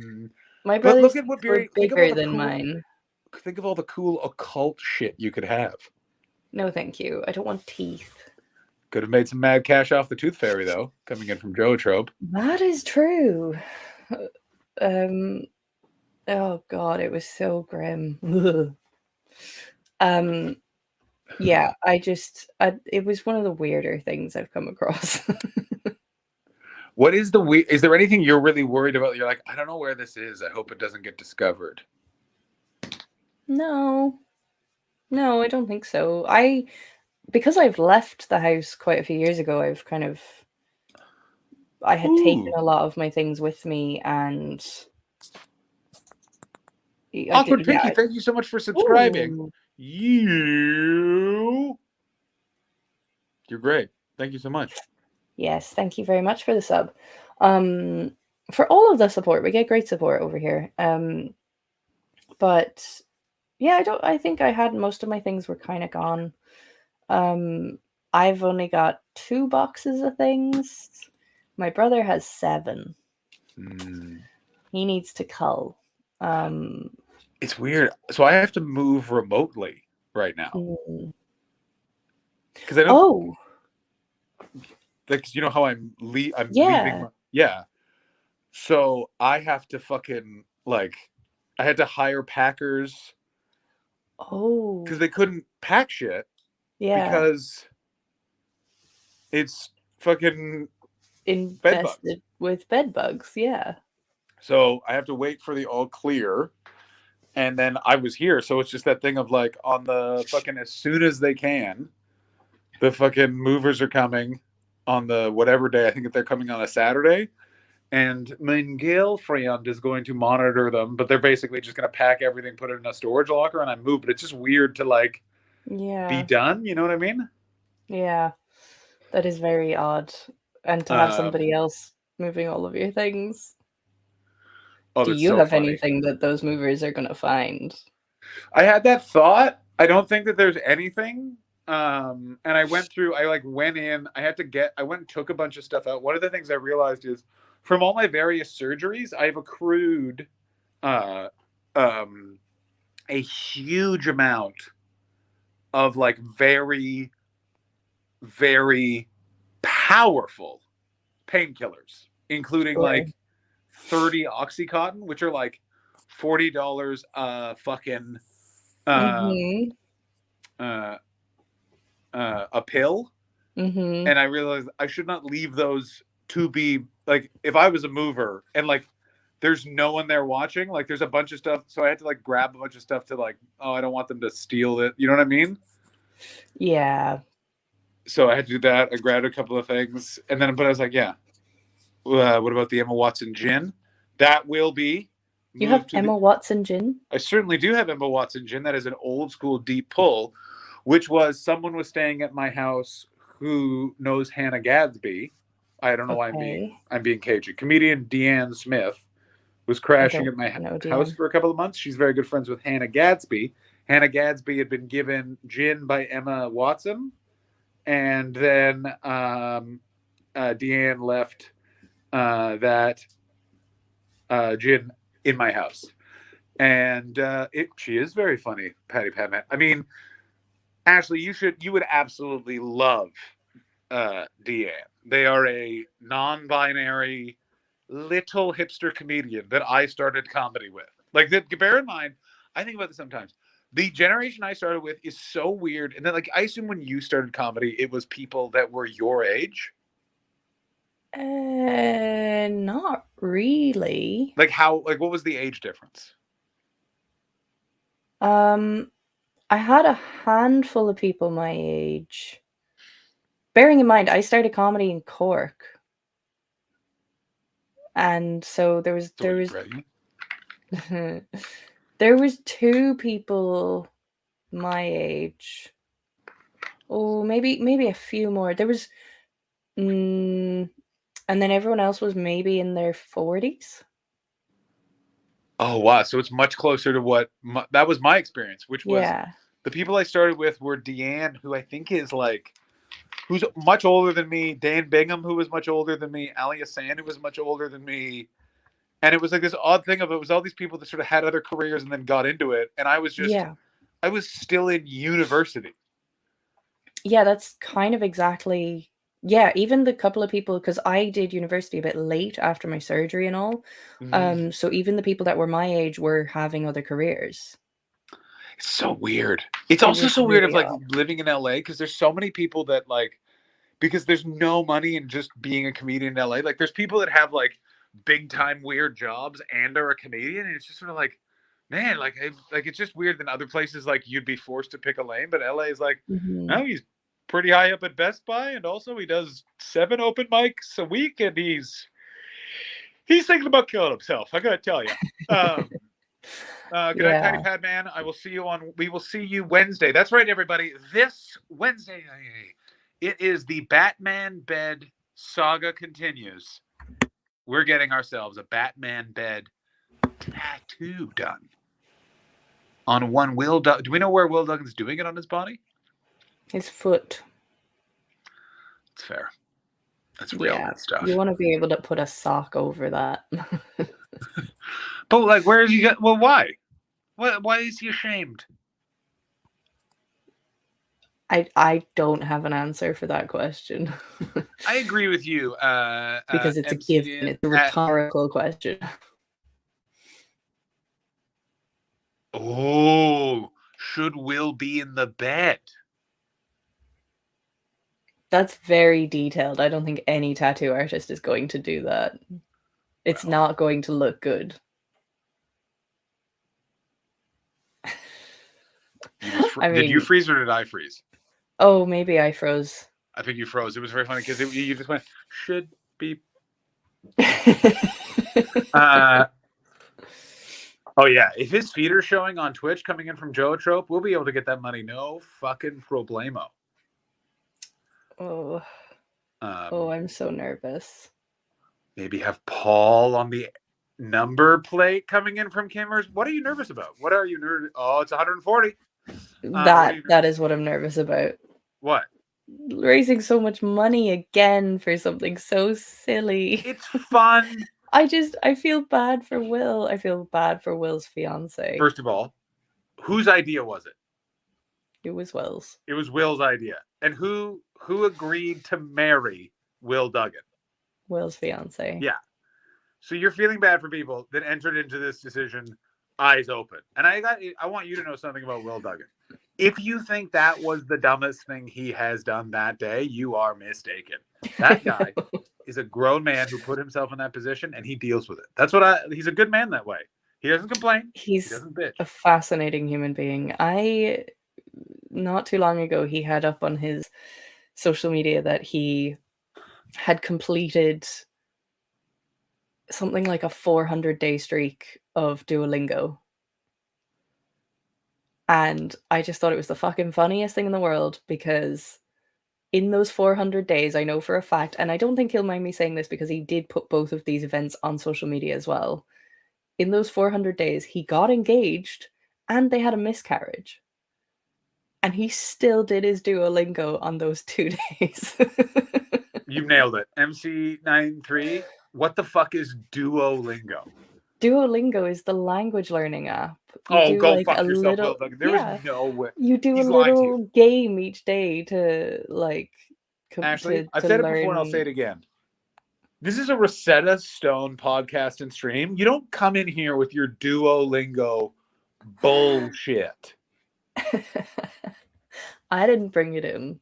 But brothers look at what were think of all bigger the than cool- mine. Think of all the cool occult shit you could have. No, thank you. I don't want teeth. Could have made some mad cash off the Tooth Fairy, though, coming in from Joetrope. That is true. Oh God, it was so grim. Yeah, it was one of the weirder things I've come across. What is is there anything you're really worried about? You're like, I don't know where this is. I hope it doesn't get discovered. No, I don't think so. I because I've left the house quite a few years ago, I had taken a lot of my things with me, and Awkward Pinky, thank you so much for subscribing. Ooh. You're great. Thank you so much. Yes, thank you very much for the sub. For all of the support, we get great support over here. But yeah, I think I had most of my things were kind of gone. I've only got 2 boxes of things. My brother has 7. He needs to cull. It's weird. So I have to move remotely right now. Because I don't. Oh. Like, you know how I'm leaving. Yeah. Yeah. So I have to fucking I had to hire packers. Oh. Because they couldn't pack shit. Yeah. Because it's fucking infested with bed bugs. Yeah. So I have to wait for the all clear. And then I was here. So it's just that thing of on the fucking, as soon as they can, the fucking movers are coming on the whatever day. I think that they're coming on a Saturday. And my girlfriend is going to monitor them, but they're basically just going to pack everything, put it in a storage locker, and I move. But it's just weird to be done. You know what I mean? Yeah. That is very odd. And to have somebody else moving all of your things. Oh, do you have anything that those movers are going to find? I had that thought. I don't think that there's anything. And I went through, went in, I went and took a bunch of stuff out. One of the things I realized is from all my various surgeries, I've accrued a huge amount of very, very powerful painkillers, including 30 Oxycontin, which are $40 fucking a pill. And I realized I should not leave those to be if I was a mover and there's no one there watching, there's a bunch of stuff, so I had to grab a bunch of stuff to I don't want them to steal it, you know what I mean? Yeah. So I had to do that. I grabbed a couple of things, and then but I was what about the Emma Watson gin? That will be. You have Emma Watson gin? I certainly do have Emma Watson gin. That is an old school deep pull, which was someone was staying at my house who knows Hannah Gadsby. I don't know why I'm being cagey. Comedian Deanne Smith was crashing at my house for a couple of months. She's very good friends with Hannah Gadsby. Hannah Gadsby had been given gin by Emma Watson, and then Deanne left that gin in my house, and she is very funny, Patty Patman. I mean, Ashley, you would absolutely love Deanne. They are a non-binary little hipster comedian that I started comedy with. Bear in mind, I think about this sometimes. The generation I started with is so weird, and then I assume when you started comedy, it was people that were your age. Not really. What was the age difference? I had a handful of people my age. Bearing in mind, I started comedy in Cork. And so there was there was 2 people my age. Oh, maybe a few more. There was and then everyone else was maybe in their 40s. Oh, wow. So it's much closer to that was my experience, which was the people I started with were Deanne, who I think is who's much older than me, Dan Bingham, who was much older than me, Alia Sand, who was much older than me. And it was this odd thing of it was all these people that sort of had other careers and then got into it. And I was just, I was still in university. Yeah, that's kind of exactly. Yeah, even the couple of people, because I did university a bit late after my surgery and all. So even the people that were my age were having other careers. It's so weird. It's also so weird of living in LA because there's so many people that because there's no money in just being a comedian in LA. There's people that have big time weird jobs and are a comedian, and it's just sort of man, it's just weird than other places you'd be forced to pick a lane, but LA is no, pretty high up at Best Buy, and also he does 7 open mics a week, and he's thinking about killing himself. I gotta tell you. Good night, Patty Pad Man. We will see you Wednesday. That's right, everybody. This Wednesday, it is the Batman bed saga continues. We're getting ourselves a Batman bed tattoo done on one Will Duggan. Do we know where Will Duggan's doing it on his body? His foot. It's fair. That's real good stuff. You want to be able to put a sock over that. But like, where is he? Well, why? Why is he ashamed? I don't have an answer for that question. I agree with you. Because it's a given. It's a rhetorical question. Oh, should Will be in the bed? That's very detailed. I don't think any tattoo artist is going to do that. It's not going to look good. Did you freeze or did I freeze? Oh, maybe I froze. I think you froze. It was very funny because you just went, should be. Oh, yeah. If his feet are showing on Twitch coming in from Joetrope, we'll be able to get that money. No fucking problemo. Oh. I'm so nervous. Maybe have Paul on the number plate coming in from Kimmers. What are you nervous about? What are you nervous? Oh, it's 140. That is what I'm nervous about. What? Raising so much money again for something so silly. It's fun. I feel bad for Will. I feel bad for Will's fiance. First of all, whose idea was it? It was Will's. It was Will's idea. And who agreed to marry Will Duggan? Will's fiance. Yeah. So you're feeling bad for people that entered into this decision eyes open. And I want you to know something about Will Duggan. If you think that was the dumbest thing he has done that day, you are mistaken. That guy is a grown man who put himself in that position and he deals with it. He's a good man that way. He doesn't complain. He doesn't bitch. A fascinating human being. Not too long ago, he had up on his social media that he had completed something like a 400-day streak of Duolingo. And I just thought it was the fucking funniest thing in the world, because in those 400 days, I know for a fact, and I don't think he'll mind me saying this because he did put both of these events on social media as well. In those 400 days, he got engaged and they had a miscarriage. And he still did his Duolingo on those 2 days. You've nailed it. MC93, what the fuck is Duolingo? Duolingo is the language learning app. Go fuck yourself, Will Duggan. There is no way. You do a little game each day to Ashley, I've said it before and I'll say it again. This is a Rosetta Stone podcast and stream. You don't come in here with your Duolingo bullshit. I didn't bring it in.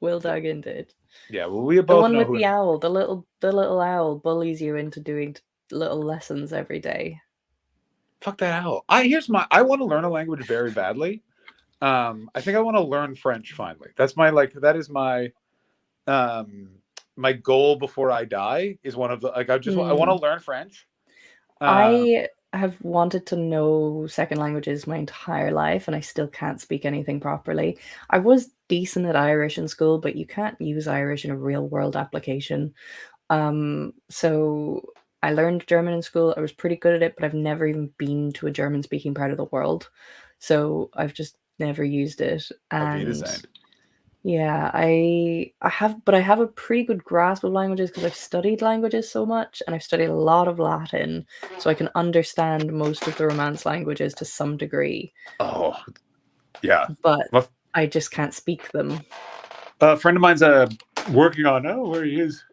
Will Duggan did. Yeah, well, we both the one know with the owl. The little owl bullies you into doing little lessons every day. Fuck that owl. I want to learn a language very badly. I think I want to learn French finally. That's my my goal before I die is one of the I want to learn French. I have wanted to know second languages my entire life, and I still can't speak anything properly. I was decent at Irish in school, but you can't use Irish in a real world application. So I learned German in school. I was pretty good at it, but I've never even been to a German speaking part of the world. So I've just never used it. And yeah, I have a pretty good grasp of languages because I've studied languages so much, and I've studied a lot of Latin, so I can understand most of the Romance languages to some degree. Oh, yeah. But I just can't speak them. A friend of mine's working on where he is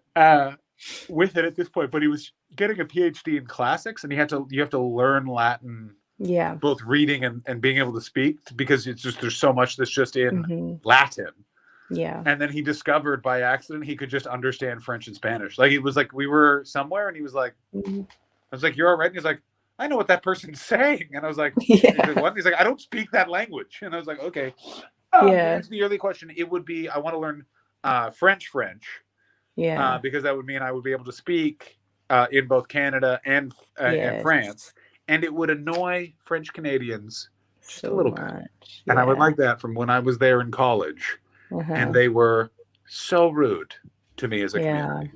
with it at this point, but he was getting a PhD in classics, and you have to learn Latin. Yeah. Both reading and being able to speak, because it's just there's so much that's just in Latin. Yeah. And then he discovered by accident he could just understand French and Spanish. Like it was like we were somewhere and he was like, I was like, "You're all right?" And he's like, "I know what that person's saying." And I was like, "What?" He's like, "I don't speak that language." And I was like, "Okay." To Yeah. answer the early question, it would be I want to learn French, Yeah. because that would mean I would be able to speak in both Canada and Yes. France, and it would annoy French Canadians just a So little bit. much. And I would yeah. like that from when I was there in college, Uh-huh. and they were so rude to me as a Yeah. community.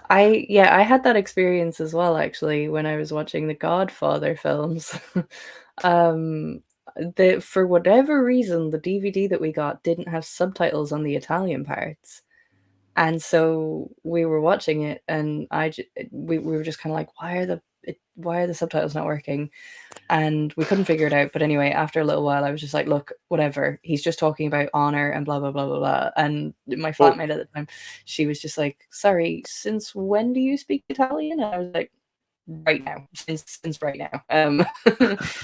I had that experience as well, actually, when I was watching the Godfather films. For whatever reason, the DVD that we got didn't have subtitles on the Italian parts. And so we were watching it, and we were just kind of like, why are the subtitles not working? And we couldn't figure it out. But anyway, after a little while, I was just like, look, whatever. He's just talking about honor and blah, blah, blah, blah, blah. And my flatmate at the time, she was just like, sorry, since when do you speak Italian? And I was like, right now, since right now.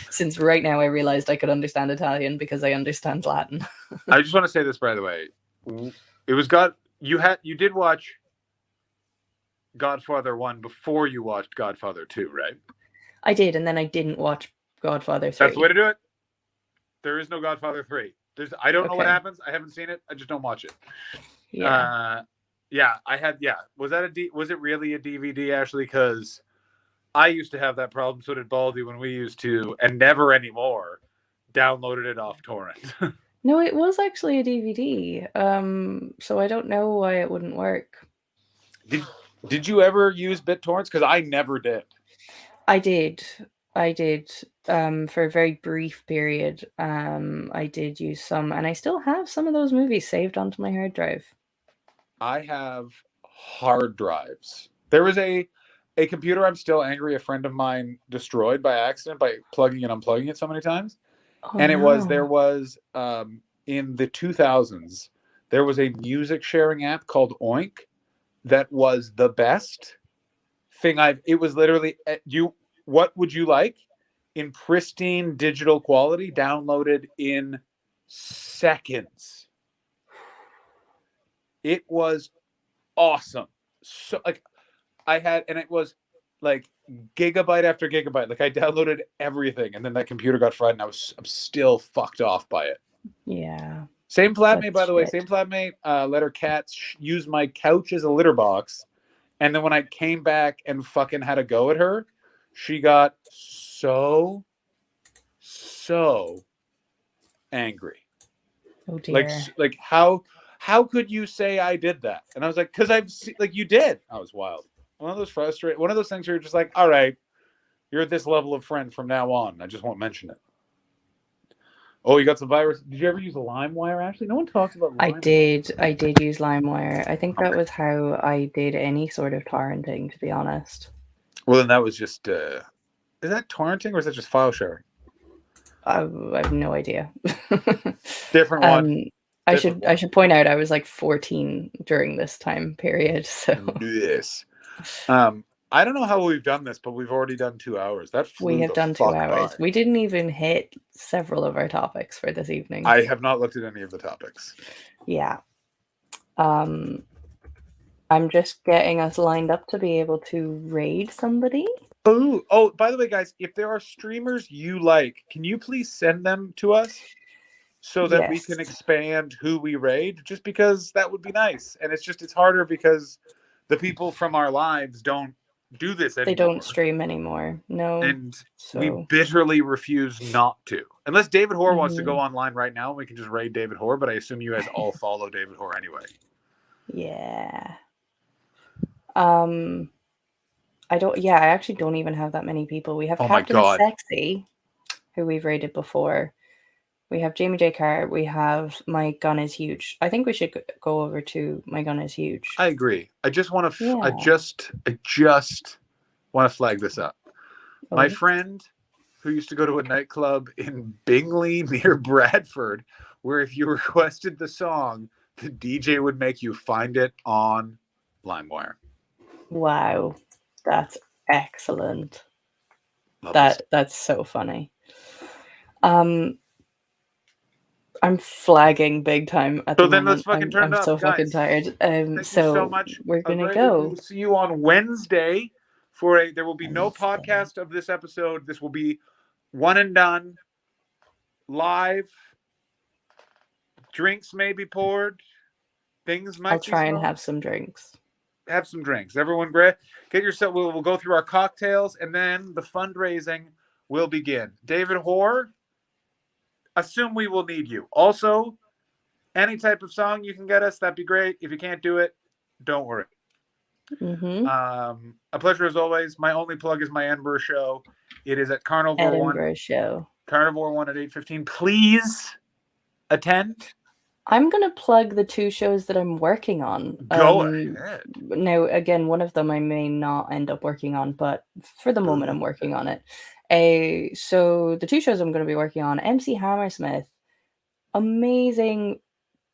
Since right now I realized I could understand Italian because I understand Latin. I just want to say this, by the way. It was you did watch Godfather 1 before you watched Godfather 2, right? I did, and then I didn't watch Godfather 3. That's the way to do it. There is no Godfather 3. I don't know what Okay. happens. I haven't seen it. I just don't watch it. Yeah. Was it really a DVD, Ashley? Because I used to have that problem. So did Baldy when we used to, and never anymore, downloaded it off torrent. No, it was actually a DVD. So I don't know why it wouldn't work. Did you ever use BitTorrents? Because I never did. I did. For a very brief period. I did use some, and I still have some of those movies saved onto my hard drive. I have hard drives. There was a computer I'm still angry a friend of mine destroyed by accident by plugging and unplugging it so many times. Oh, And no. there was in the 2000s, there was a music sharing app called Oink that was the best thing it was literally what would you like in pristine digital quality downloaded in seconds. It was awesome. So it was like gigabyte after gigabyte. Like I downloaded everything, and then that computer got fried, and I'm still fucked off by it. Yeah. Same flatmate, That's by the way. shit. Same flatmate. Let her cats use my couch as a litter box, and then when I came back and fucking had a go at her, she got so angry. Oh dear. Like how could you say I did that? And I was like, because you did. I was wild. One of those things where you're just like, all right, you're at this level of friend from now on. I just won't mention it. Oh, you got some virus. Did you ever use a LimeWire, Ashley? No one talks about LimeWire. I did use LimeWire. I think that was how I did any sort of torrenting, to be honest. Well, then that was just, is that torrenting or is that just file sharing? I have no idea. Different one. I should point out I was like 14 during this time period. So Yes. I don't know how we've done this, but we've already done 2 hours. we have done 2 hours. We didn't even hit several of our topics for this evening. I have not looked at any of the topics. Yeah. I'm just getting us lined up to be able to raid somebody. Ooh. Oh, by the way, guys, if there are streamers you like, can you please send them to us so that we Yes. can expand who we raid? Just because that would be nice. And it's harder because the people from our lives don't do this anymore. They don't stream anymore. No. And so we bitterly refuse not to. Unless David Hoare wants to Mhm. go online right now, we can just raid David Hoare, but I assume you guys all follow David Hoare anyway. yeah. I actually don't even have that many people. We have Oh my Captain God. Sexy, who we've raided before. We have Jamie J. Carr. We have My Gun Is Huge. I think we should go over to My Gun Is Huge. I agree. I just want to Yeah. I just want to flag this up. My Oh. friend who used to go to a nightclub in Bingley near Bradford, where if you requested the song, the DJ would make you find it on LimeWire. Wow. That's excellent. Love this. That's so funny. I'm flagging big time at So the then moment. let's fucking turn I'm it up, so fucking guys. tired. Thank you So so much. we're gonna Alright, go. We'll see you on Wednesday there will be no podcast of this episode. This will be one and done live Drinks may be poured. Things might I'll be try and smoked. have some drinks. Have some drinks. Everyone, get yourself. We'll go through our cocktails, and then the fundraising will begin. David Hoare, assume we will need you. Also, any type of song you can get us, that'd be great. If you can't do it, don't worry. Mm-hmm. A pleasure as always. My only plug is my Edinburgh show. It is at Carnivore Edinburgh 1. show. Carnivore 1 at 8:15. Please attend. I'm gonna plug the 2 shows that I'm working on. Go ahead. Now, again, one of them I may not end up working on, but for the moment, I'm working on it. So the 2 shows I'm going to be working on: MC Hammersmith, amazing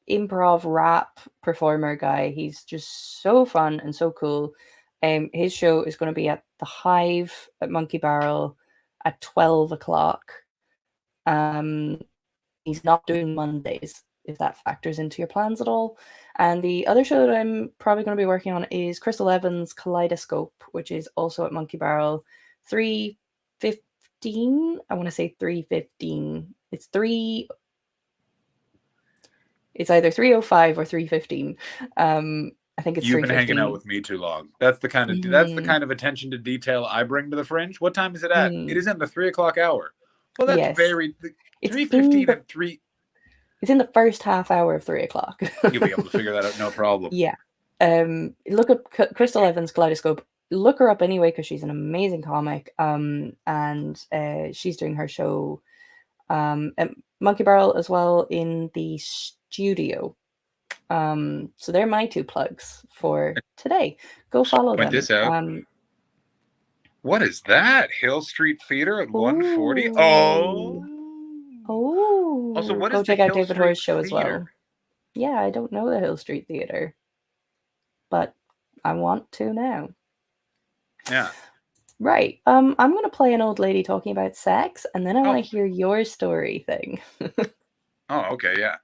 improv rap performer guy. He's just so fun and so cool. His show is going to be at the Hive at Monkey Barrel at 12 o'clock. He's not doing Mondays, if that factors into your plans at all. And the other show that I'm probably going to be working on is Crystal Evans' Kaleidoscope, which is also at Monkey Barrel, 3:15. I want to say 3:15. It's either 3:05 or 3:15. I think it's 3:15. You've been hanging out with me too long. That's the kind of attention to detail I bring to the Fringe. What time is it at? It is in the 3 o'clock hour. Well, that's Yes. very It's 3:15 and 3. It's in the first half hour of 3 o'clock. You'll be able to figure that out, no problem. Yeah. Look up Crystal Evans' Kaleidoscope. Look her up anyway because she's an amazing comic. And she's doing her show at Monkey Barrel as well in the studio. So they're my 2 plugs for today. Go follow Point them. this out. What is that? Hill Street Theater at 140? Oh. Also, what is Go the check out Hill David Street Hoare's show as well. Theater? Yeah, I don't know the Hill Street Theater, but I want to now. Yeah. Right. I'm gonna play an old lady talking about sex, and then I want to hear your story thing. Oh, okay, yeah.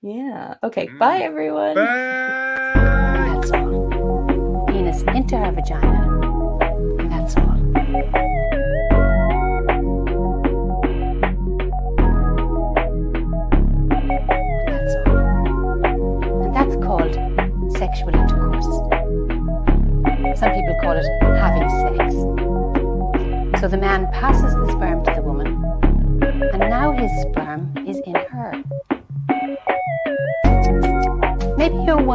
Yeah. Okay. Bye, everyone. That's all. Penis into her vagina. That's all. That's all. And that's called sexual intercourse. Some people call it having sex. So the man passes the sperm to the woman, and now his sperm is in her. Maybe you're wondering